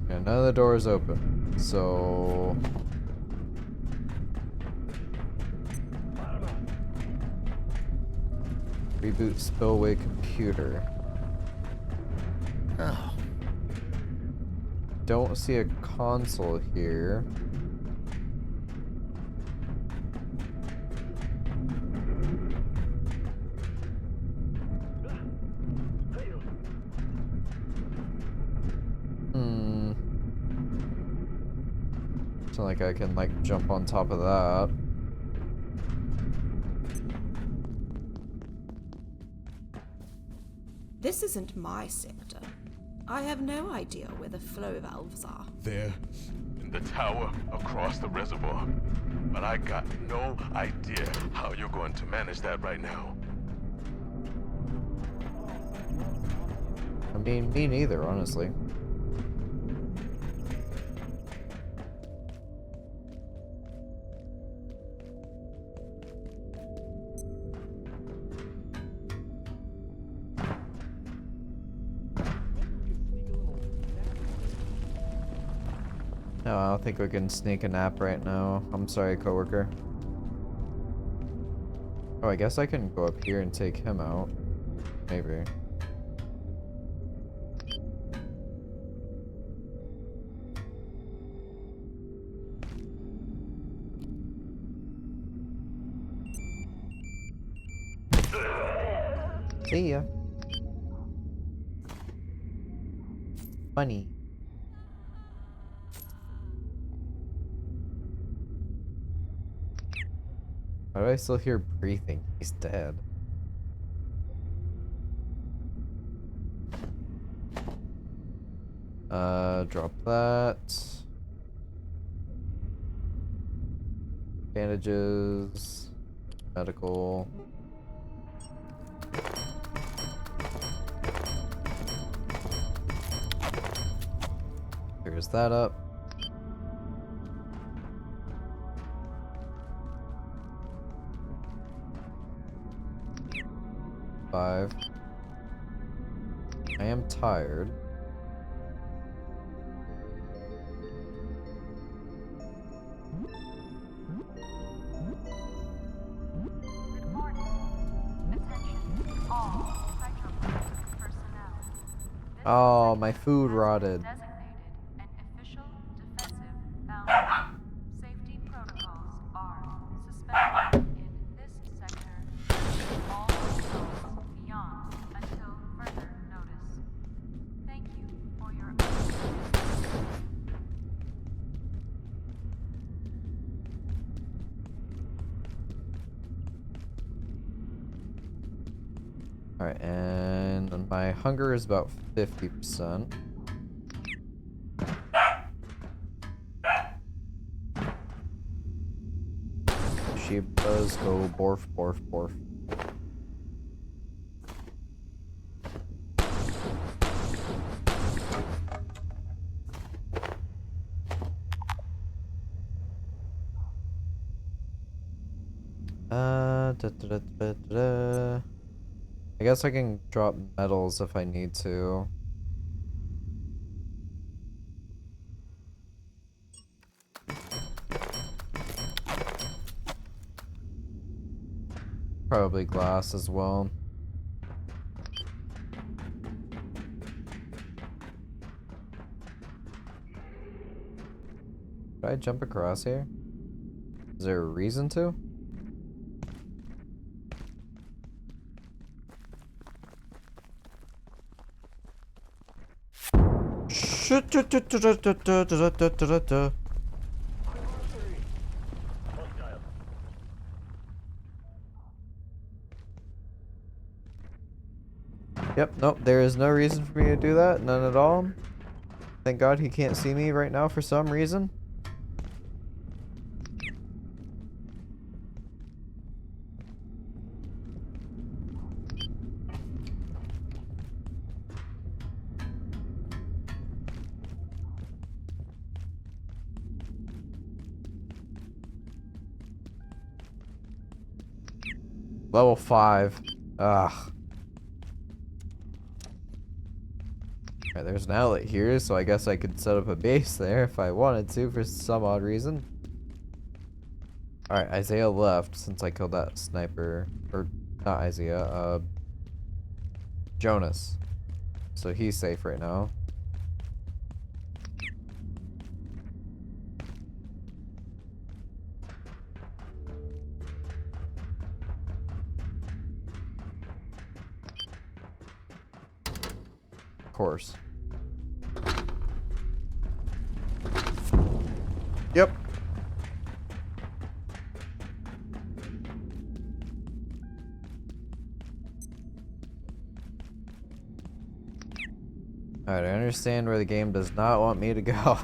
Yeah, none of the doors open, so reboot spillway computer. Oh. Don't see a console here. It's not like I can like jump on top of that. This isn't my sector. I have no idea where the flow valves are. There, in the tower across the reservoir. But I got no idea how you're going to manage that right now. mean, me neither, honestly. No, I don't think we can sneak a nap right now. I'm sorry, coworker. Oh, I guess I can go up here and take him out. Maybe. See ya. Funny. Why do I still hear breathing? He's dead. Drop that. Bandages. Medical. Clears that up. Five. I am tired. Oh, my food rotted. Safety protocols are suspended in this sector. All patrols beyond until further notice. Thank you for your Alright, and my hunger is about 50%. Sheep does go borf, borf, borf. I guess I can drop metals if I need to. Probably glass as well. Did I jump across here? Is there a reason to? Yep, nope, there is no reason for me to do that, none at all. Thank God he can't see me right now for some reason. Level 5. Ugh. Alright, there's an outlet here, so I guess I could set up a base there if I wanted to for some odd reason. Alright, Isaiah left since I killed that sniper. Or, not Isaiah, Jonas. So he's safe right now. Of course. Yep. Alright, I understand where the game does not want me to go.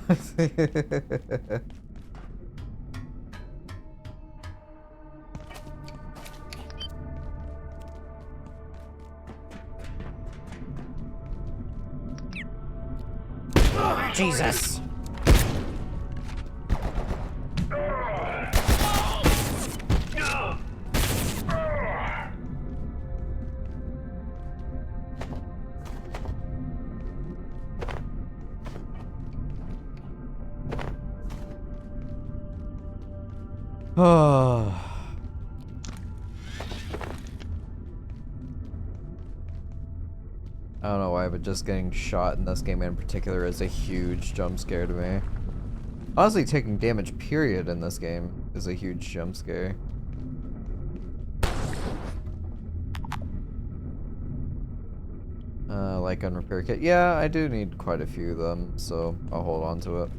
Jesus! Oh. I don't know why, but just getting shot in this game in particular is a huge jump scare to me. Honestly, taking damage, period, in this game is a huge jump scare. Like on repair kit. Yeah, I do need quite a few of them, so I'll hold on to it.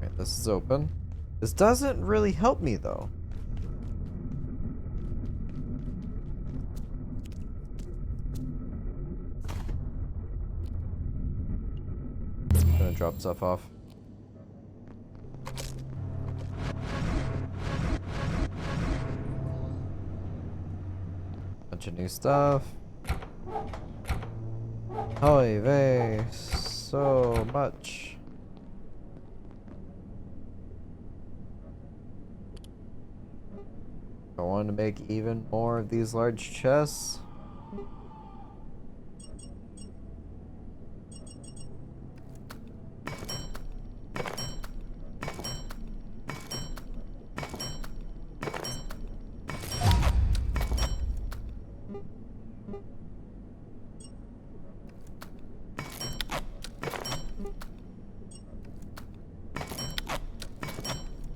Right, this is open. This doesn't really help me, though. I'm gonna drop stuff off. Bunch of new stuff. Holy vey, so much. I want to make even more of these large chests.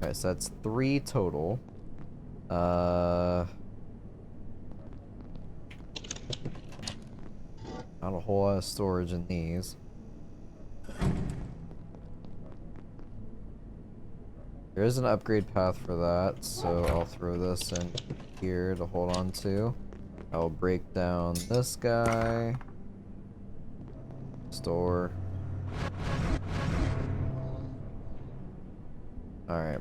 Okay, so that's 3 total. Not a whole lot of storage in these. There is an upgrade path for that, so I'll throw this in here to hold on to. I'll break down this guy. Store. Alright.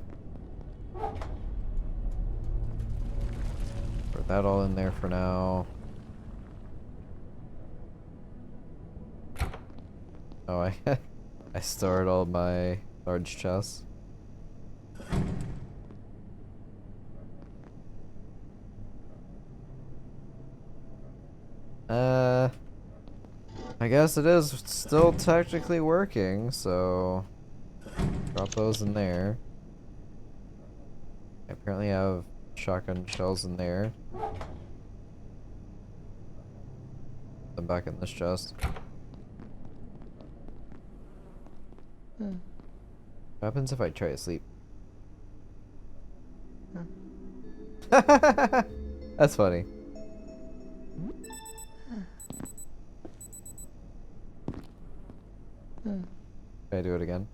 Put that all in there for now. Oh, I stored all my large chests. I guess it is still technically working, so drop those in there. I apparently have shotgun shells in there. Them back in this chest. What happens if I try to sleep? That's funny. Can I do it again?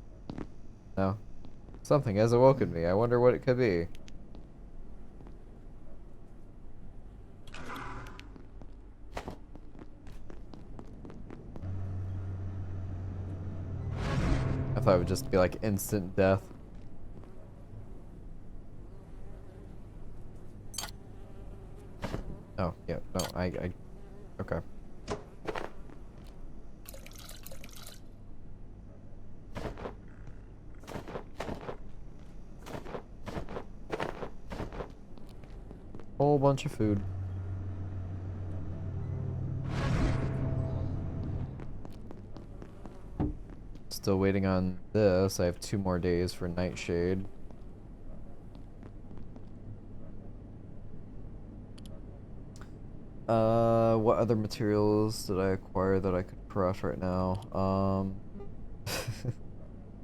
No. Something has awoken me. I wonder what it could be. I thought it would just be like instant death. Oh, yeah, no, okay. Whole bunch of food. Still waiting on this. I have 2 more days for Nightshade. What other materials did I acquire that I could crush right now?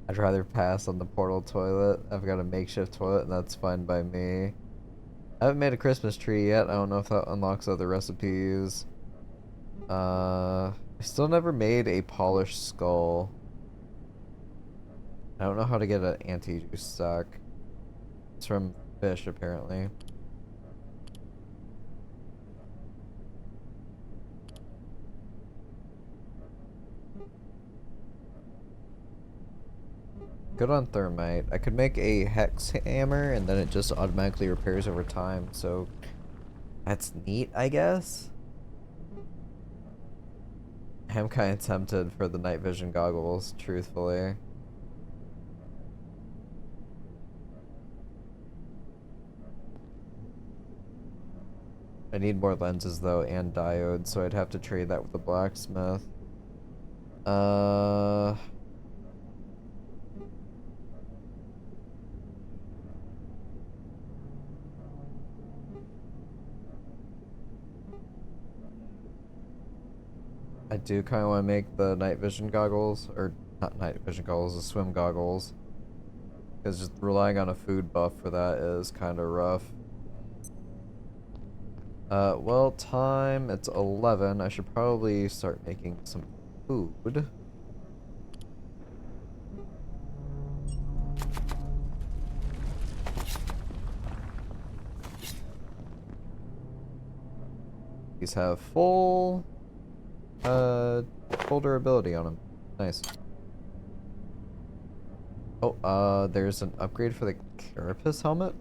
I'd rather pass on the portal toilet. I've got a makeshift toilet and that's fine by me. I haven't made a Christmas tree yet. I don't know if that unlocks other recipes. I still never made a polished skull. I don't know how to get an anti-juice stack. It's from fish, apparently. Good on thermite. I could make a hex hammer and then it just automatically repairs over time, so that's neat, I guess. I'm kind of tempted for the night vision goggles, truthfully. I need more lenses though and diodes, so I'd have to trade that with the blacksmith. I do kind of want to make the night vision goggles, or not night vision goggles, the swim goggles. Because just relying on a food buff for that is kind of rough. Well, time, it's 11. I should probably start making some food. These have full durability on them. Nice. Oh, there's an upgrade for the carapace helmet?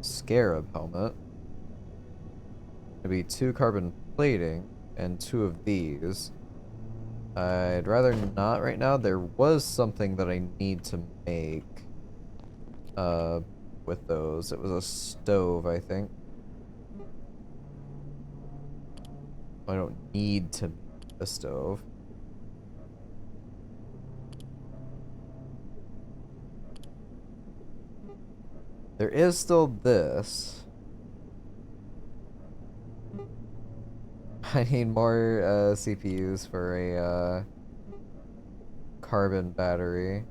Scarab helmet. It'd be 2 carbon plating and 2 of these. I'd rather not right now. There was something that I need to make with those. It was a stove, I think. I don't need to make a stove. There is still this. I need more CPUs for a carbon battery.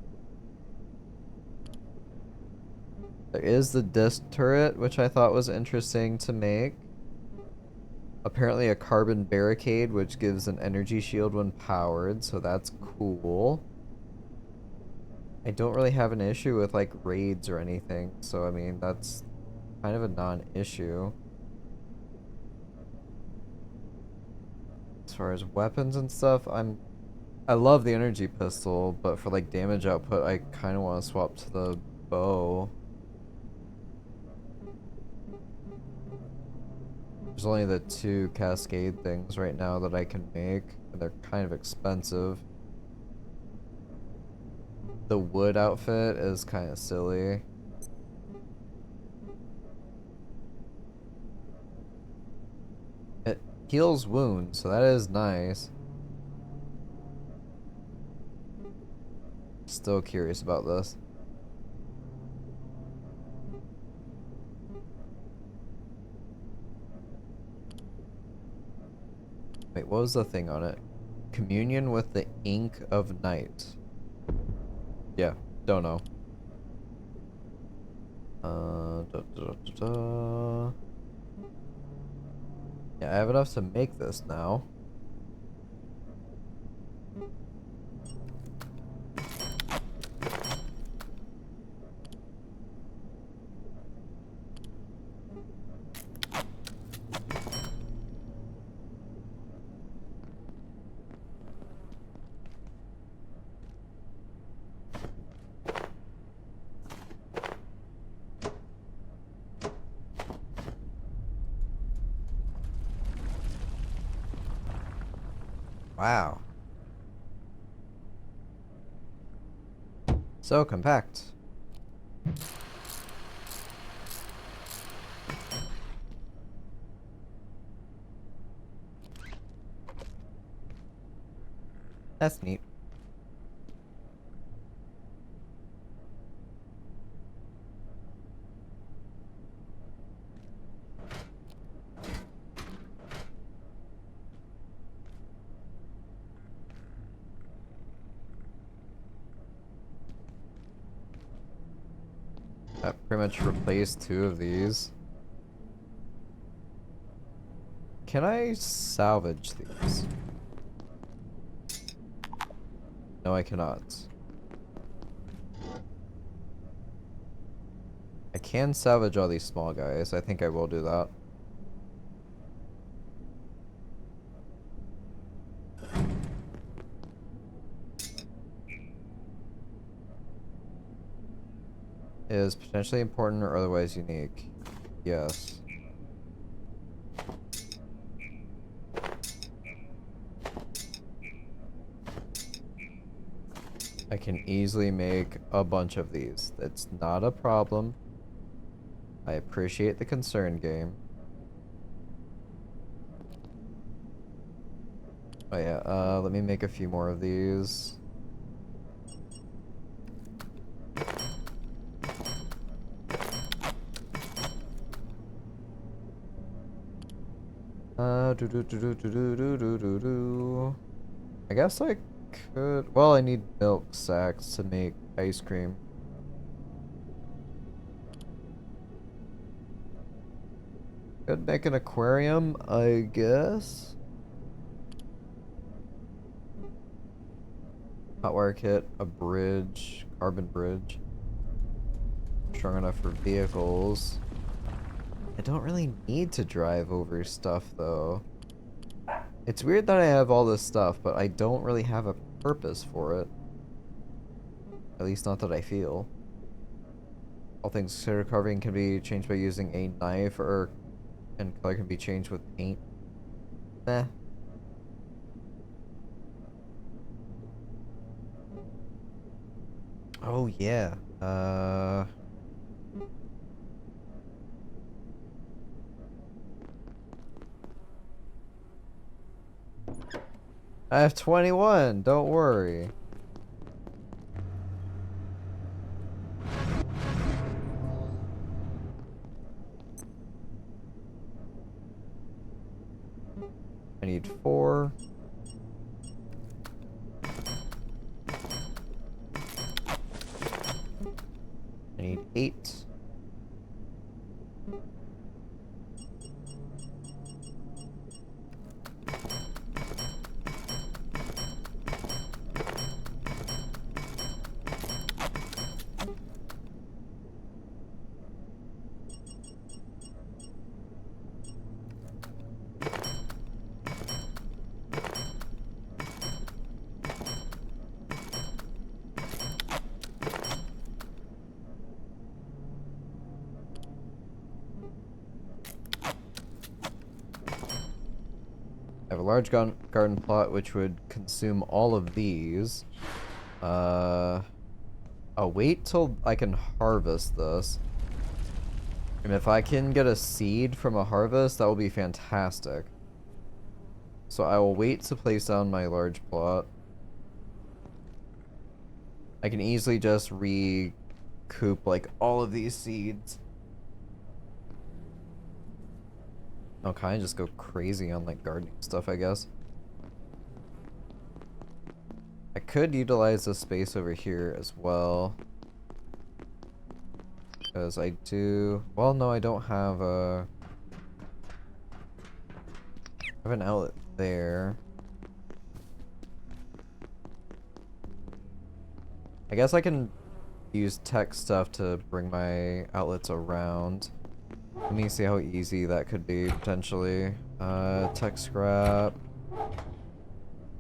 There is the disc turret, which I thought was interesting to make. Apparently a carbon barricade, which gives an energy shield when powered, so that's cool. I don't really have an issue with like raids or anything, so I mean that's kind of a non-issue. As far as weapons and stuff, I love the energy pistol, but for like damage output I kind of want to swap to the bow. There's only the 2 cascade things right now that I can make, and they're kind of expensive. The wood outfit is kind of silly. It heals wounds, so that is nice. Still curious about this. Wait, what was the thing on it? Communion with the ink of night. Yeah, don't know. Yeah, I have enough to make this now. Wow. So compact. That's neat. That pretty much replaced 2 of these. Can I salvage these? No, I cannot. I can salvage all these small guys. I think I will do that. Is potentially important or otherwise unique. Yes. I can easily make a bunch of these. That's not a problem. I appreciate the concern, game. Oh yeah, let me make a few more of these. I guess I could. Well, I need milk sacks to make ice cream. Could make an aquarium, I guess. Hot wire kit, a bridge, carbon bridge. Strong enough for vehicles. I don't really need to drive over stuff though. It's weird that I have all this stuff, but I don't really have a purpose for it. At least not that I feel. All things considered, carving can be changed by using a knife, and color can be changed with paint. Meh. Oh yeah. I have 21, don't worry. I need 4. I need 8. I have a large garden plot which would consume all of these. I'll wait till I can harvest this. And if I can get a seed from a harvest, that will be fantastic. So I will wait to place down my large plot. I can easily just recoup like all of these seeds. I'll kind of just go crazy on like gardening stuff, I guess. I could utilize the space over here as well. Because I do... Well, no, I don't have a... I have an outlet there. I guess I can use tech stuff to bring my outlets around. Let me see how easy that could be, potentially. Tech scrap.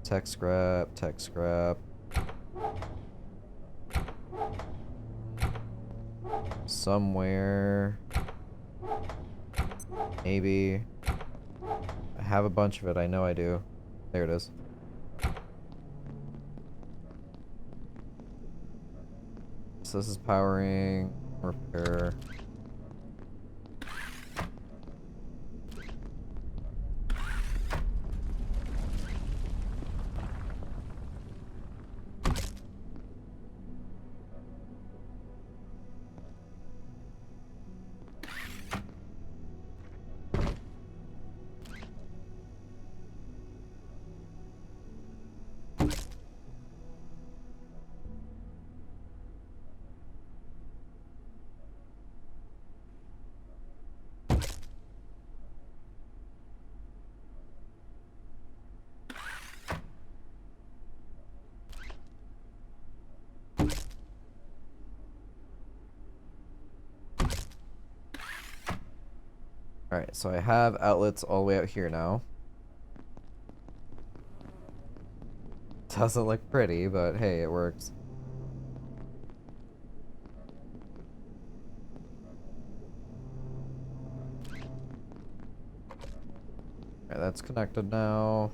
Tech scrap, tech scrap. Somewhere. Maybe. I have a bunch of it, I know I do. There it is. So this is powering, repair. Alright, so I have outlets all the way out here now. Doesn't look pretty, but hey, it works. Alright, that's connected now.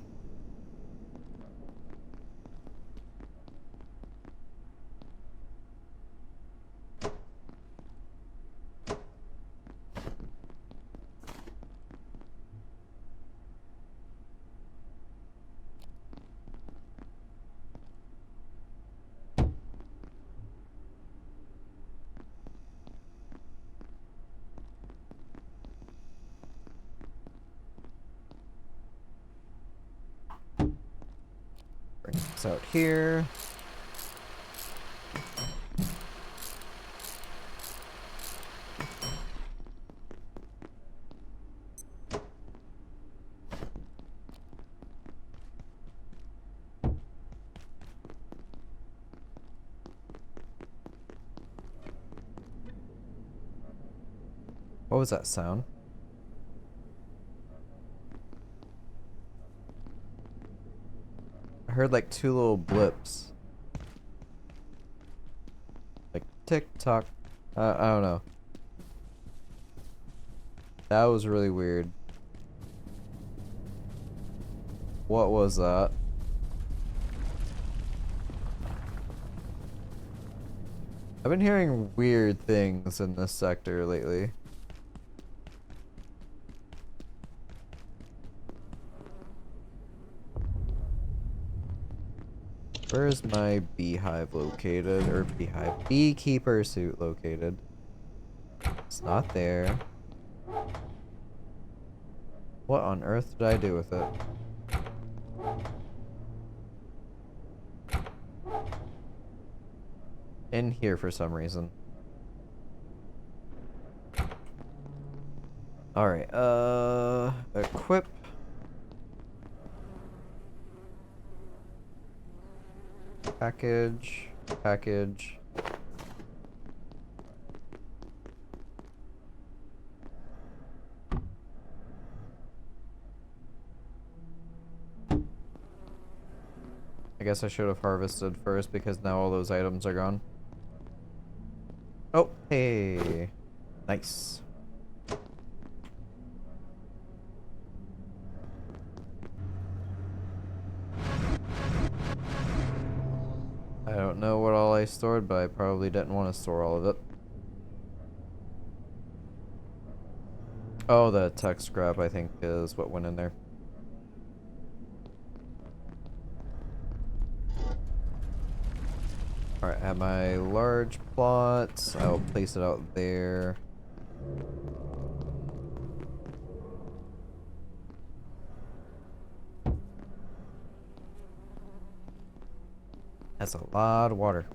It's out here. What was that sound? I heard like two little blips. Like tick tock. I don't know. That was really weird. What was that? I've been hearing weird things in this sector lately. Where is my beehive located? Or beekeeper suit located? It's not there. What on earth did I do with it? In here for some reason. Alright, equip. Package. I guess I should have harvested first because now all those items are gone. Oh, hey. Nice. I don't know what all I stored, but I probably didn't want to store all of it. Oh, the tech scrap, I think, is what went in there. Alright, I have my large plot. I'll place it out there. That's a lot of water.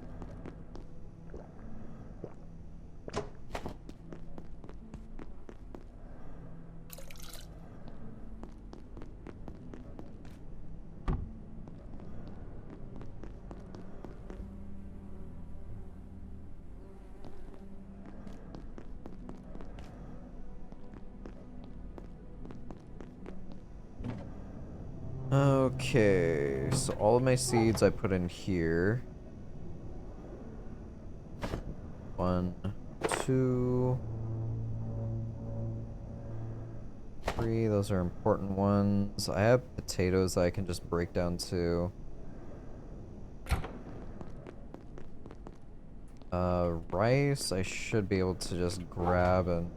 Okay, so all of my seeds I put in here. 1, 2, 3, those are important ones. I have potatoes that I can just break down too. Rice, I should be able to just grab and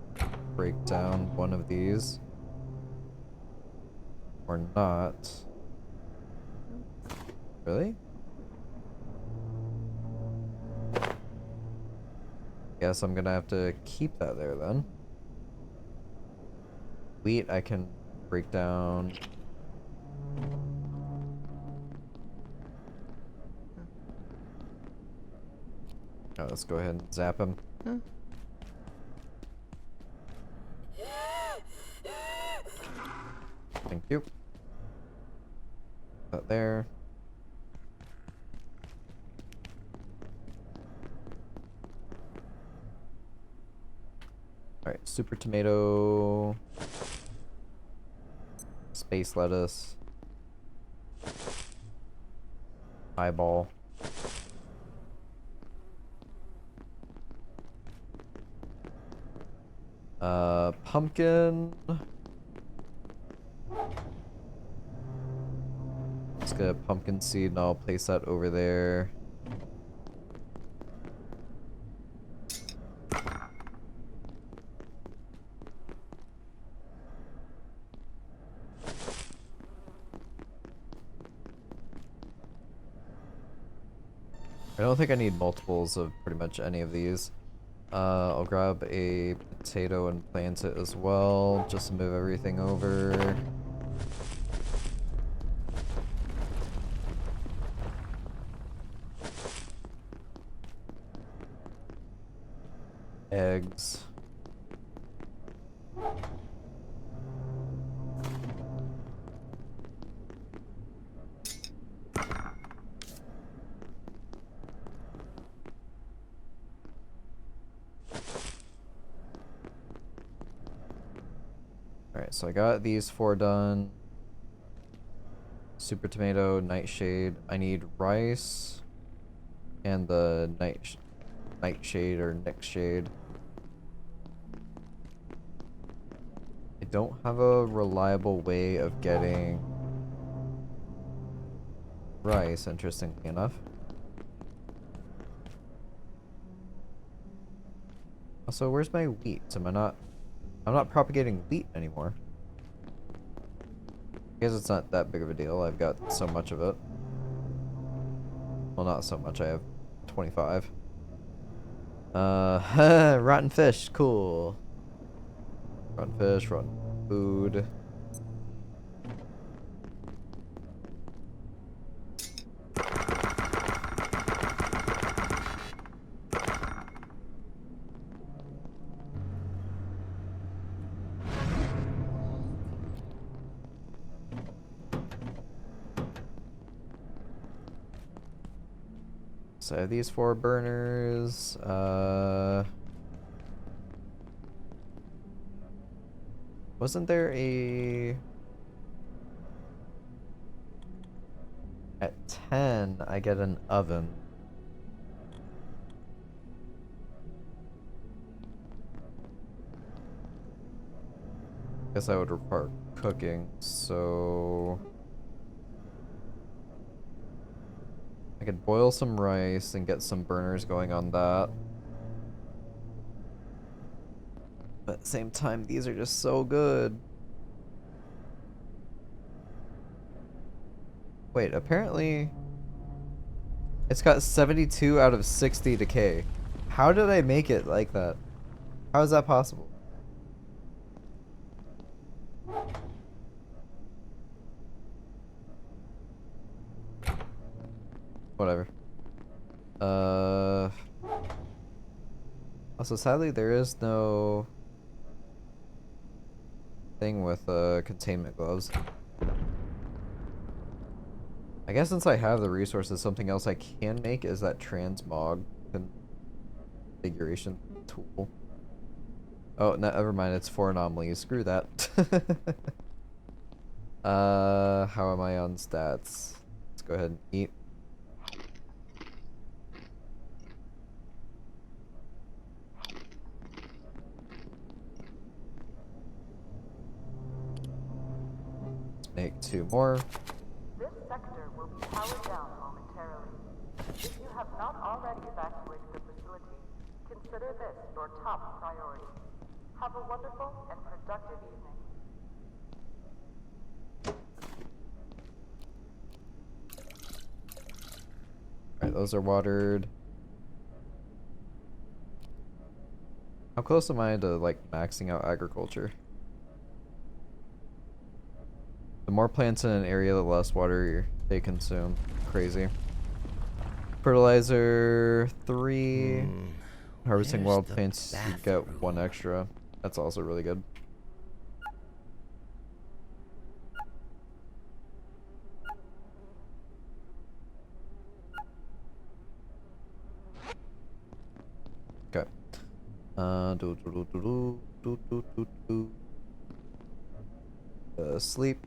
break down one of these. Or not. Really? Guess I'm gonna have to keep that there then. Wheat I can break down. Oh, let's go ahead and zap him. Thank you. That there. Alright, super tomato. Space lettuce. Eyeball. Pumpkin. Let's get a pumpkin seed and I'll place that over there. I don't think I need multiples of pretty much any of these. I'll grab a potato and plant it as well, just to move everything over. eggs. Alright, so I got these 4 done. Super tomato, nightshade. I need rice and the nightshade or nightshade. I don't have a reliable way of getting rice, interestingly enough. Also, where's my wheat? I'm not propagating wheat anymore. I guess it's not that big of a deal. I've got so much of it. Well, not so much. I have 25. Rotten fish. Cool. Rotten fish, rotten food. So I have these 4 burners. Wasn't there a... At 10, I get an oven. Guess I would require cooking, so... I could boil some rice and get some burners going on that. But at the same time, these are just so good. Wait, apparently... It's got 72 out of 60 decay. How did I make it like that? How is that possible? Whatever. Also, sadly, there is no thing with containment gloves. I guess since I have the resources, something else I can make is that transmog configuration tool. Oh, no, never mind. It's 4 anomalies. Screw that. How am I on stats? Let's go ahead and eat. Make 2 more. This sector will be powered down momentarily. If you have not already evacuated the facility, consider this your top priority. Have a wonderful and productive evening. Alright, those are watered. How close am I to, like, maxing out agriculture? The more plants in an area, the less water they consume. Crazy. Fertilizer 3. Harvesting wild plants, you get 1 extra. That's also really good. Okay. Sleep.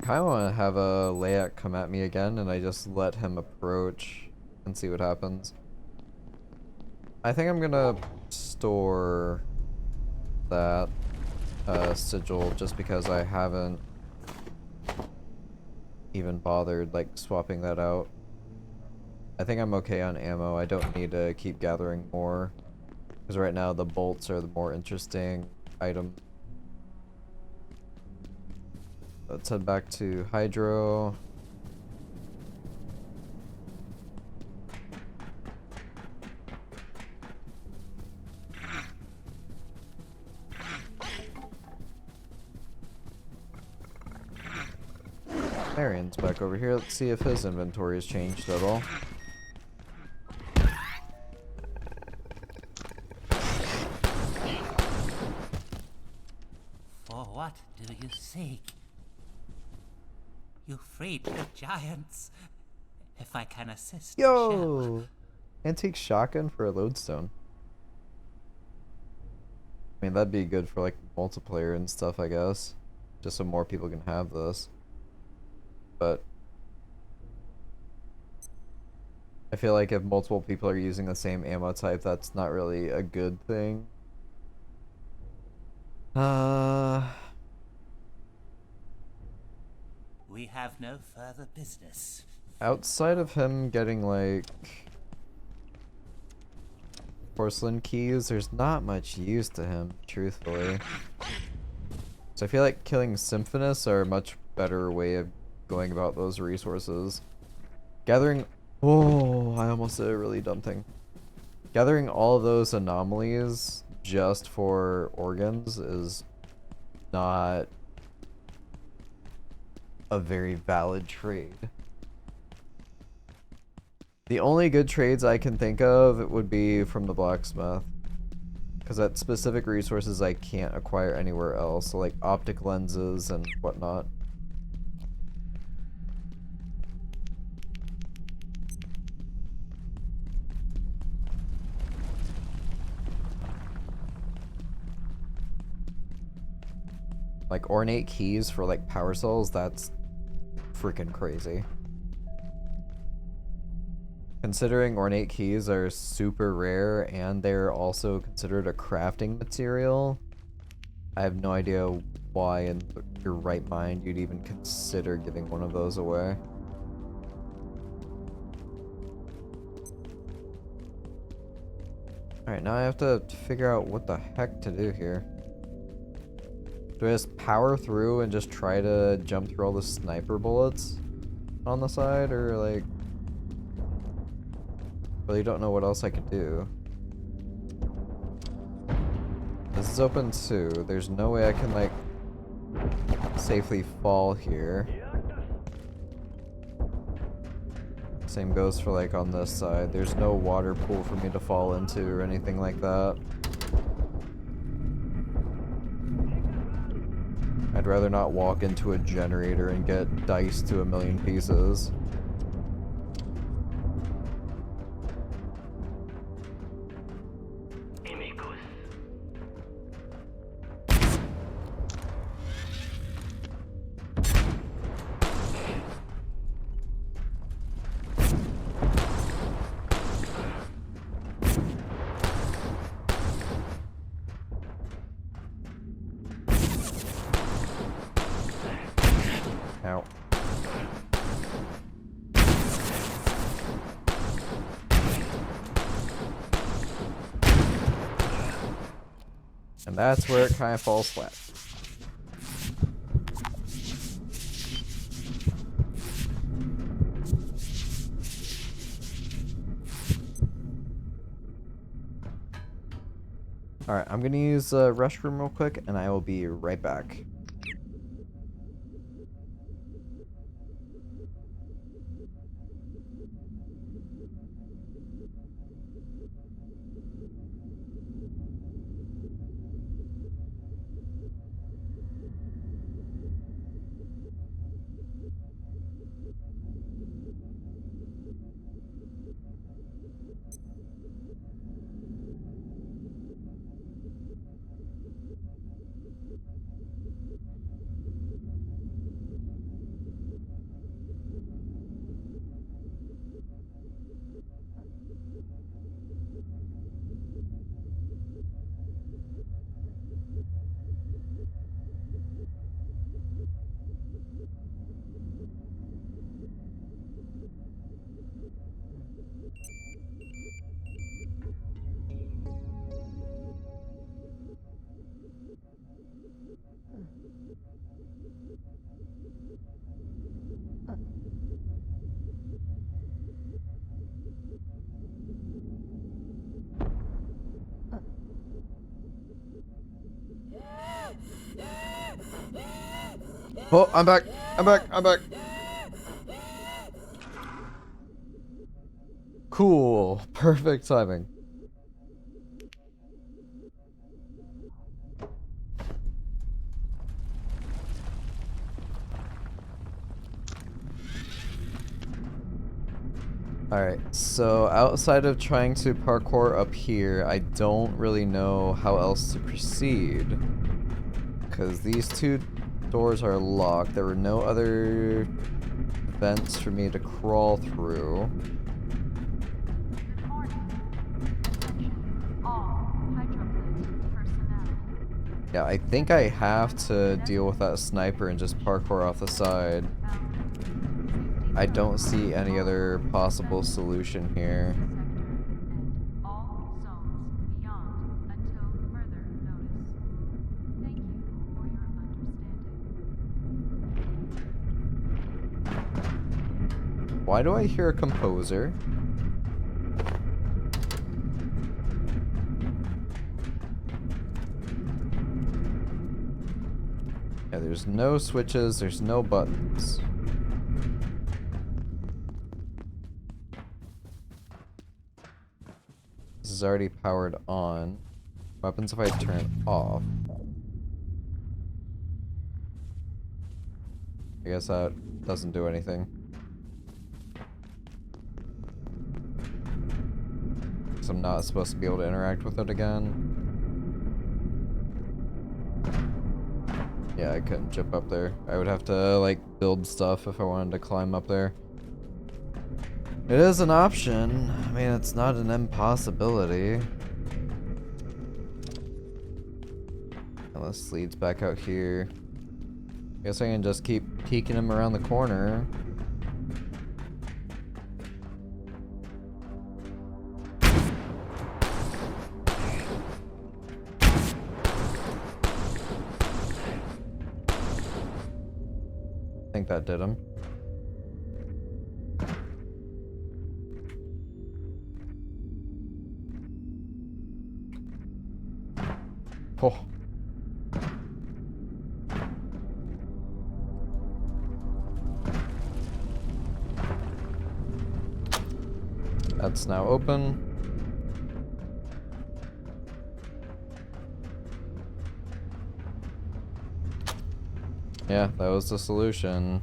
I kinda wanna have a layout come at me again and I just let him approach and see what happens. I think I'm gonna store that sigil just because I haven't even bothered like swapping that out. I think I'm okay on ammo. I don't need to keep gathering more because right now the bolts are the more interesting item. Let's head back to Hydro. Marion's back over here. Let's see if his inventory has changed at all. For what do you seek? You freed the giants. If I can assist, Yo! Antique shotgun for a lodestone. I mean, that'd be good for like multiplayer and stuff, I guess. Just so more people can have this. But I feel like if multiple people are using the same ammo type, that's not really a good thing. We have no further business. Outside of him getting like porcelain keys, there's not much use to him, truthfully. So I feel like killing Symphonus are a much better way of going about those resources. Gathering... Oh, I almost did a really dumb thing. Gathering all of those anomalies just for organs is not a very valid trade. The only good trades I can think of would be from the blacksmith. Because that specific resources I can't acquire anywhere else. So like optic lenses and whatnot. Like ornate keys for like power cells, that's freaking crazy. Considering ornate keys are super rare and they're also considered a crafting material, I have no idea why in your right mind you'd even consider giving one of those away. Alright, now I have to figure out what the heck to do here. Do I just power through and just try to jump through all the sniper bullets on the side, or like... Really don't know what else I could do. This is open too. There's no way I can like safely fall here. Same goes for like on this side. There's no water pool for me to fall into or anything like that. I'd rather not walk into a generator and get diced to a million pieces. Ow. And that's where it kind of falls flat. Alright, I'm gonna use the restroom real quick and I will be right back. Oh, I'm back. I'm back. I'm back. Cool. Perfect timing. Alright, so outside of trying to parkour up here, I don't really know how else to proceed. Because these two doors are locked. There were no other vents for me to crawl through. Yeah, I think I have to deal with that sniper and just parkour off the side. I don't see any other possible solution here. Why do I hear a composer? Yeah, there's no switches, there's no buttons. This is already powered on. What happens if I turn it off? I guess that doesn't do anything. So I'm not supposed to be able to interact with it again. Yeah, I couldn't jump up there. I would have to, like, build stuff if I wanted to climb up there. It is an option. I mean, it's not an impossibility. And this leads back out here. Guess I can just keep peeking him around the corner. I think that did him. Oh. That's now open. Yeah, that was the solution.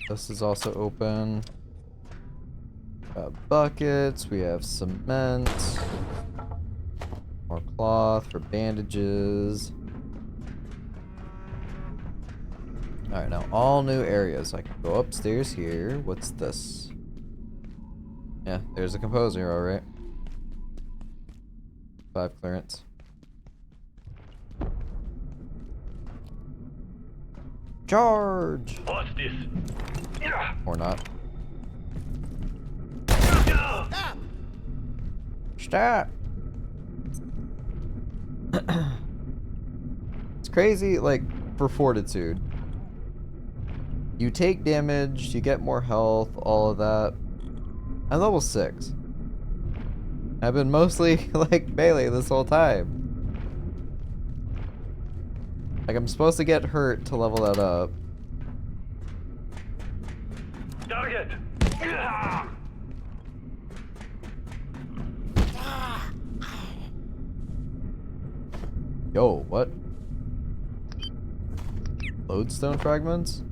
This is also open. Got buckets, we have cement. More cloth for bandages. Alright, now all new areas. I can go upstairs here. What's this? Yeah, there's a composer, alright. 5 clearance. Charge! What's this? Or not. Stop! It's crazy, like, for fortitude. You take damage, you get more health, all of that. I'm level 6. I've been mostly, like, melee this whole time. Like, I'm supposed to get hurt to level that up. Target! Yo, what? Lodestone fragments?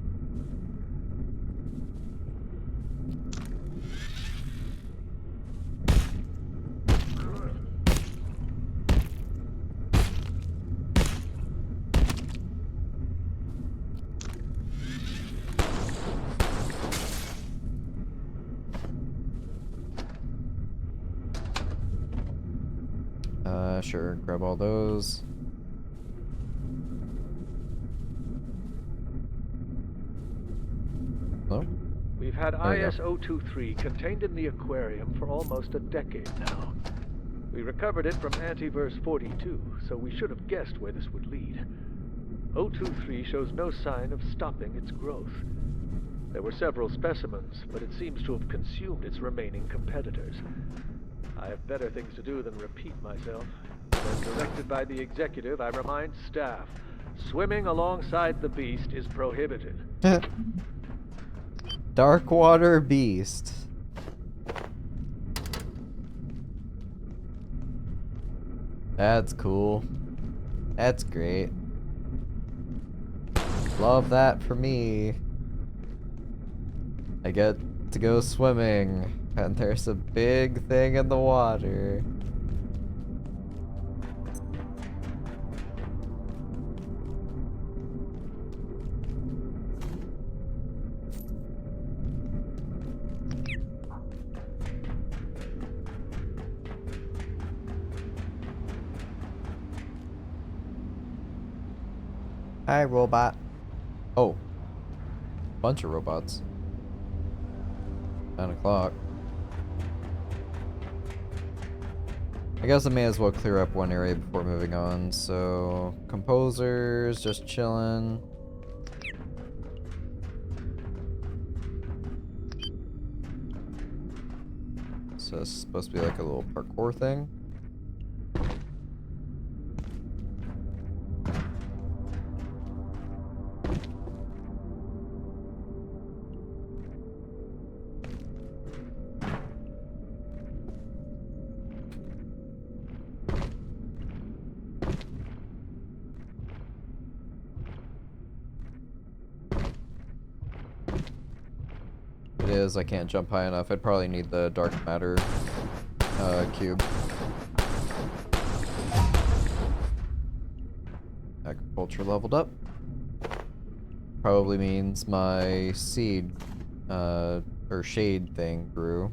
Sure, grab all those. Hello? We've had There you go. IS-023 contained in the aquarium for almost a decade now. We recovered it from Antiverse 42, so we should have guessed where this would lead. 023 shows no sign of stopping its growth. There were several specimens, but it seems to have consumed its remaining competitors. I have better things to do than repeat myself. As directed by the executive, I remind staff, swimming alongside the beast is prohibited. Dark water beast. That's cool. That's great. Love that for me. I get to go swimming, and there's a big thing in the water. Hi, robot. Oh. Bunch of robots. 9 o'clock. I guess I may as well clear up one area before moving on. So, composers, just chilling. So it's supposed to be like a little parkour thing. It is, I can't jump high enough. I'd probably need the dark matter cube. Agriculture leveled up. Probably means my seed or shade thing grew.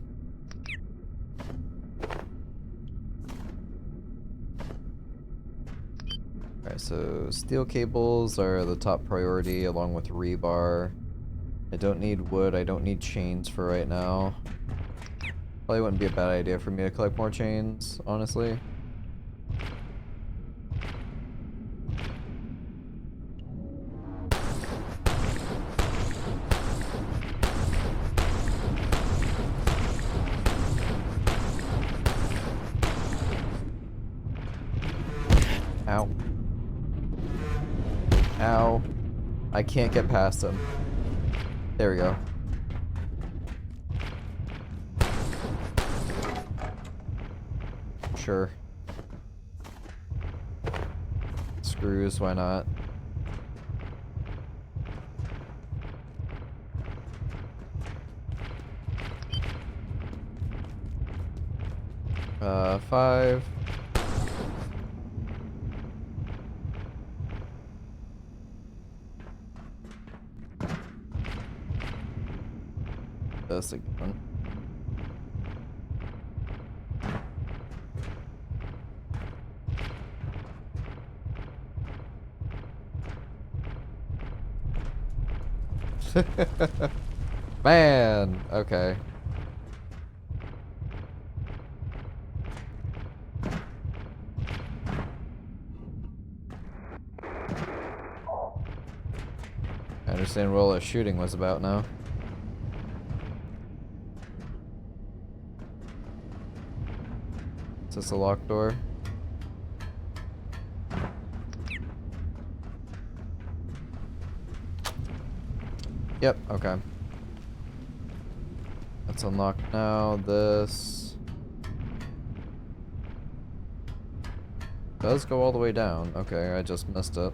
Alright, so steel cables are the top priority along with rebar. I don't need wood, I don't need chains for right now. Probably wouldn't be a bad idea for me to collect more chains, honestly. Ow. Ow. I can't get past him. There we go. Sure. Screws, why not? Five. This again. Man, okay. I understand what all the shooting was about now. Is this a locked door? Yep, okay. That's unlocked now. This does go all the way down. Okay, I just missed it.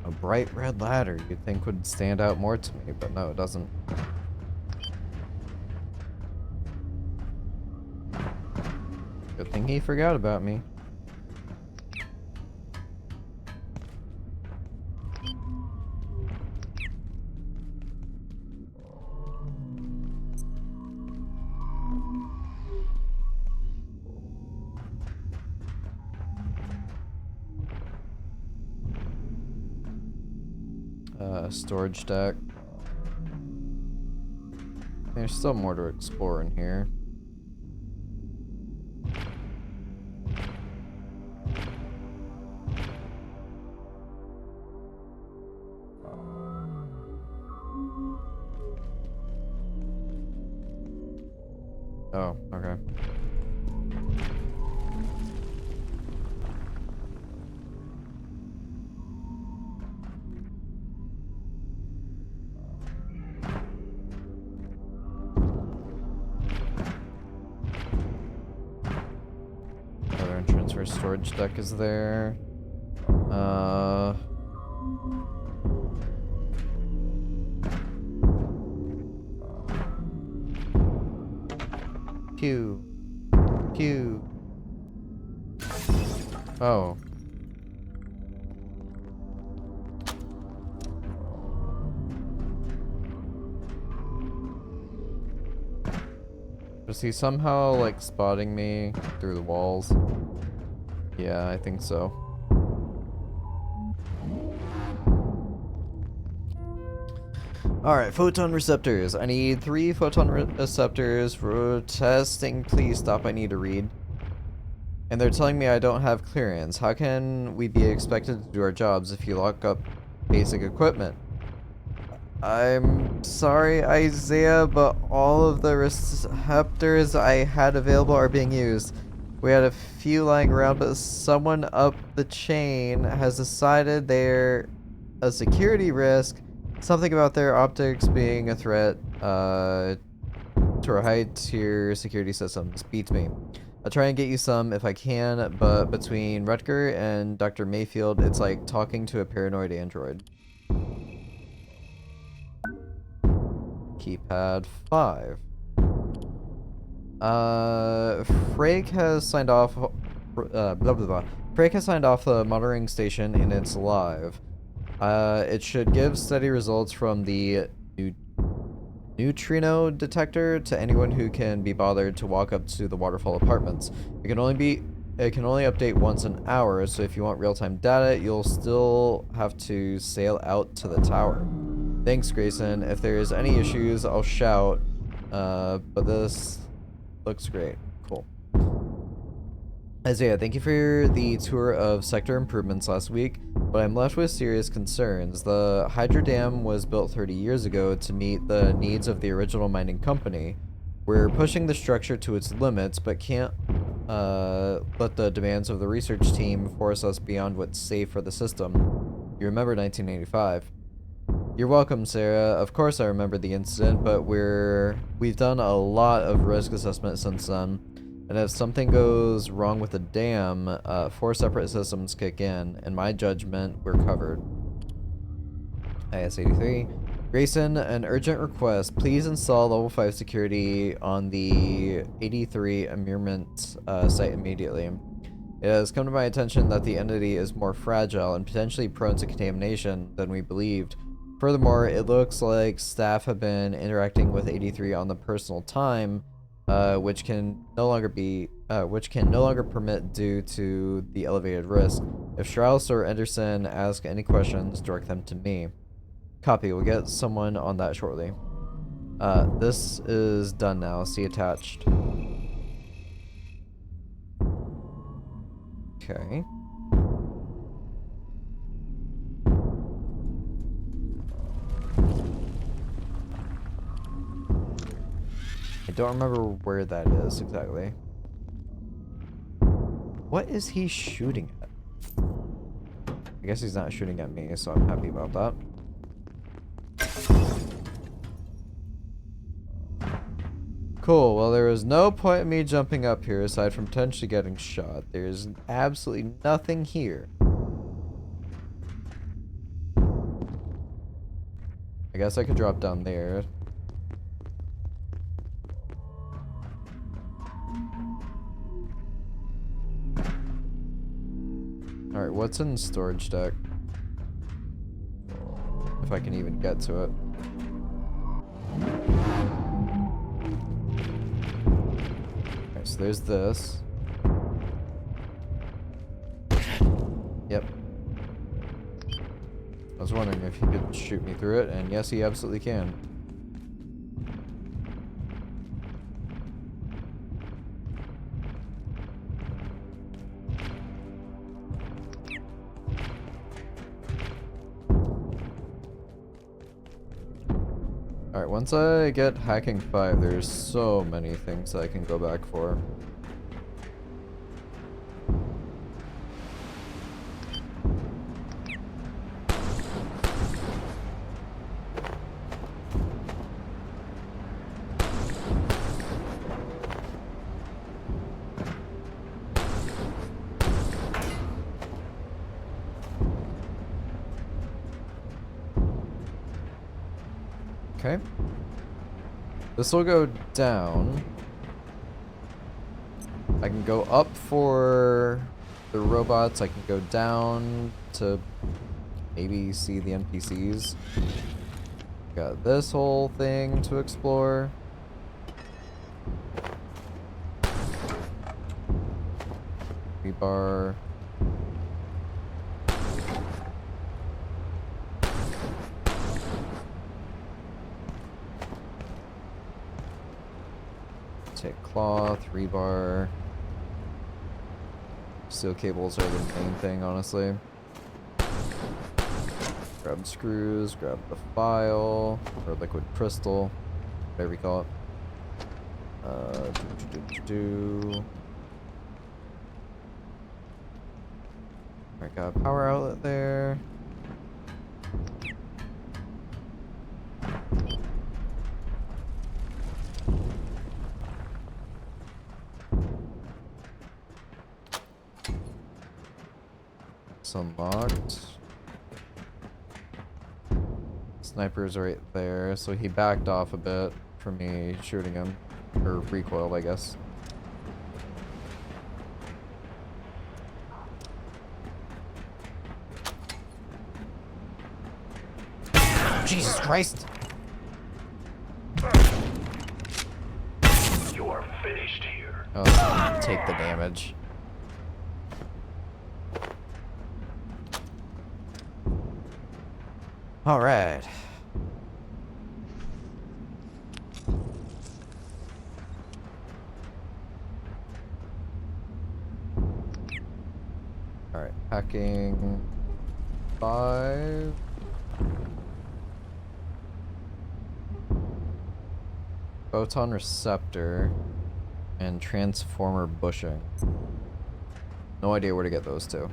A bright red ladder you'd think would stand out more to me, but no, it doesn't. Good thing he forgot about me. Storage deck. There's still more to explore in here. Oh, okay. Another entrance where storage deck is there. Pew. Pew. Oh. Was he somehow, like, spotting me through the walls? Yeah, I think so. Alright, photon receptors. I need 3 photon receptors for testing. Please stop, I need to read. And they're telling me I don't have clearance. How can we be expected to do our jobs if you lock up basic equipment? I'm sorry, Isaiah, but all of the receptors I had available are being used. We had a few lying around, but someone up the chain has decided they're a security risk. Something about their optics being a threat to our high-tier security systems beats me. I'll try and get you some if I can, but between Rutger and Dr. Mayfield, it's like talking to a paranoid android. Keypad 5. Frake has signed off. Blah blah blah. Frake has signed off the monitoring station and it's live. It should give steady results from the neutrino detector to anyone who can be bothered to walk up to the waterfall apartments. It can only update once an hour, so if you want real-time data, you'll still have to sail out to the tower. Thanks, Grayson. If there's any issues, I'll shout. But this looks great. Cool. Isaiah, thank you for the tour of sector improvements last week, but I'm left with serious concerns. The Hydro Dam was built 30 years ago to meet the needs of the original mining company. We're pushing the structure to its limits, but can't let the demands of the research team force us beyond what's safe for the system. You remember 1985. You're welcome, Sarah. Of course I remember the incident, but we've done a lot of risk assessment since then. And if something goes wrong with the dam, 4 separate systems kick in. In my judgment, we're covered. IS-83. Grayson, an urgent request. Please install level 5 security on the 83 Amirment site immediately. It has come to my attention that the entity is more fragile and potentially prone to contamination than we believed. Furthermore, it looks like staff have been interacting with 83 on the personal time, which can no longer permit due to the elevated risk. If Strauss or Anderson ask any questions, direct them to me. Copy. We'll get someone on that shortly. This is done now. See attached. Okay. I don't remember where that is exactly. What is he shooting at? I guess he's not shooting at me, so I'm happy about that. Cool, well there was no point in me jumping up here aside from potentially getting shot. There's absolutely nothing here. I guess I could drop down there. Alright, what's in storage deck? If I can even get to it. Okay, so there's this. Yep. I was wondering if he could shoot me through it, and yes, he absolutely can. Alright, once I get hacking 5, there's so many things I can go back for. Okay. This will go down. I can go up for the robots. I can go down to maybe see the NPCs. Got this whole thing to explore. Rebar. Take cloth, rebar. Steel cables are the main thing, honestly. Grab screws, grab the file, or liquid crystal, whatever you call it. I got a power outlet there. It's unlocked. Sniper's right there, so he backed off a bit from me shooting him. Or recoiled, I guess. Jesus Christ! You are finished here. Oh, take the damage. Alright. Alright, hacking 5. Photon receptor and transformer bushing. No idea where to get those two.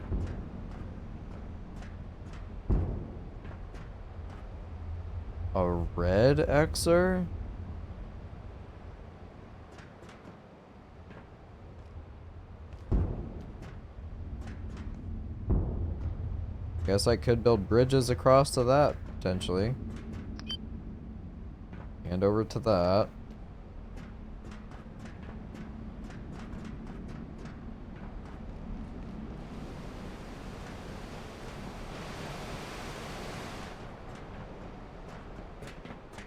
A red Xer? Guess I could build bridges across to that, potentially. And over to that.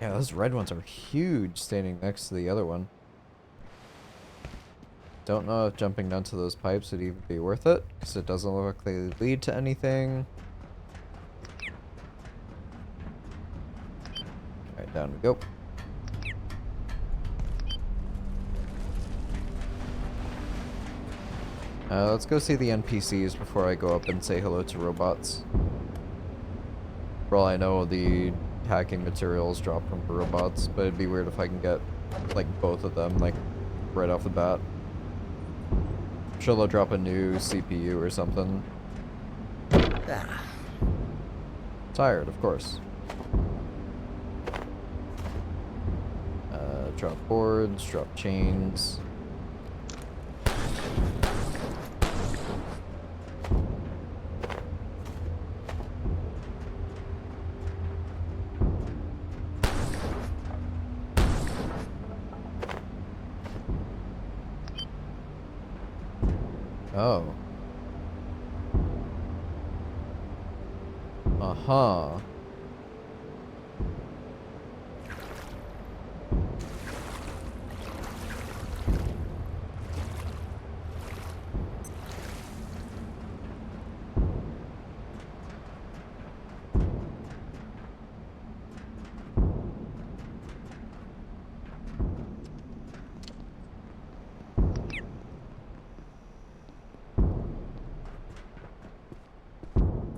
Yeah, those red ones are huge standing next to the other one. Don't know if jumping down to those pipes would even be worth it, because it doesn't look like they lead to anything. Alright, down we go. Let's go see the NPCs before I go up and say hello to robots. For all I know, the hacking materials drop from the robots, but it'd be weird if I can get, like, both of them, like, right off the bat. I'm sure they'll drop a new CPU or something. Tired, of course. Drop boards, drop chains. Oh. Uh-huh.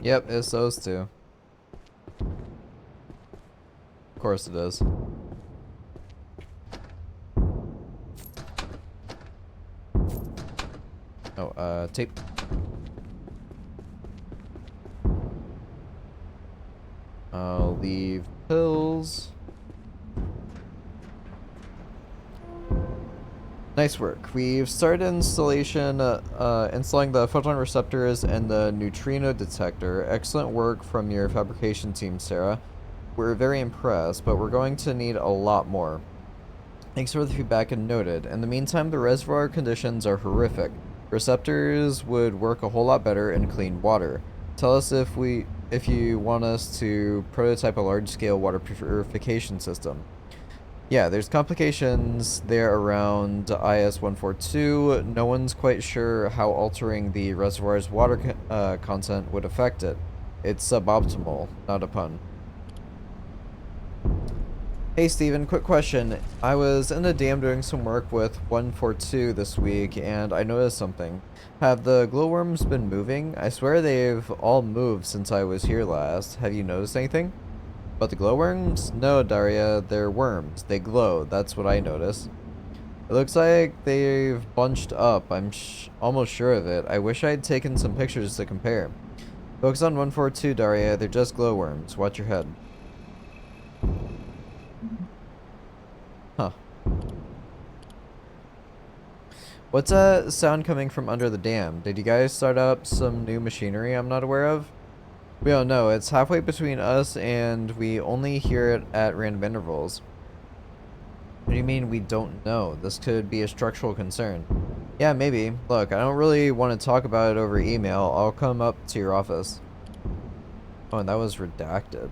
Yep, it's those two. Of course it is. tape. I'll leave pills. Nice work. We've started installing the photon receptors and the neutrino detector. Excellent work from your fabrication team, Sarah. We're very impressed, but we're going to need a lot more. Thanks for the feedback and noted. In the meantime, the reservoir conditions are horrific. Receptors would work a whole lot better in clean water. Tell us if you want us to prototype a large-scale water purification system. Yeah, there's complications there around IS-142. No one's quite sure how altering the reservoir's water content would affect it. It's suboptimal, not a pun. Hey Steven, quick question. I was in a dam doing some work with 142 this week, and I noticed something. Have the glowworms been moving? I swear they've all moved since I was here last. Have you noticed anything? But the glowworms? No, Daria, they're worms. They glow, that's what I noticed. It looks like they've bunched up, I'm almost sure of it. I wish I'd taken some pictures to compare. Focus on 142, Daria, they're just glowworms. Watch your head. Huh. What's that sound coming from under the dam? Did you guys start up some new machinery I'm not aware of? We don't know. It's halfway between us and we only hear it at random intervals. What do you mean we don't know? This could be a structural concern. Yeah, maybe. Look, I don't really want to talk about it over email. I'll come up to your office. Oh, and that was redacted.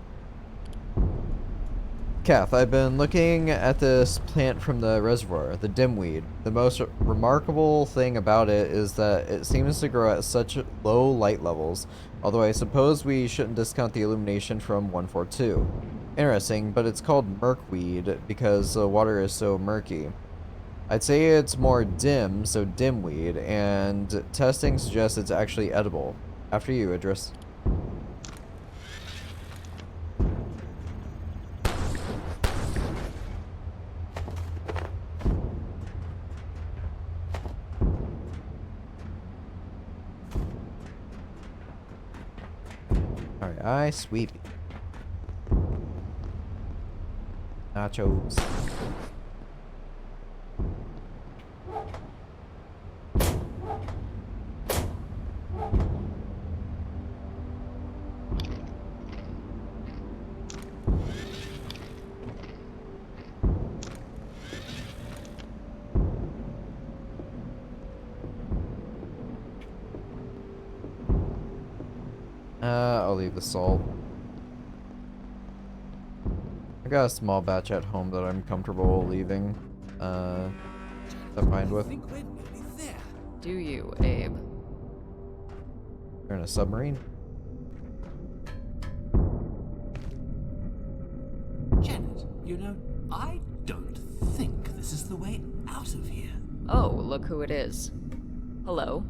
Kath, I've been looking at this plant from the reservoir, the dimweed. The most remarkable thing about it is that it seems to grow at such low light levels, although I suppose we shouldn't discount the illumination from 142. Interesting, but it's called murkweed because the water is so murky. I'd say it's more dim, so dimweed, and testing suggests it's actually edible. After you, Idris. Alright, I sweep. Nachos. I'll leave the salt. I got a small batch at home that I'm comfortable leaving. I'm fine with. Do you, Abe? You're in a submarine? Janet, you know, I don't think this is the way out of here. Oh, look who it is. Hello.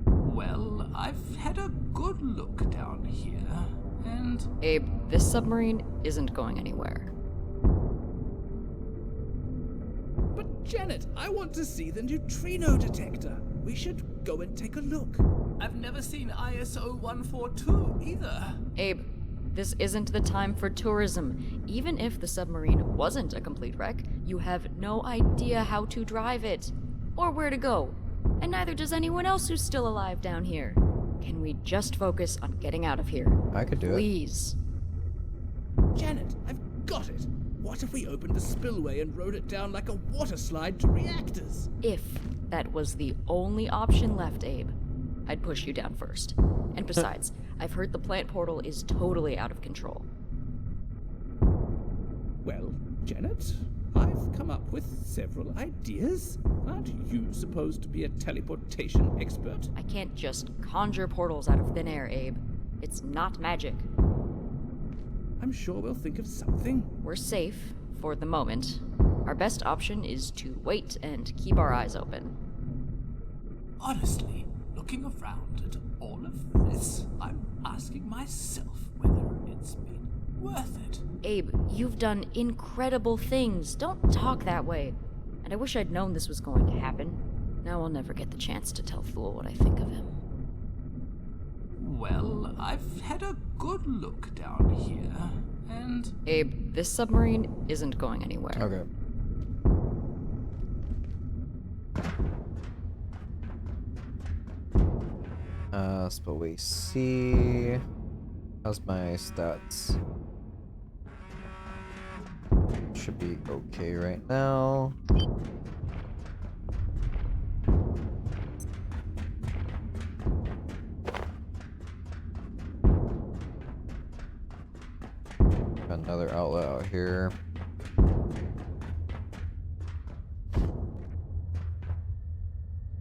Well, I've had a good look down here, and... Abe, this submarine isn't going anywhere. But Janet, I want to see the neutrino detector. We should go and take a look. I've never seen ISO 142 either. Abe, this isn't the time for tourism. Even if the submarine wasn't a complete wreck, you have no idea how to drive it, or where to go. And neither does anyone else who's still alive down here. Can we just focus on getting out of here? I could do it. Please. Janet, I've got it. What if we opened the spillway and rode it down like a water slide to reactors? If that was the only option left, Abe, I'd push you down first. And besides, I've heard the plant portal is totally out of control. Well, Janet, I've come up with several ideas. Aren't you supposed to be a teleportation expert? I can't just conjure portals out of thin air, Abe. It's not magic. I'm sure we'll think of something. We're safe, for the moment. Our best option is to wait and keep our eyes open. Honestly, looking around at all of this, I'm asking myself whether it's been worth it. Abe, you've done incredible things. Don't talk that way. And I wish I'd known this was going to happen. Now I'll never get the chance to tell Thule what I think of him. Well, I've had a good look down here, and... Abe, this submarine isn't going anywhere. Okay. Spillway C. How's my stats? Should be okay right now. Got another outlet out here.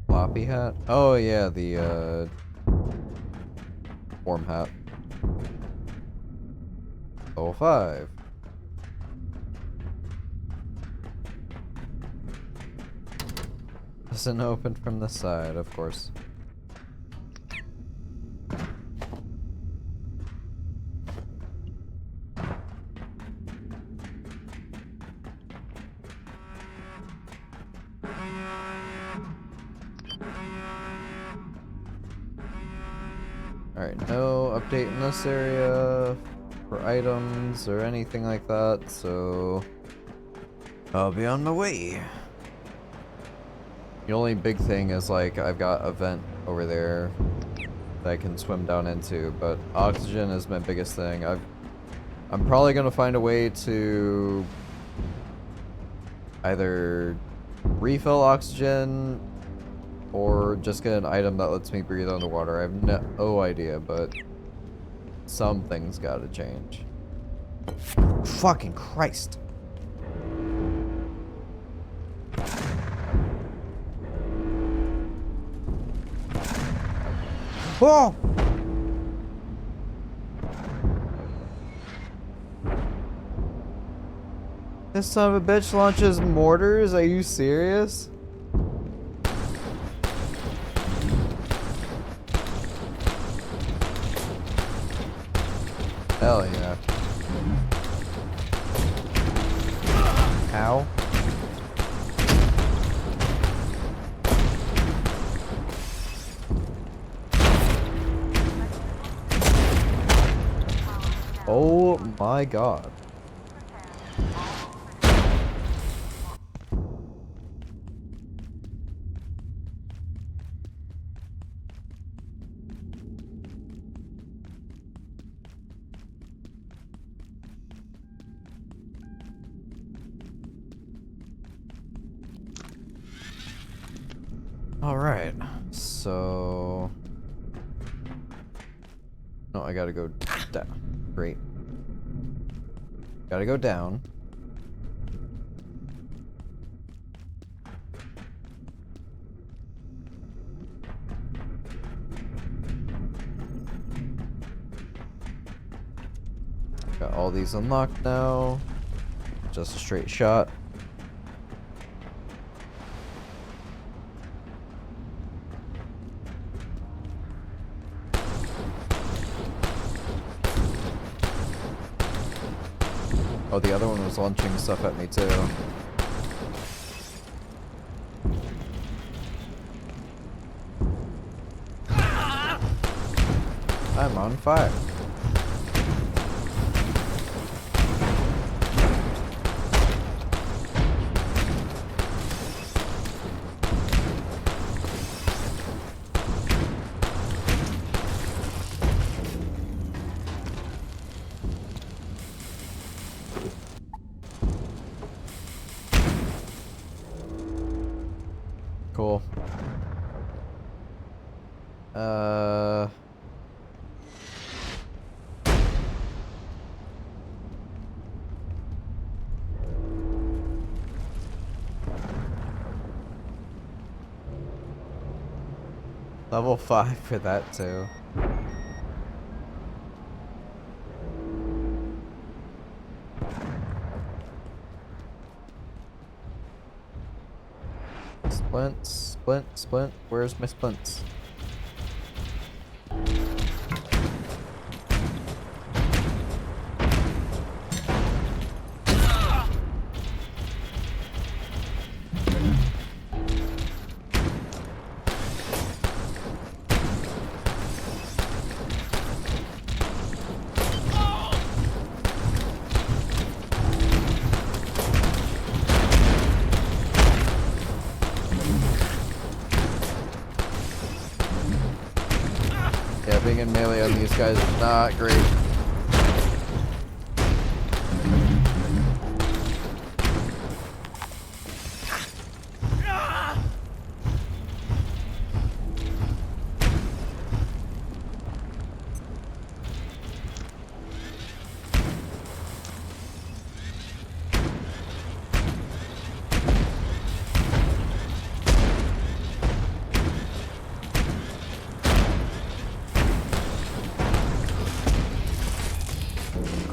Floppy hat? Oh yeah, the warm hat. Level 5. Doesn't open from the side, of course. Alright, no update in this area for items or anything like that, so I'll be on my way. The only big thing is, like, I've got a vent over there that I can swim down into, but oxygen is my biggest thing. I'm probably gonna find a way to either refill oxygen or just get an item that lets me breathe underwater. I have no idea, but something's gotta change. Fucking Christ. Whoa! This son of a bitch launches mortars? Are you serious? Hell yeah. Ow. Oh my god. Alright, so... No, I gotta go down. Great. Gotta go down. Got all these unlocked now. Just a straight shot. Oh, the other one was launching stuff at me too. I'm on fire. Cool. Level 5 for that too. Splint. Where's my splints? Yeah, being in melee on these guys is not great.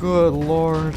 Good lord.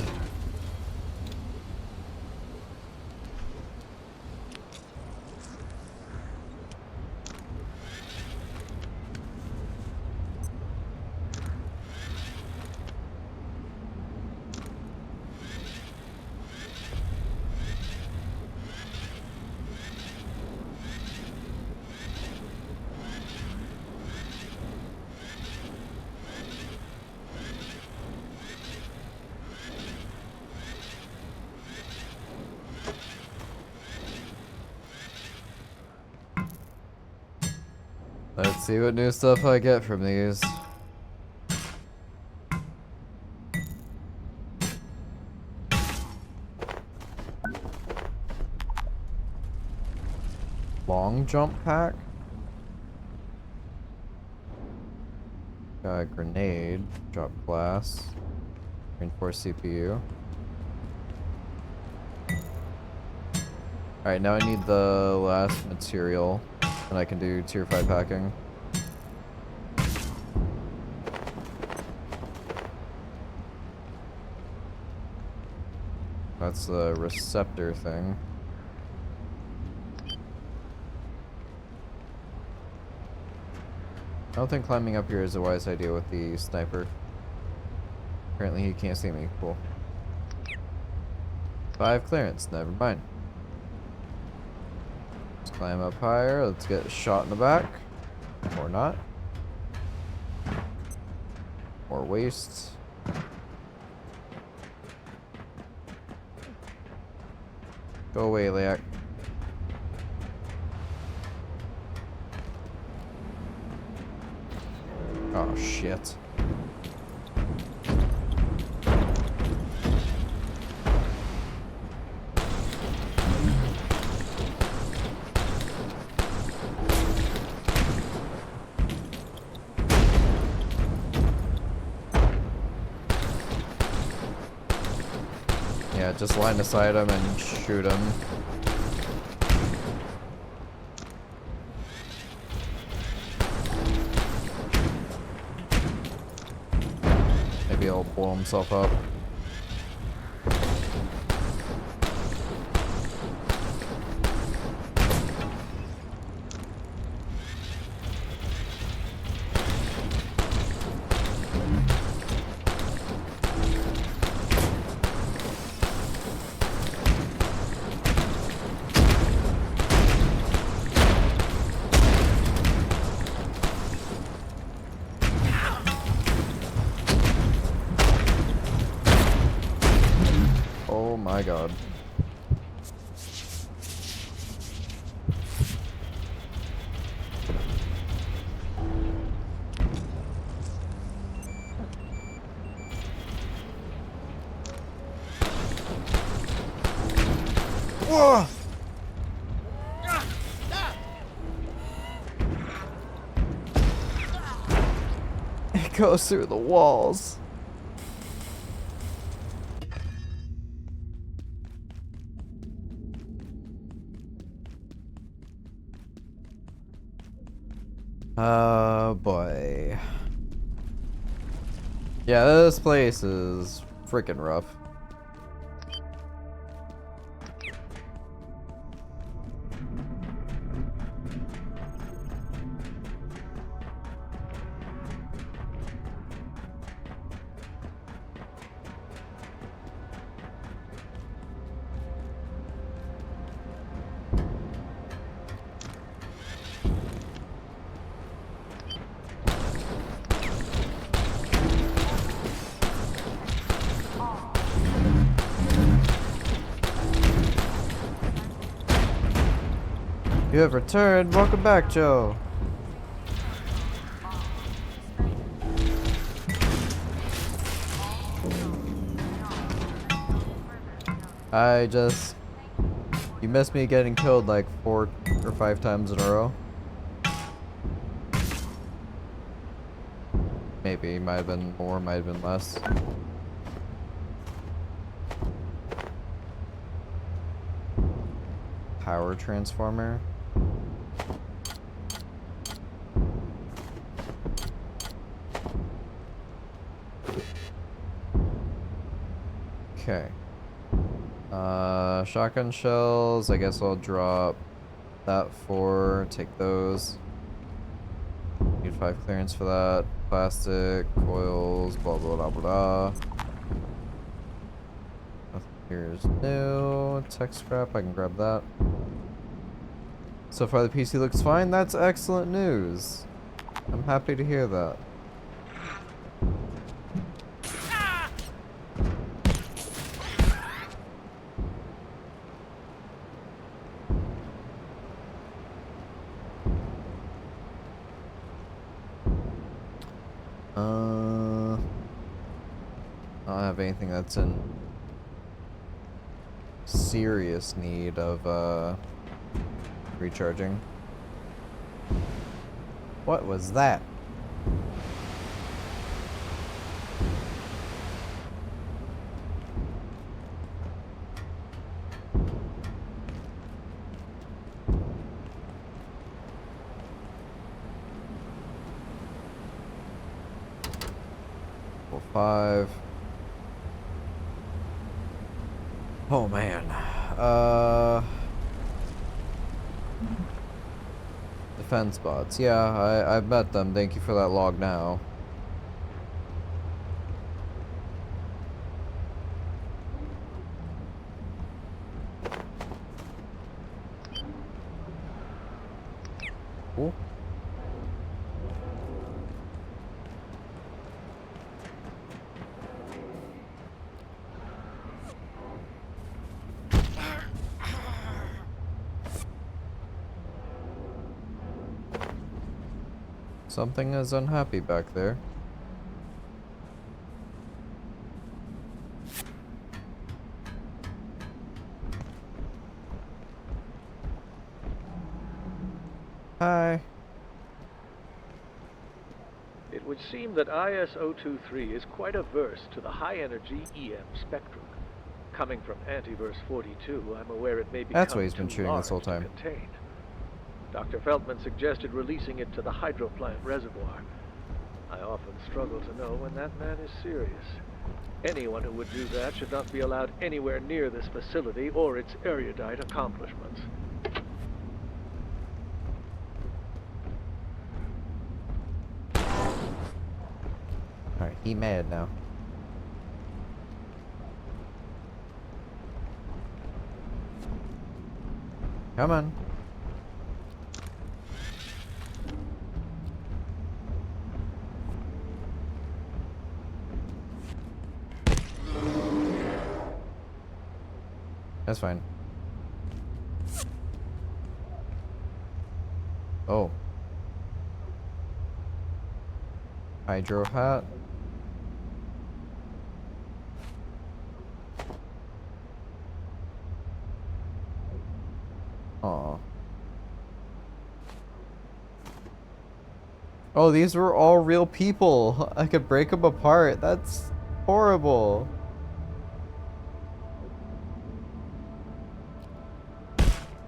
Let's see what new stuff I get from these. Long jump pack? Got a grenade, drop glass, reinforce CPU. Alright, now I need the last material, and I can do tier 5 packing. That's the receptor thing. I don't think climbing up here is a wise idea with the sniper. Apparently he can't see me. Cool. 5 clearance, never mind. Let's climb up higher. Let's get a shot in the back. Or not. Or waste. Go away, Leak. Oh shit. Yeah, just line aside him and shoot him. Maybe he'll blow himself up. Oh my god. Whoa! It goes through the walls. Oh boy. Yeah, this place is freaking rough. You have returned. Welcome back, Joe. I just... You missed me getting killed like 4 or 5 times in a row. Maybe, might have been more, might have been less. Power transformer. Okay. Shotgun shells, I guess I'll drop that for, take those. Need 5 clearance for that. Plastic, coils, blah blah blah blah. Nothing here is new. Tech scrap, I can grab that. So far the PC looks fine, that's excellent news. I'm happy to hear that. I don't have anything that's in serious need of recharging. What was that? Level 5. Oh man. Defense bots. Yeah, I met them. Thank you for that log now. Cool. Something is unhappy back there. Hi. It would seem that IS-023 is quite averse to the high-energy EM spectrum. Coming from Antiverse 42, I'm aware it may be That's why he's been too shooting this whole large time. to contain. Dr. Feldman suggested releasing it to the hydroplant reservoir. I often struggle to know when that man is serious. Anyone who would do that should not be allowed anywhere near this facility or its erudite accomplishments. Alright, he mad now. Come on. That's fine. Oh. Hydro hat. Aw. Oh, these were all real people. I could break them apart. That's horrible.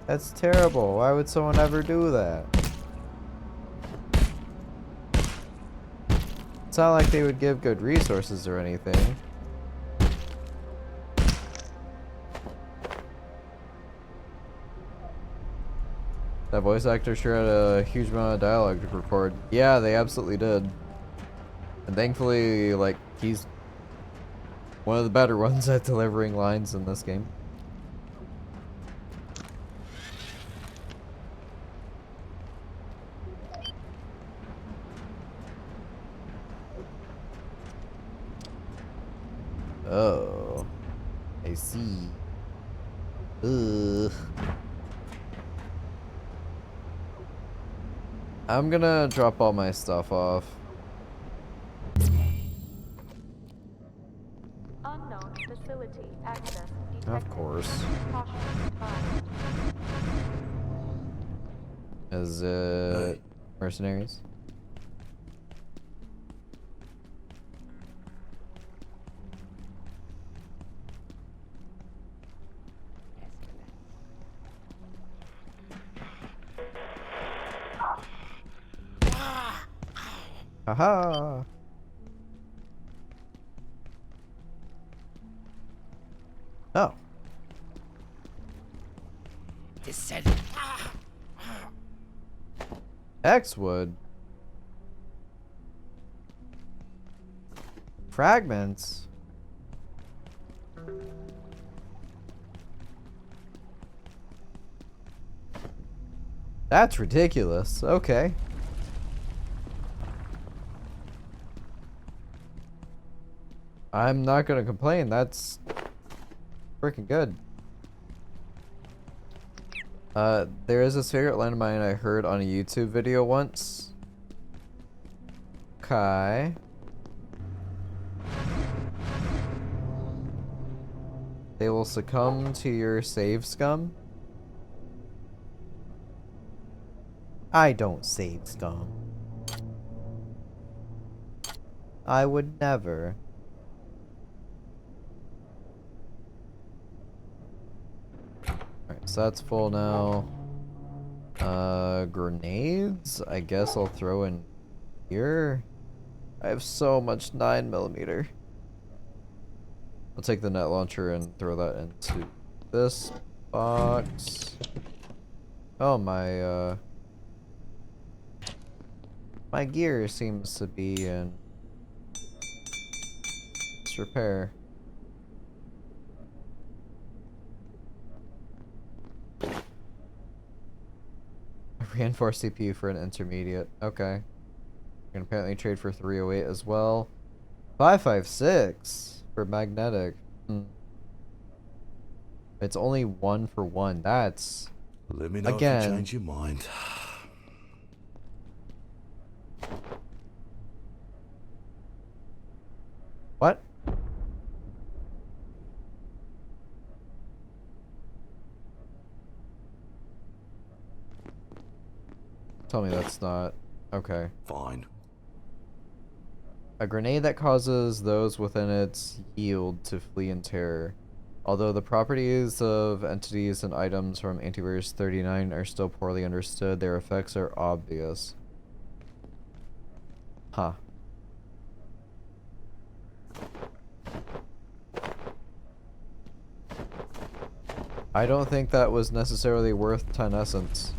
That's terrible. Why would someone ever do that? It's not like they would give good resources or anything. That voice actor sure had a huge amount of dialogue to record. Yeah, they absolutely did. And thankfully, like, he's one of the better ones at delivering lines in this game. Oh, I see. Ugh. I'm gonna drop all my stuff off. Unknown facility access detected. Of course. Caution advised. Is it mercenaries? Haha! Oh. Descend. X-wood. Fragments. That's ridiculous. Okay. I'm not gonna complain. That's freaking good. There is this favorite landmine I heard on a YouTube video once. Okay. They will succumb to your save scum. I don't save scum. I would never. Alright, so that's full now. Grenades? I guess I'll throw in here. I have so much 9mm. I'll take the net launcher and throw that into this box. Oh, my gear seems to be in disrepair. Reinforced CPU for an intermediate. Okay. You can apparently trade for 308 as well. 556 for magnetic. It's only 1 for 1. That's... Let me know again, if you change your mind. What? Tell me that's not... Okay. Fine. A grenade that causes those within its yield to flee in terror. Although the properties of entities and items from Antivirus 39 are still poorly understood, their effects are obvious. Huh. I don't think that was necessarily worth 10 essence.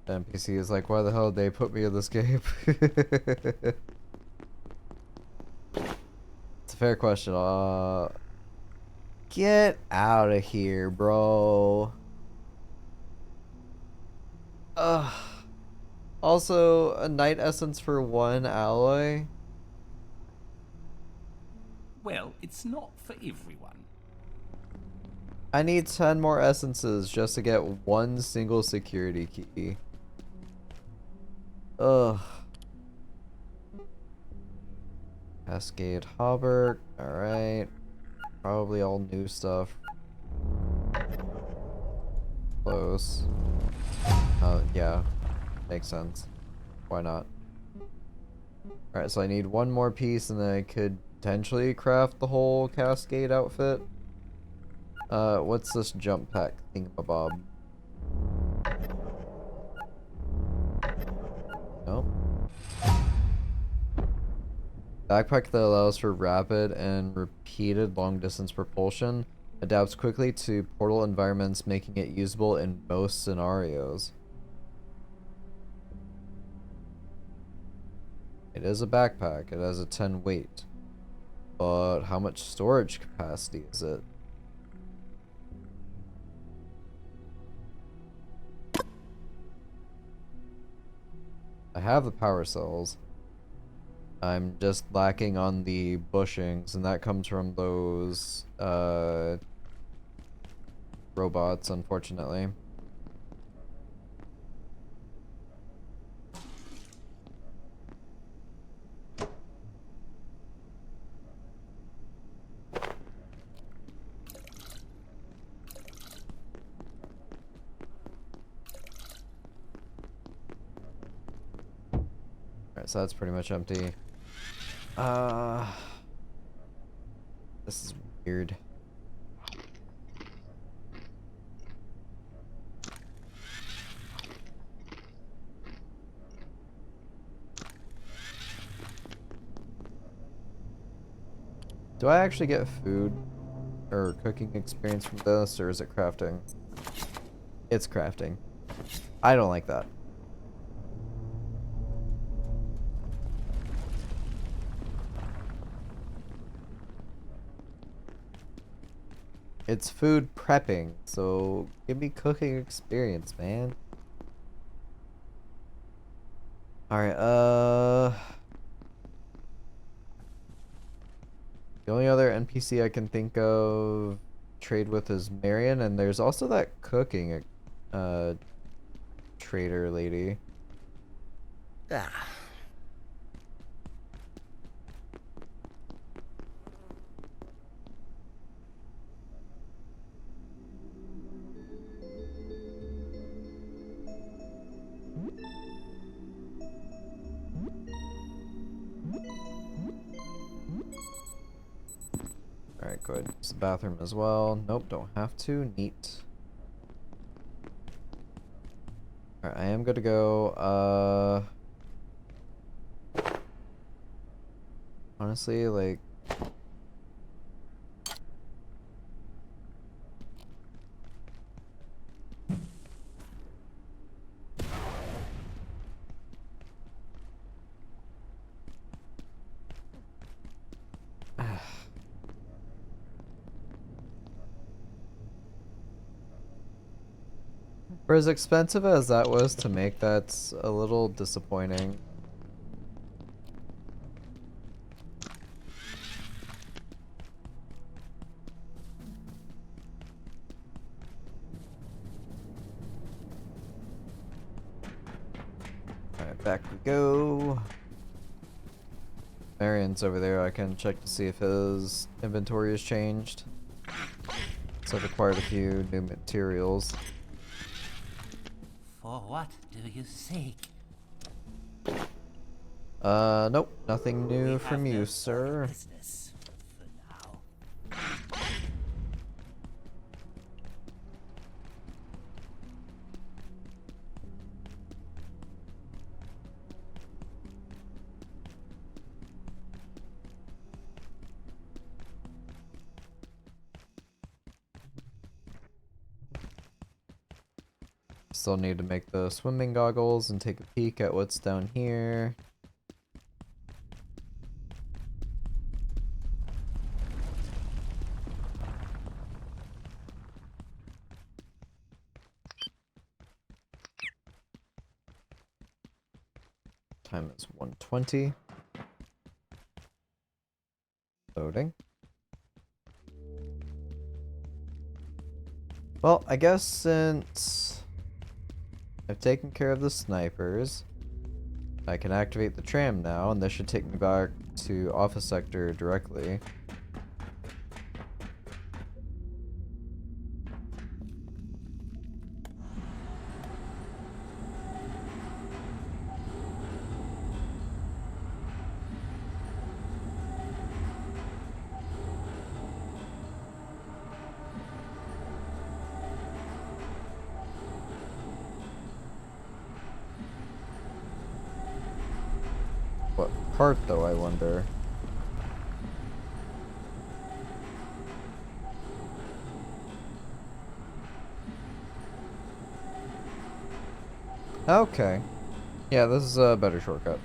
The NPC is like, why the hell did they put me in this game? It's a fair question. Get out of here, bro. Ugh. Also, a night essence for 1 alloy? Well, it's not for everyone. I need 10 more essences just to get 1 single security key. Ugh. Cascade Hauberk. Alright. Probably all new stuff. Close. Yeah. Makes sense. Why not? Alright, so I need 1 more piece and then I could potentially craft the whole Cascade outfit. What's this jump pack thingamabob? Nope. Backpack that allows for rapid and repeated long-distance propulsion. Adapts quickly to portal environments, making it usable in most scenarios. It is a backpack. It has a 10 weight. But how much storage capacity is it? I have the power cells. I'm just lacking on the bushings, and that comes from those robots, unfortunately. Alright, so that's pretty much empty. This is weird. Do I actually get food or cooking experience from this, or is it crafting? It's crafting. I don't like that. It's food prepping, so give me cooking experience, man. Alright, the only other NPC I can think of trade with is Marion, and there's also that cooking trader lady. Ah. Alright, good. Use the bathroom as well. Nope, don't have to. Neat. Alright, I am good to go. Honestly, like... For as expensive as that was to make, that's a little disappointing. Alright, back we go. Marion's over there. I can check to see if his inventory has changed. So I've acquired a few new materials. For what do you seek? Nope. Nothing new We from have you, no sir. business for now. Still need to make the swimming goggles and take a peek at what's down here. Time is 1:20. Loading. Well, I guess since I've taken care of the snipers, I can activate the tram now, and this should take me back to office sector directly. What part, though, I wonder? Okay. Yeah, this is a better shortcut.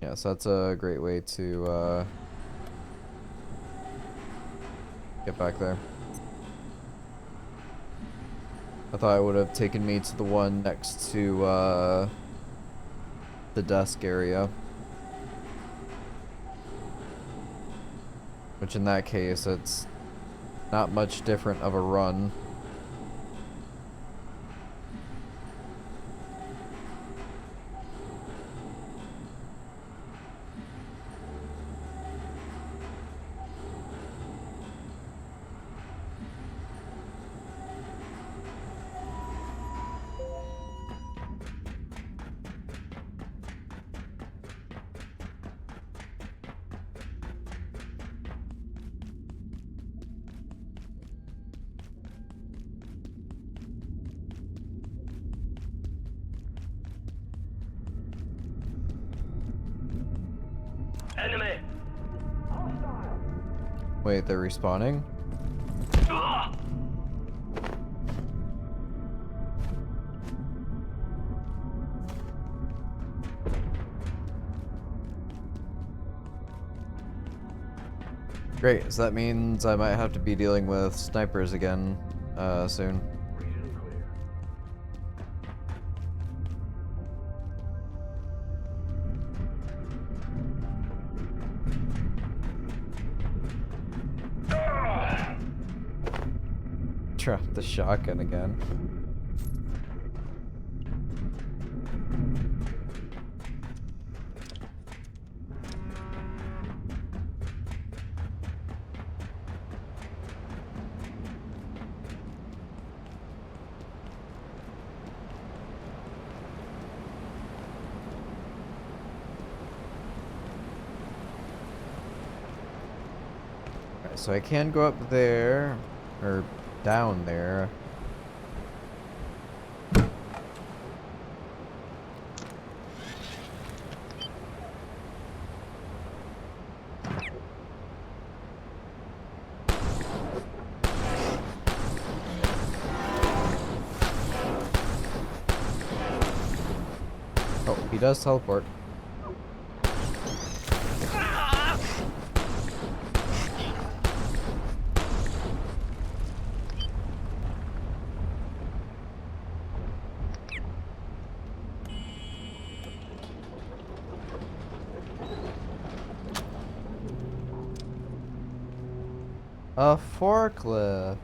Yeah, so that's a great way to get back there. I thought it would have taken me to the one next to the desk area. Which in that case, it's not much different of a run. Enemy! Wait, they're respawning? Great, so that means I might have to be dealing with snipers again, soon. Drop the shotgun again. Alright, so I can go up there, or down there. Oh, he does teleport. A forklift.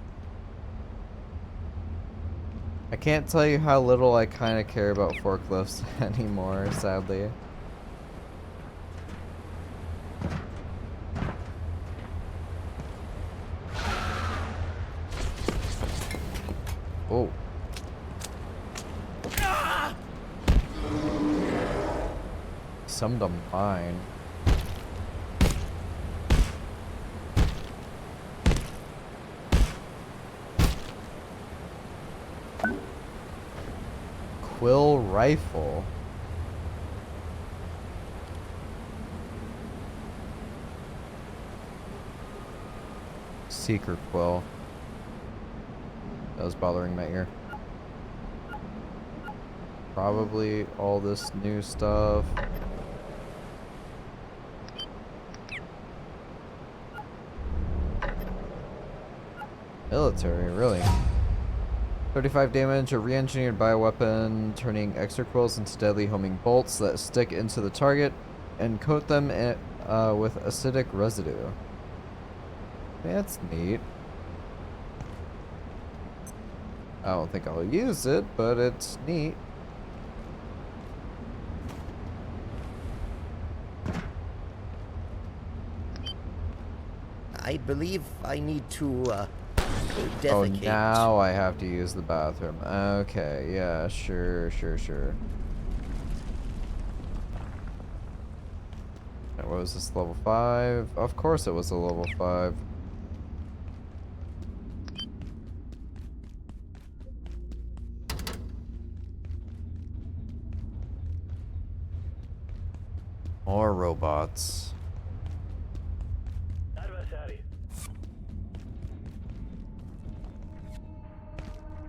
I can't tell you how little I kind of care about forklifts anymore, sadly. Oh. Some to mine. Quill rifle. Seeker quill. That was bothering my ear. Probably all this new stuff. Military, really? 35 damage, a re-engineered bioweapon, turning extra quills into deadly homing bolts that stick into the target and coat them with acidic residue. That's neat. I don't think I'll use it, but it's neat. I believe I need to, Oh, defecate. now I have to use the bathroom. Okay, yeah, sure. What was this, level 5? Of course it was a level 5. More robots.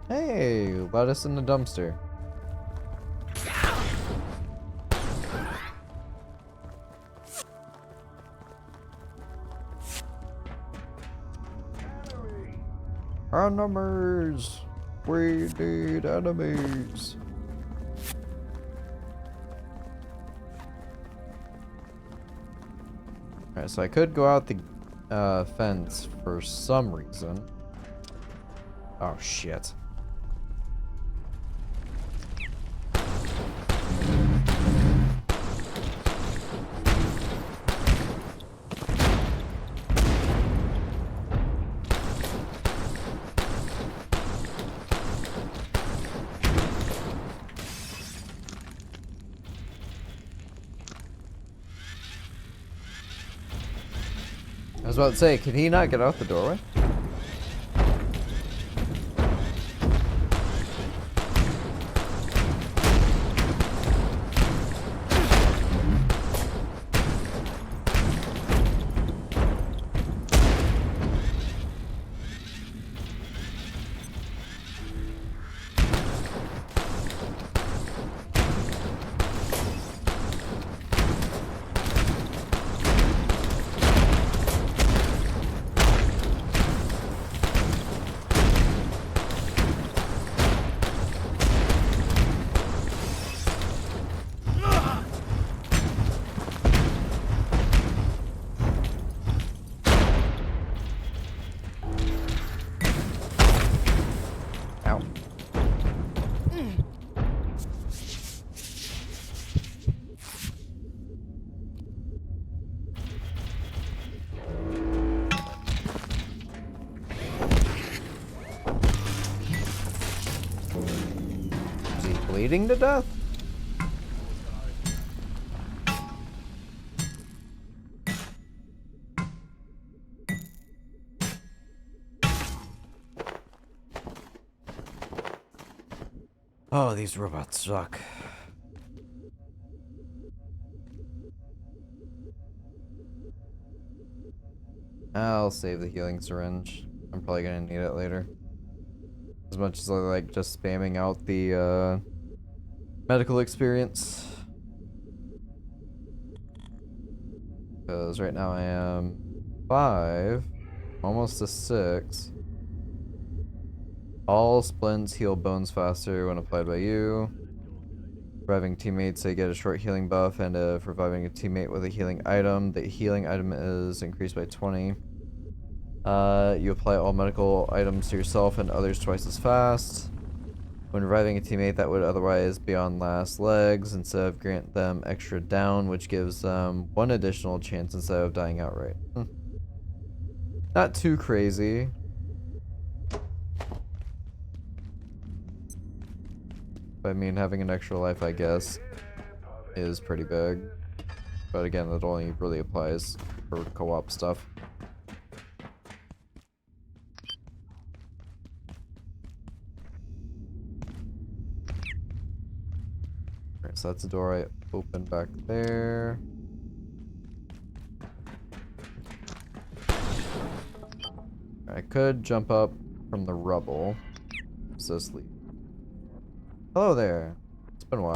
Hey, let us in the dumpster. Enemies! We need enemies! Alright, so I could go out the fence for some reason. Oh shit. I was about to say, can he not get out the doorway? Ow. Is he bleeding to death? Oh, these robots suck. I'll save the healing syringe. I'm probably gonna need it later. As much as I like just spamming out the medical experience. Because right now I am 5, almost to 6. All splints heal bones faster when applied by you. Reviving teammates, they get a short healing buff, and if reviving a teammate with a healing item, the healing item is increased by 20. You apply all medical items to yourself and others twice as fast. When reviving a teammate that would otherwise be on last legs, instead of grant them extra down, which gives them 1 additional chance instead of dying outright. Not too crazy. I mean, having an extra life, I guess, is pretty big. But again, that only really applies for co-op stuff. Alright, so that's the door I opened back there. I could jump up from the rubble. So sleep. Hello there. It's been a while.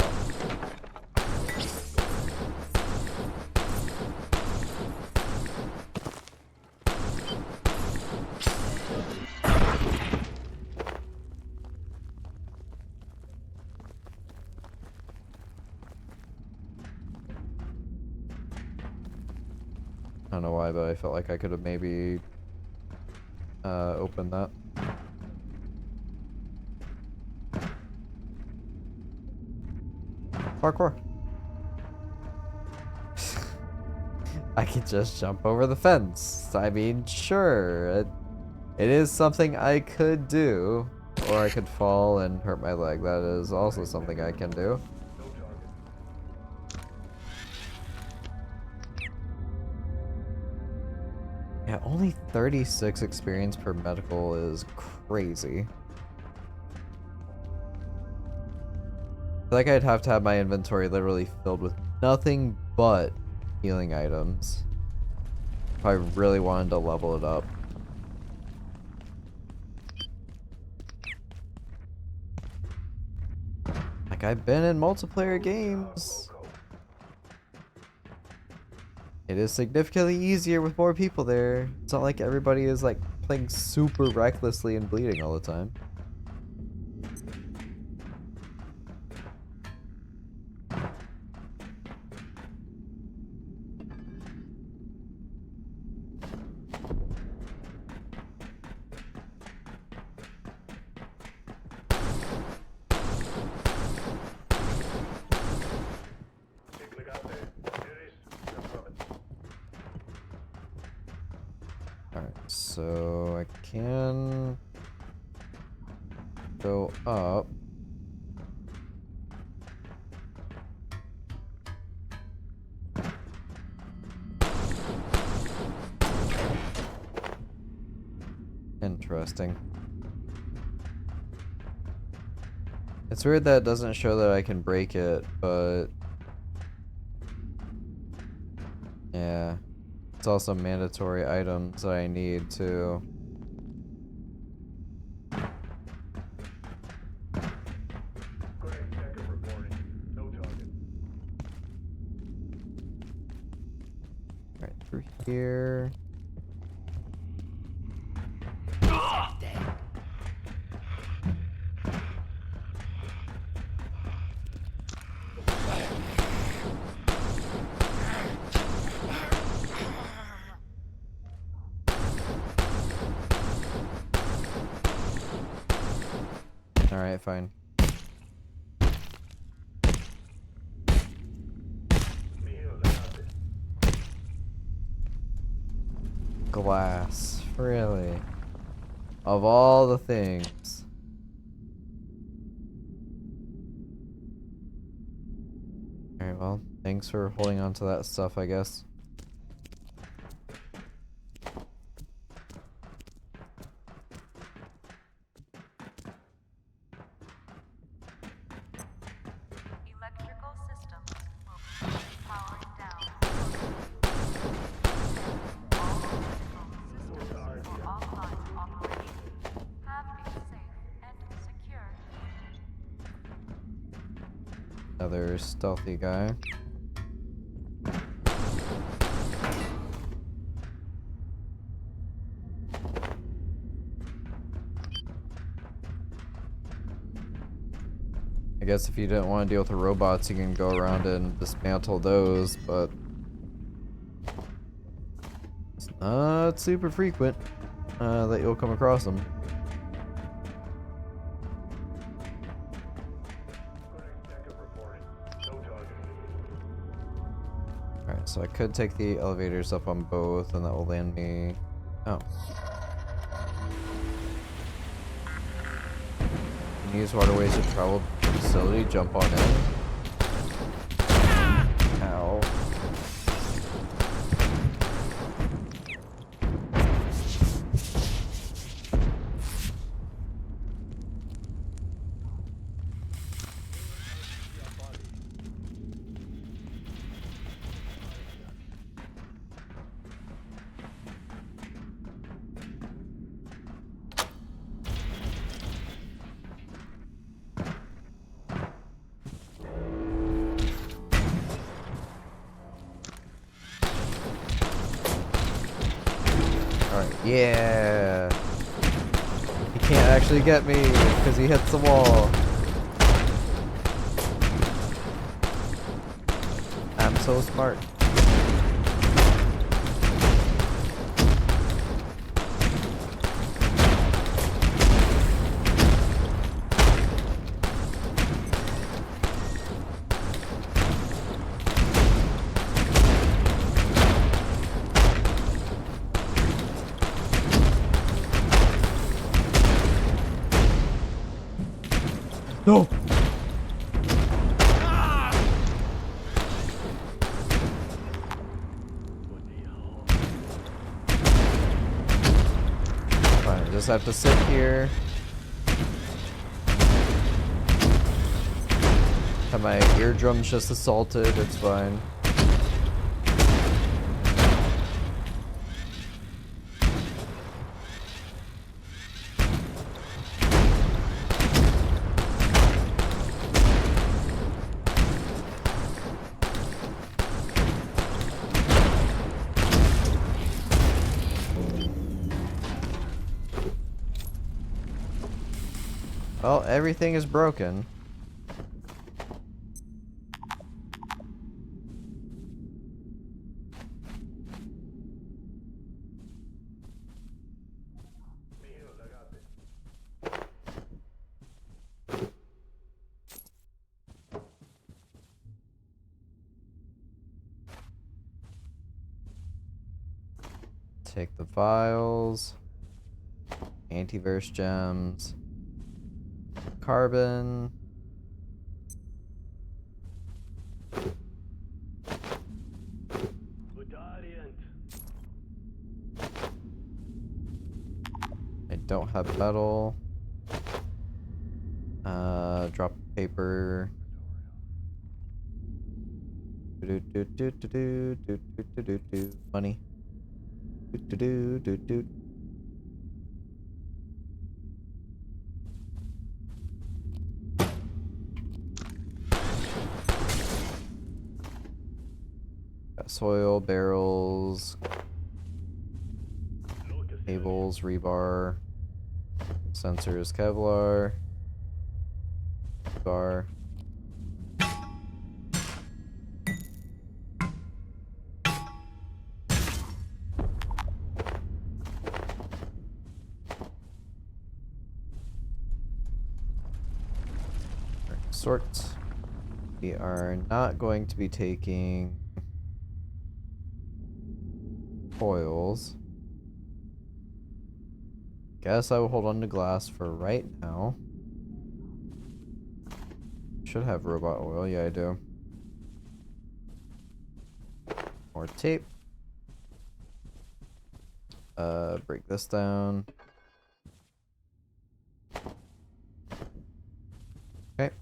I don't know why, but I felt like I could have maybe opened that. Parkour. I could just jump over the fence. I mean, sure. It is something I could do. Or I could fall and hurt my leg. That is also something I can do. Yeah, only 36 experience per medical is crazy. I feel like I'd have to have my inventory literally filled with nothing but healing items if I really wanted to level it up. Like, I've been in multiplayer games. It is significantly easier with more people there. It's not like everybody is like playing super recklessly and bleeding all the time. so I can go up. Interesting. It's weird that it doesn't show that I can break it, but yeah. It's also mandatory items that I need to. Right through here. Alright, fine. Glass. Really? Of all the things. Alright, well, thanks for holding on to that stuff, I guess. Electrical systems will be powering down. All electrical systems for offline operation. Have a safe and secure. Another stealthy guy. I guess if you didn't want to deal with the robots, you can go around and dismantle those, but it's not super frequent that you'll come across them. Alright, so I could take the elevators up on both, and that will land me... Oh. Can you use waterways to travel to the facility, jump on in? Ow. Alright, yeah. He can't actually get me because he hits the wall. I'm so smart. No! Fine, I just have to sit here. Have my eardrums just assaulted, it's fine. Well, everything is broken. Take the vials. Antivirus gems. Carbon. I don't have metal. Drop paper. Money. Got soil, barrels, cables, rebar, sensors, Kevlar, bar. Sort. We are not going to be taking foils. Guess I will hold on to glass for right now. Should have robot oil. Yeah, I do. More tape. Break this down. Okay.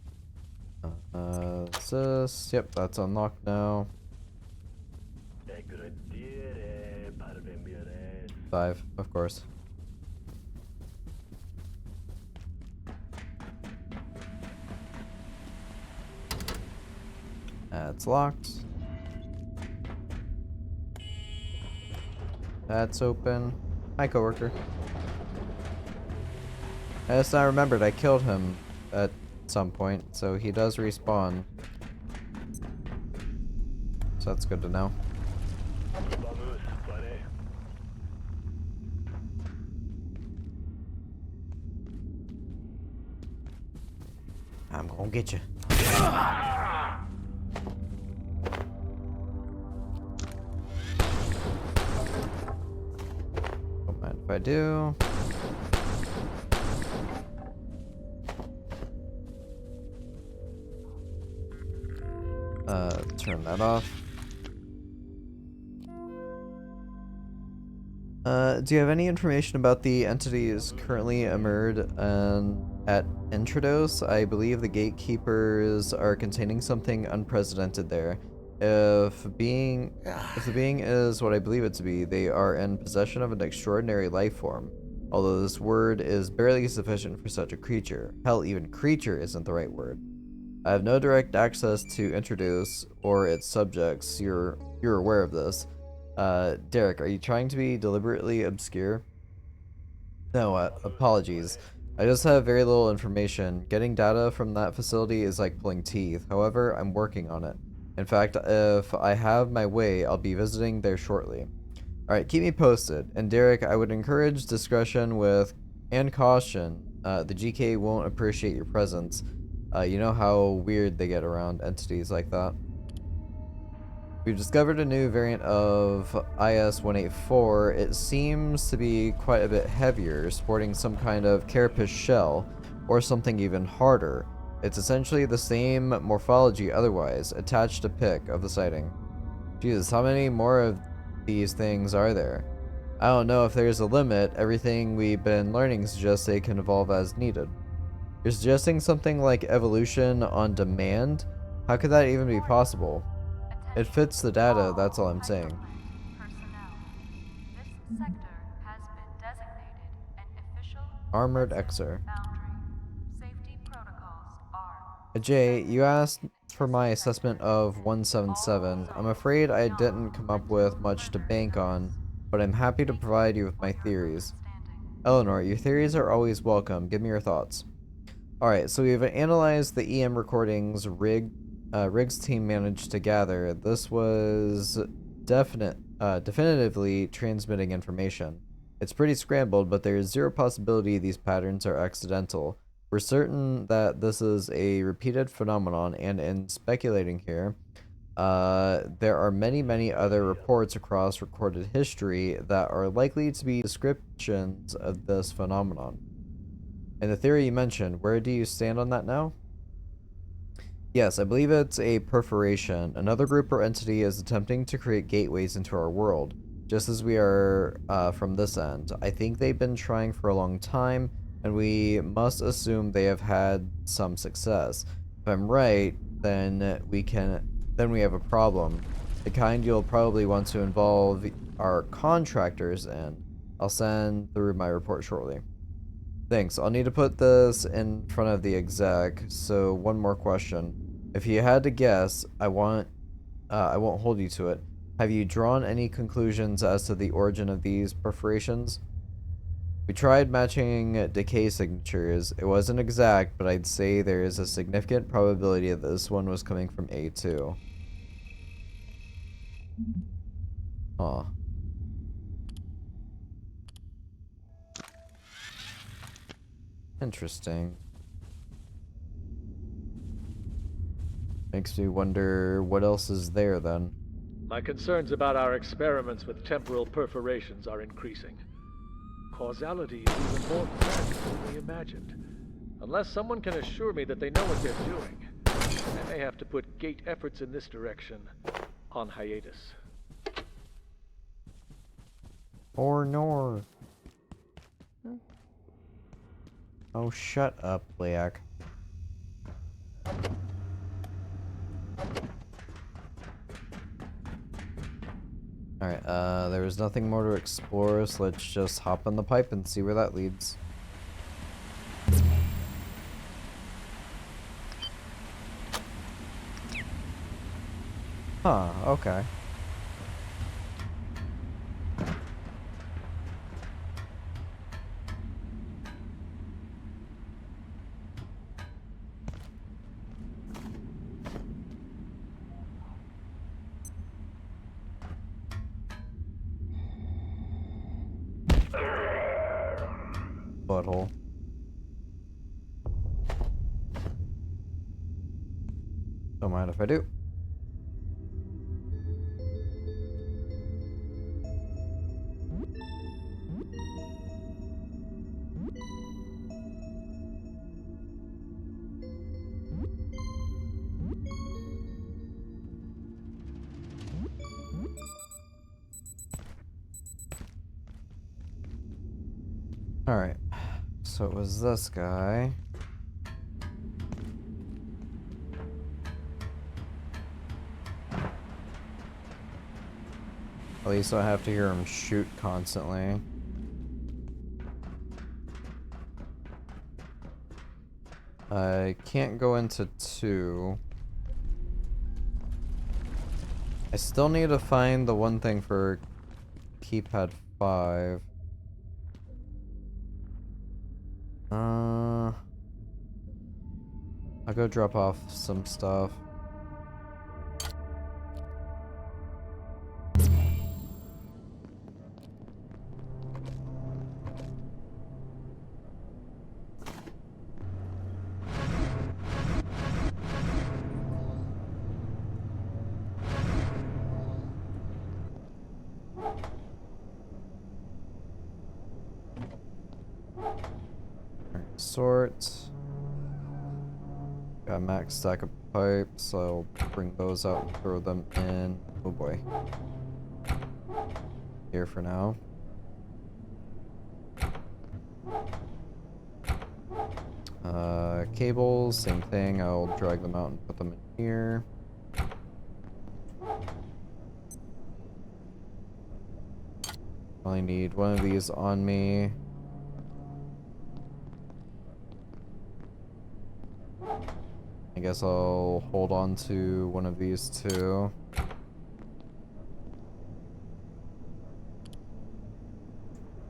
What's this? Yep, that's unlocked now. 5, of course. That's locked. That's open. Hi, coworker. Yes, I remembered I killed him at some point, so he does respawn. So that's good to know. I'm gonna get you. Don't mind if I do. Turn that off. Do you have any information about the entities currently emerged at Intrados? I believe the gatekeepers are containing something unprecedented there. If the being is what I believe it to be, they are in possession of an extraordinary life form. Although this word is barely sufficient for such a creature. Hell, even creature isn't the right word. I have no direct access to Introduce or its subjects. You're aware of this. Derek, are you trying to be deliberately obscure? No, apologies. I just have very little information. Getting data from that facility is like pulling teeth. However, I'm working on it. In fact, if I have my way, I'll be visiting there shortly. Alright, keep me posted. And Derek, I would encourage discretion and caution. The GK won't appreciate your presence. You know how weird they get around entities like that. We've discovered a new variant of IS-184. It seems to be quite a bit heavier, sporting some kind of carapace shell, or something even harder. It's essentially the same morphology otherwise, attached a pic of the sighting. Jesus, how many more of these things are there? I don't know if there's a limit. Everything we've been learning suggests they can evolve as needed. You're suggesting something like evolution on demand? How could that even be possible? It fits the data, that's all I'm saying. Armored Xer. Jay, you asked for my assessment of 177. I'm afraid I didn't come up with much to bank on, but I'm happy to provide you with my theories. Eleanor, your theories are always welcome. Give me your thoughts. Alright, so we've analyzed the EM recordings Riggs' team managed to gather. This was definitively transmitting information. It's pretty scrambled, but there is zero possibility these patterns are accidental. We're certain that this is a repeated phenomenon, and in speculating here, There are many other reports across recorded history that are likely to be descriptions of this phenomenon. And the theory you mentioned, where do you stand on that now? Yes, I believe it's a perforation. Another group or entity is attempting to create gateways into our world, just as we are from this end. I think they've been trying for a long time, and we must assume they have had some success. If I'm right, then we have a problem. The kind you'll probably want to involve our contractors in. I'll send through my report shortly. Thanks. I'll need to put this in front of the exec. So one more question. If you had to guess, I won't hold you to it. Have you drawn any conclusions as to the origin of these perforations? We tried matching decay signatures. It wasn't exact, but I'd say there is a significant probability that this one was coming from A2. Huh. Interesting. Makes me wonder what else is there then. My concerns about our experiments with temporal perforations are increasing. Causality is even more vast than we imagined. Unless someone can assure me that they know what they're doing, I may have to put gate efforts in this direction on hiatus. Or nor. Oh, shut up, Leak. Alright, there was nothing more to explore, so let's just hop on the pipe and see where that leads. Huh, okay. Butthole. Don't mind if I do. Alright, so it was this guy. At least I don't have to hear him shoot constantly. I can't go into 2. I still need to find the one thing for keypad 5. I'll go drop off some stuff. Sort. Got a max stack of pipes, so I'll bring those out and throw them in. Oh boy. Here for now. Cables, same thing. I'll drag them out and put them in here. Only need one of these on me. I guess I'll hold on to one of these two.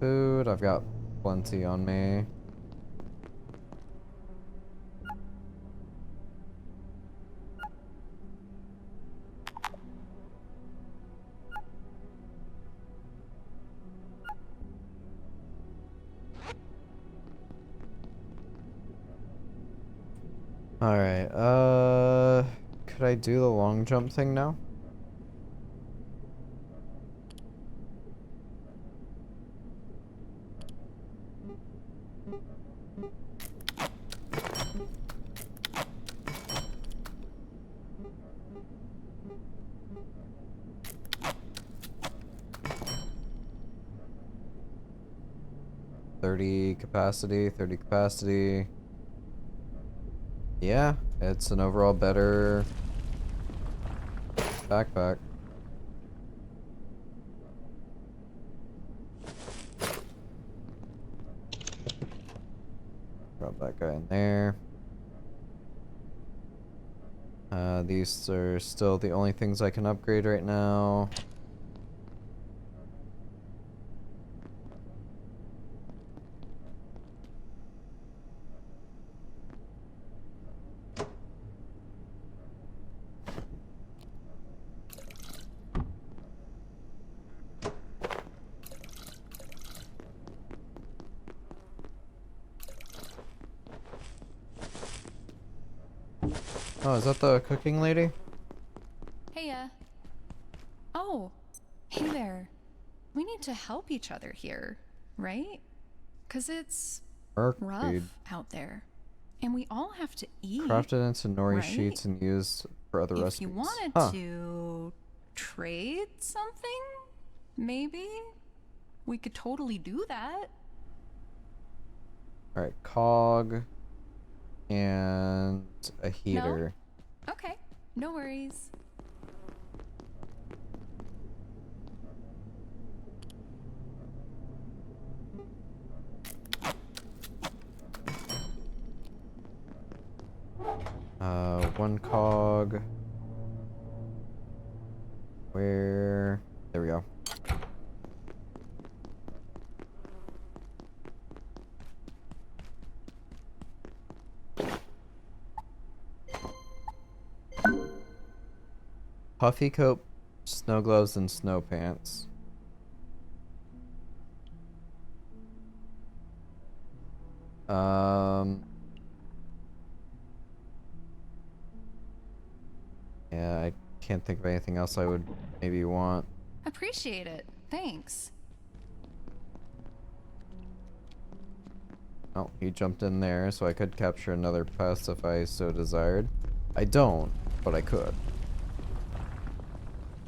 Food, I've got plenty on me. Alright, Could I do the long jump thing now? $30 capacity. Yeah, it's an overall better backpack. Drop that guy in there. These are still the only things I can upgrade right now. Oh, is that the cooking lady? Heya. Oh, hey there. We need to help each other here, right? 'Cause it's rough Feed. out there. And we all have to eat. Crafted into nori right? sheets and used for other If recipes. you wanted Huh. to trade something, maybe we could totally do that. Alright, cog and a heater. Okay, no worries. One cog. Where? There we go. Puffy coat, snow gloves, and snow pants. Yeah, I can't think of anything else I would maybe want. Appreciate it. Thanks. Oh, he jumped in there, so I could capture another pest if I so desired. I don't, but I could.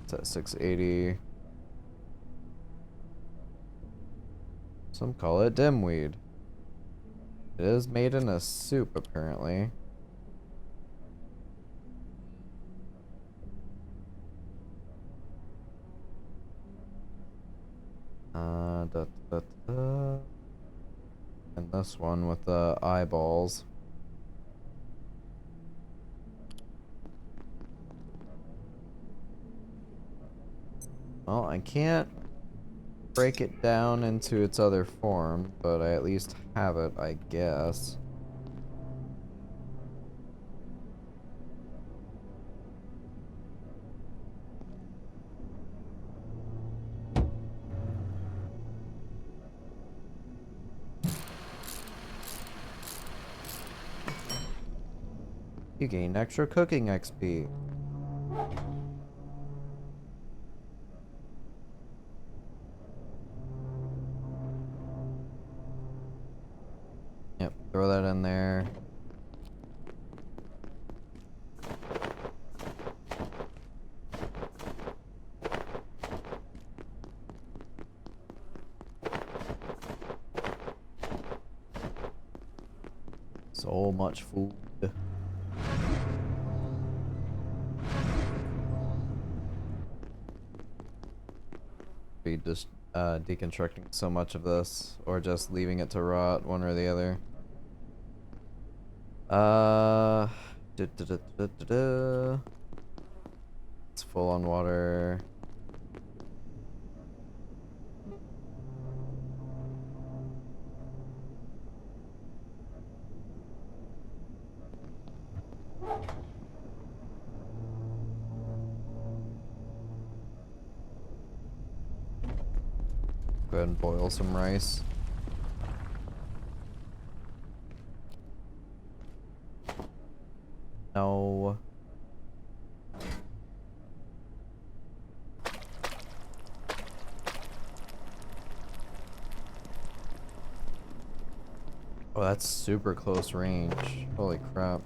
It's at 680. Some call it dimweed. It is made in a soup, apparently. And this one with the eyeballs. Well, I can't break it down into its other form, but I at least have it, I guess. You gain extra cooking XP. Yep, throw that in there. So much food. Be just deconstructing so much of this, or just leaving it to rot, one or the other. It's full on water. Go ahead and boil some rice. No. Oh, that's super close range. Holy crap.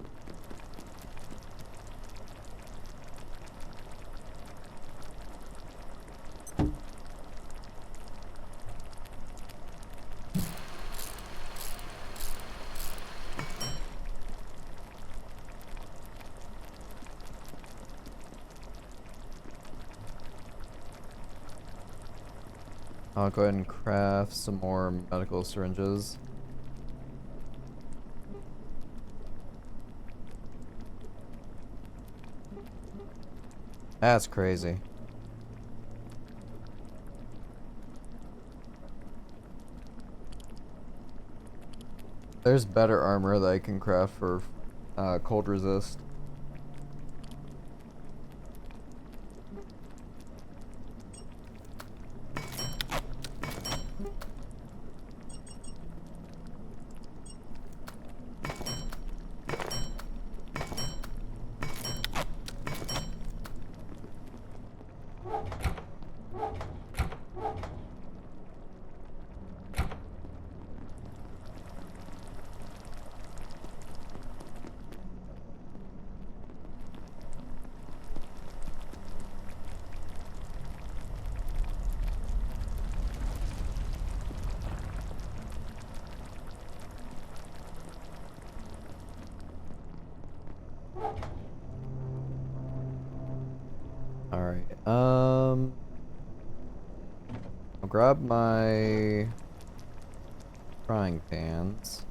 I'll go ahead and craft some more medical syringes. That's crazy. There's better armor that I can craft for cold resist. Alright, I'll grab my frying pans.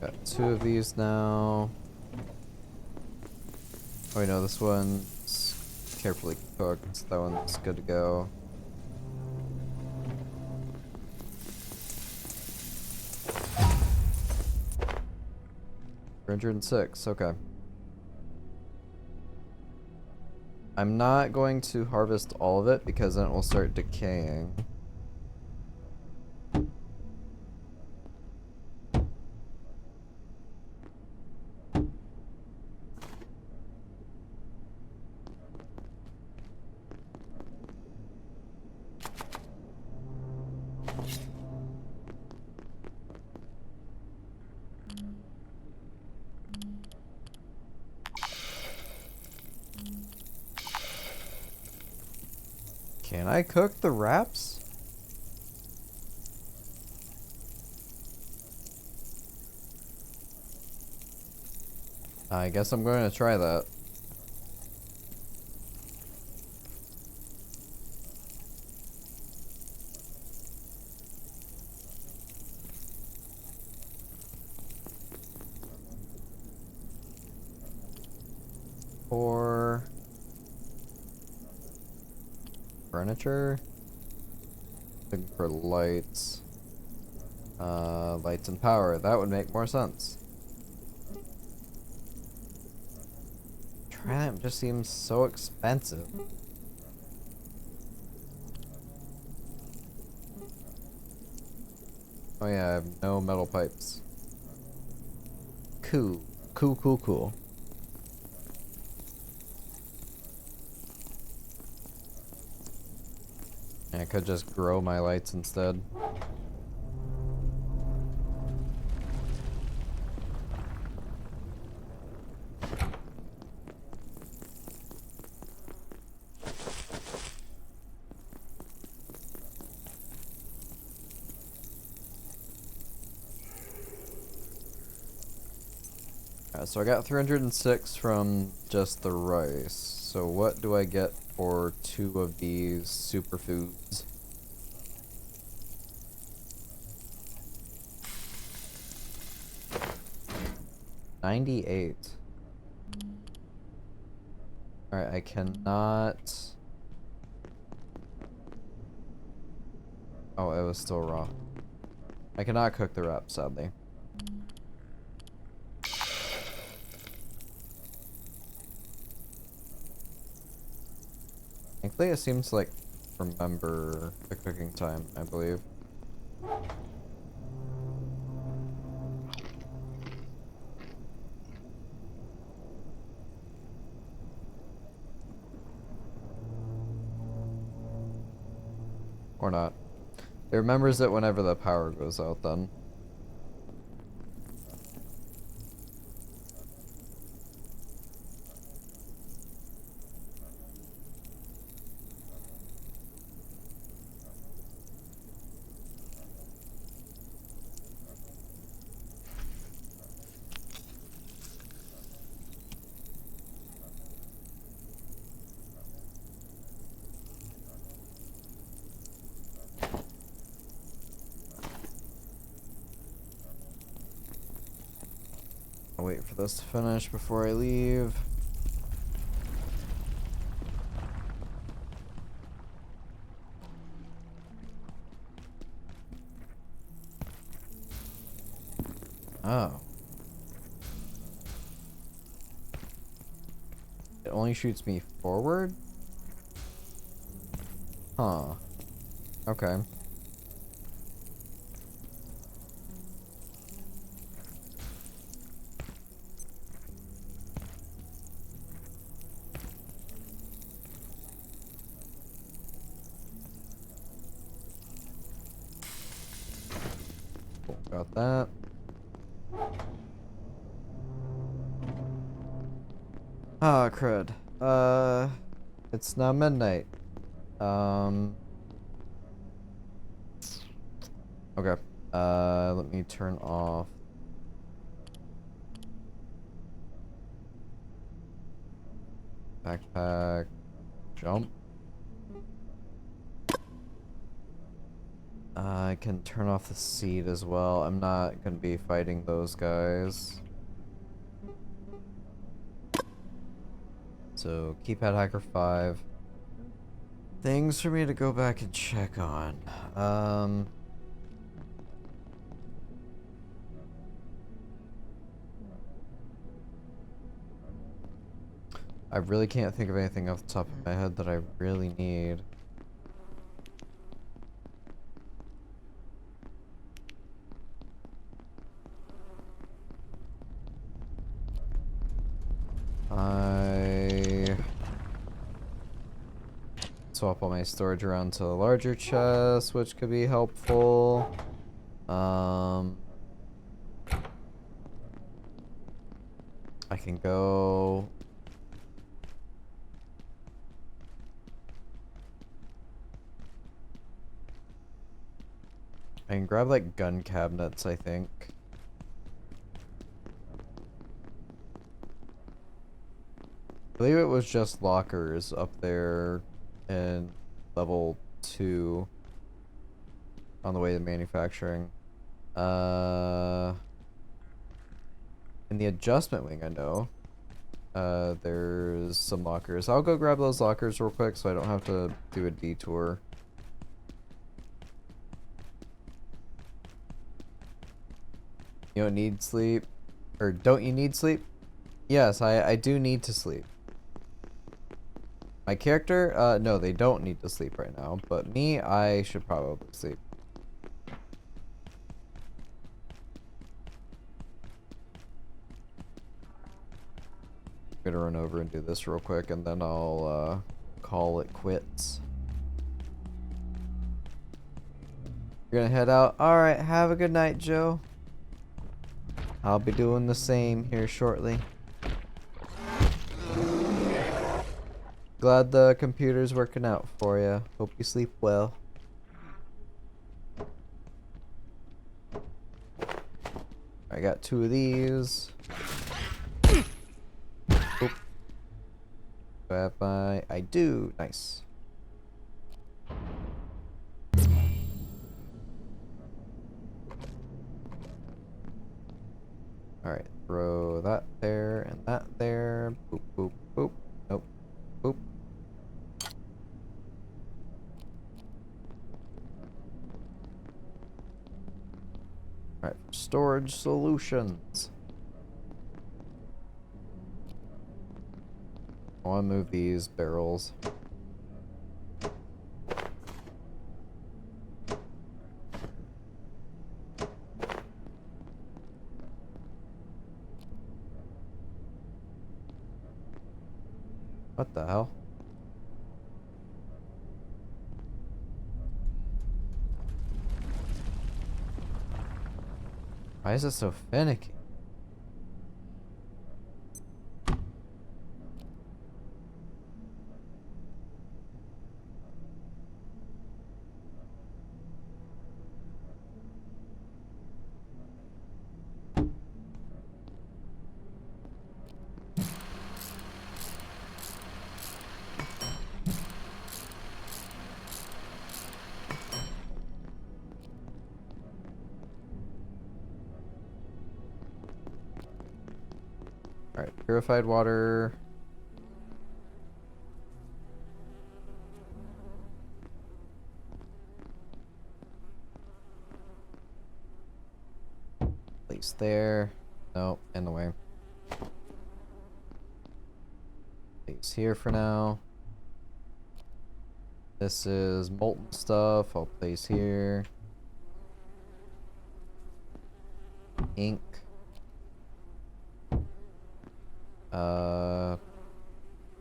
Got 2 of these now. Oh wait, no, this one's carefully cooked. That one's good to go. $306, okay. I'm not going to harvest all of it because then it will start decaying. Can I cook the wraps? I guess I'm going to try that. For furniture, looking for lights, lights and power. That would make more sense. Tramp just seems so expensive. Oh yeah, I have no metal pipes. Cool. Cool, cool, cool. I could just grow my lights instead. Alright, so I got 306 from just the rice. So what do I get for 2 of these superfoods? $98. Alright, I cannot... Oh, it was still raw. I cannot cook the wrap, sadly. Thankfully, it seems to, like, remember the cooking time, I believe. Or not. It remembers it whenever the power goes out then. I'll wait for this to finish before I leave. Oh. It only shoots me forward? Huh. Okay. Cool, got that. Ah, crud. It's now midnight. Okay. Let me turn off backpack, jump. I can turn off the seat as well. I'm not gonna be fighting those guys. So, keypad hacker 5. Things for me to go back and check on. I really can't think of anything off the top of my head that I really need. I swap all my storage around to the larger chest, which could be helpful. I can go. I can grab like gun cabinets, I think. I believe it was just lockers up there in level 2 on the way to manufacturing. In the adjustment wing, I know. There's some lockers. I'll go grab those lockers real quick so I don't have to do a detour. You don't need sleep? Or don't you need sleep? Yes, I do need to sleep. My character, no, they don't need to sleep right now, but me, I should probably sleep. I'm gonna run over and do this real quick, and then I'll, call it quits. You're gonna head out? Alright, have a good night, Joe. I'll be doing the same here shortly. Glad the computer's working out for you. Hope you sleep well. I got 2 of these. Oop. Do I have my... I do. Nice. Alright, throw that there and that there. Boop, boop, boop. Nope. Boop. Alright, storage solutions. I want to move these barrels. What the hell? Why is it so finicky? Alright, purified water. Place there. No, in the way. Place here for now. This is molten stuff. I'll place here. Ink.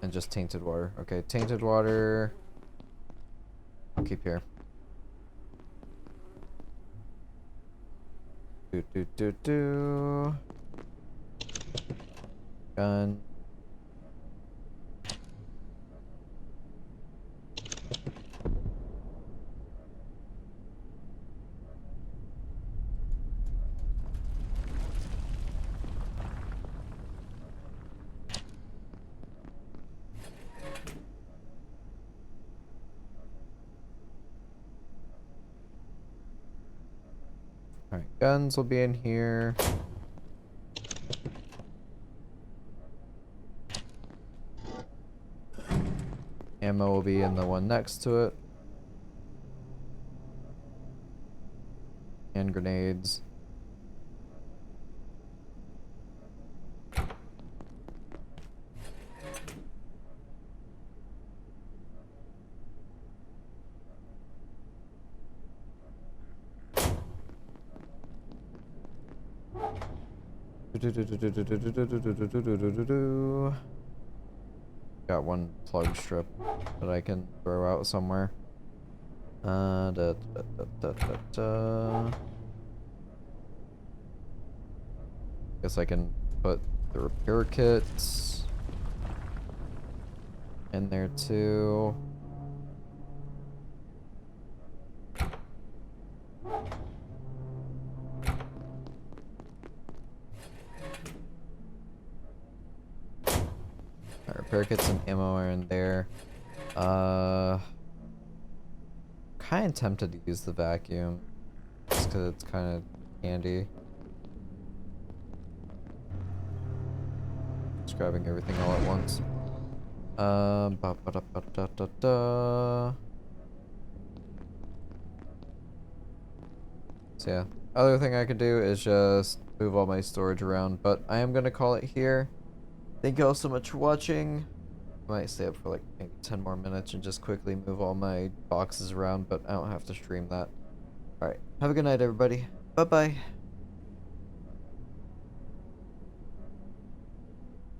And just tainted water. Okay, tainted water. I'll keep here. Do. Gun. Alright, guns will be in here. Ammo will be in the one next to it. And grenades. Got one plug strip that I can throw out somewhere. Guess I can put the repair kits in there too. Repair kits and ammo are in there. Kind of tempted to use the vacuum just because it's kind of handy. Just grabbing everything all at once. So yeah, other thing I could do is just move all my storage around, but I am gonna call it here. Thank you all so much for watching. I might stay up for like maybe 10 more minutes and just quickly move all my boxes around, but I don't have to stream that. Alright, have a good night everybody. Bye bye.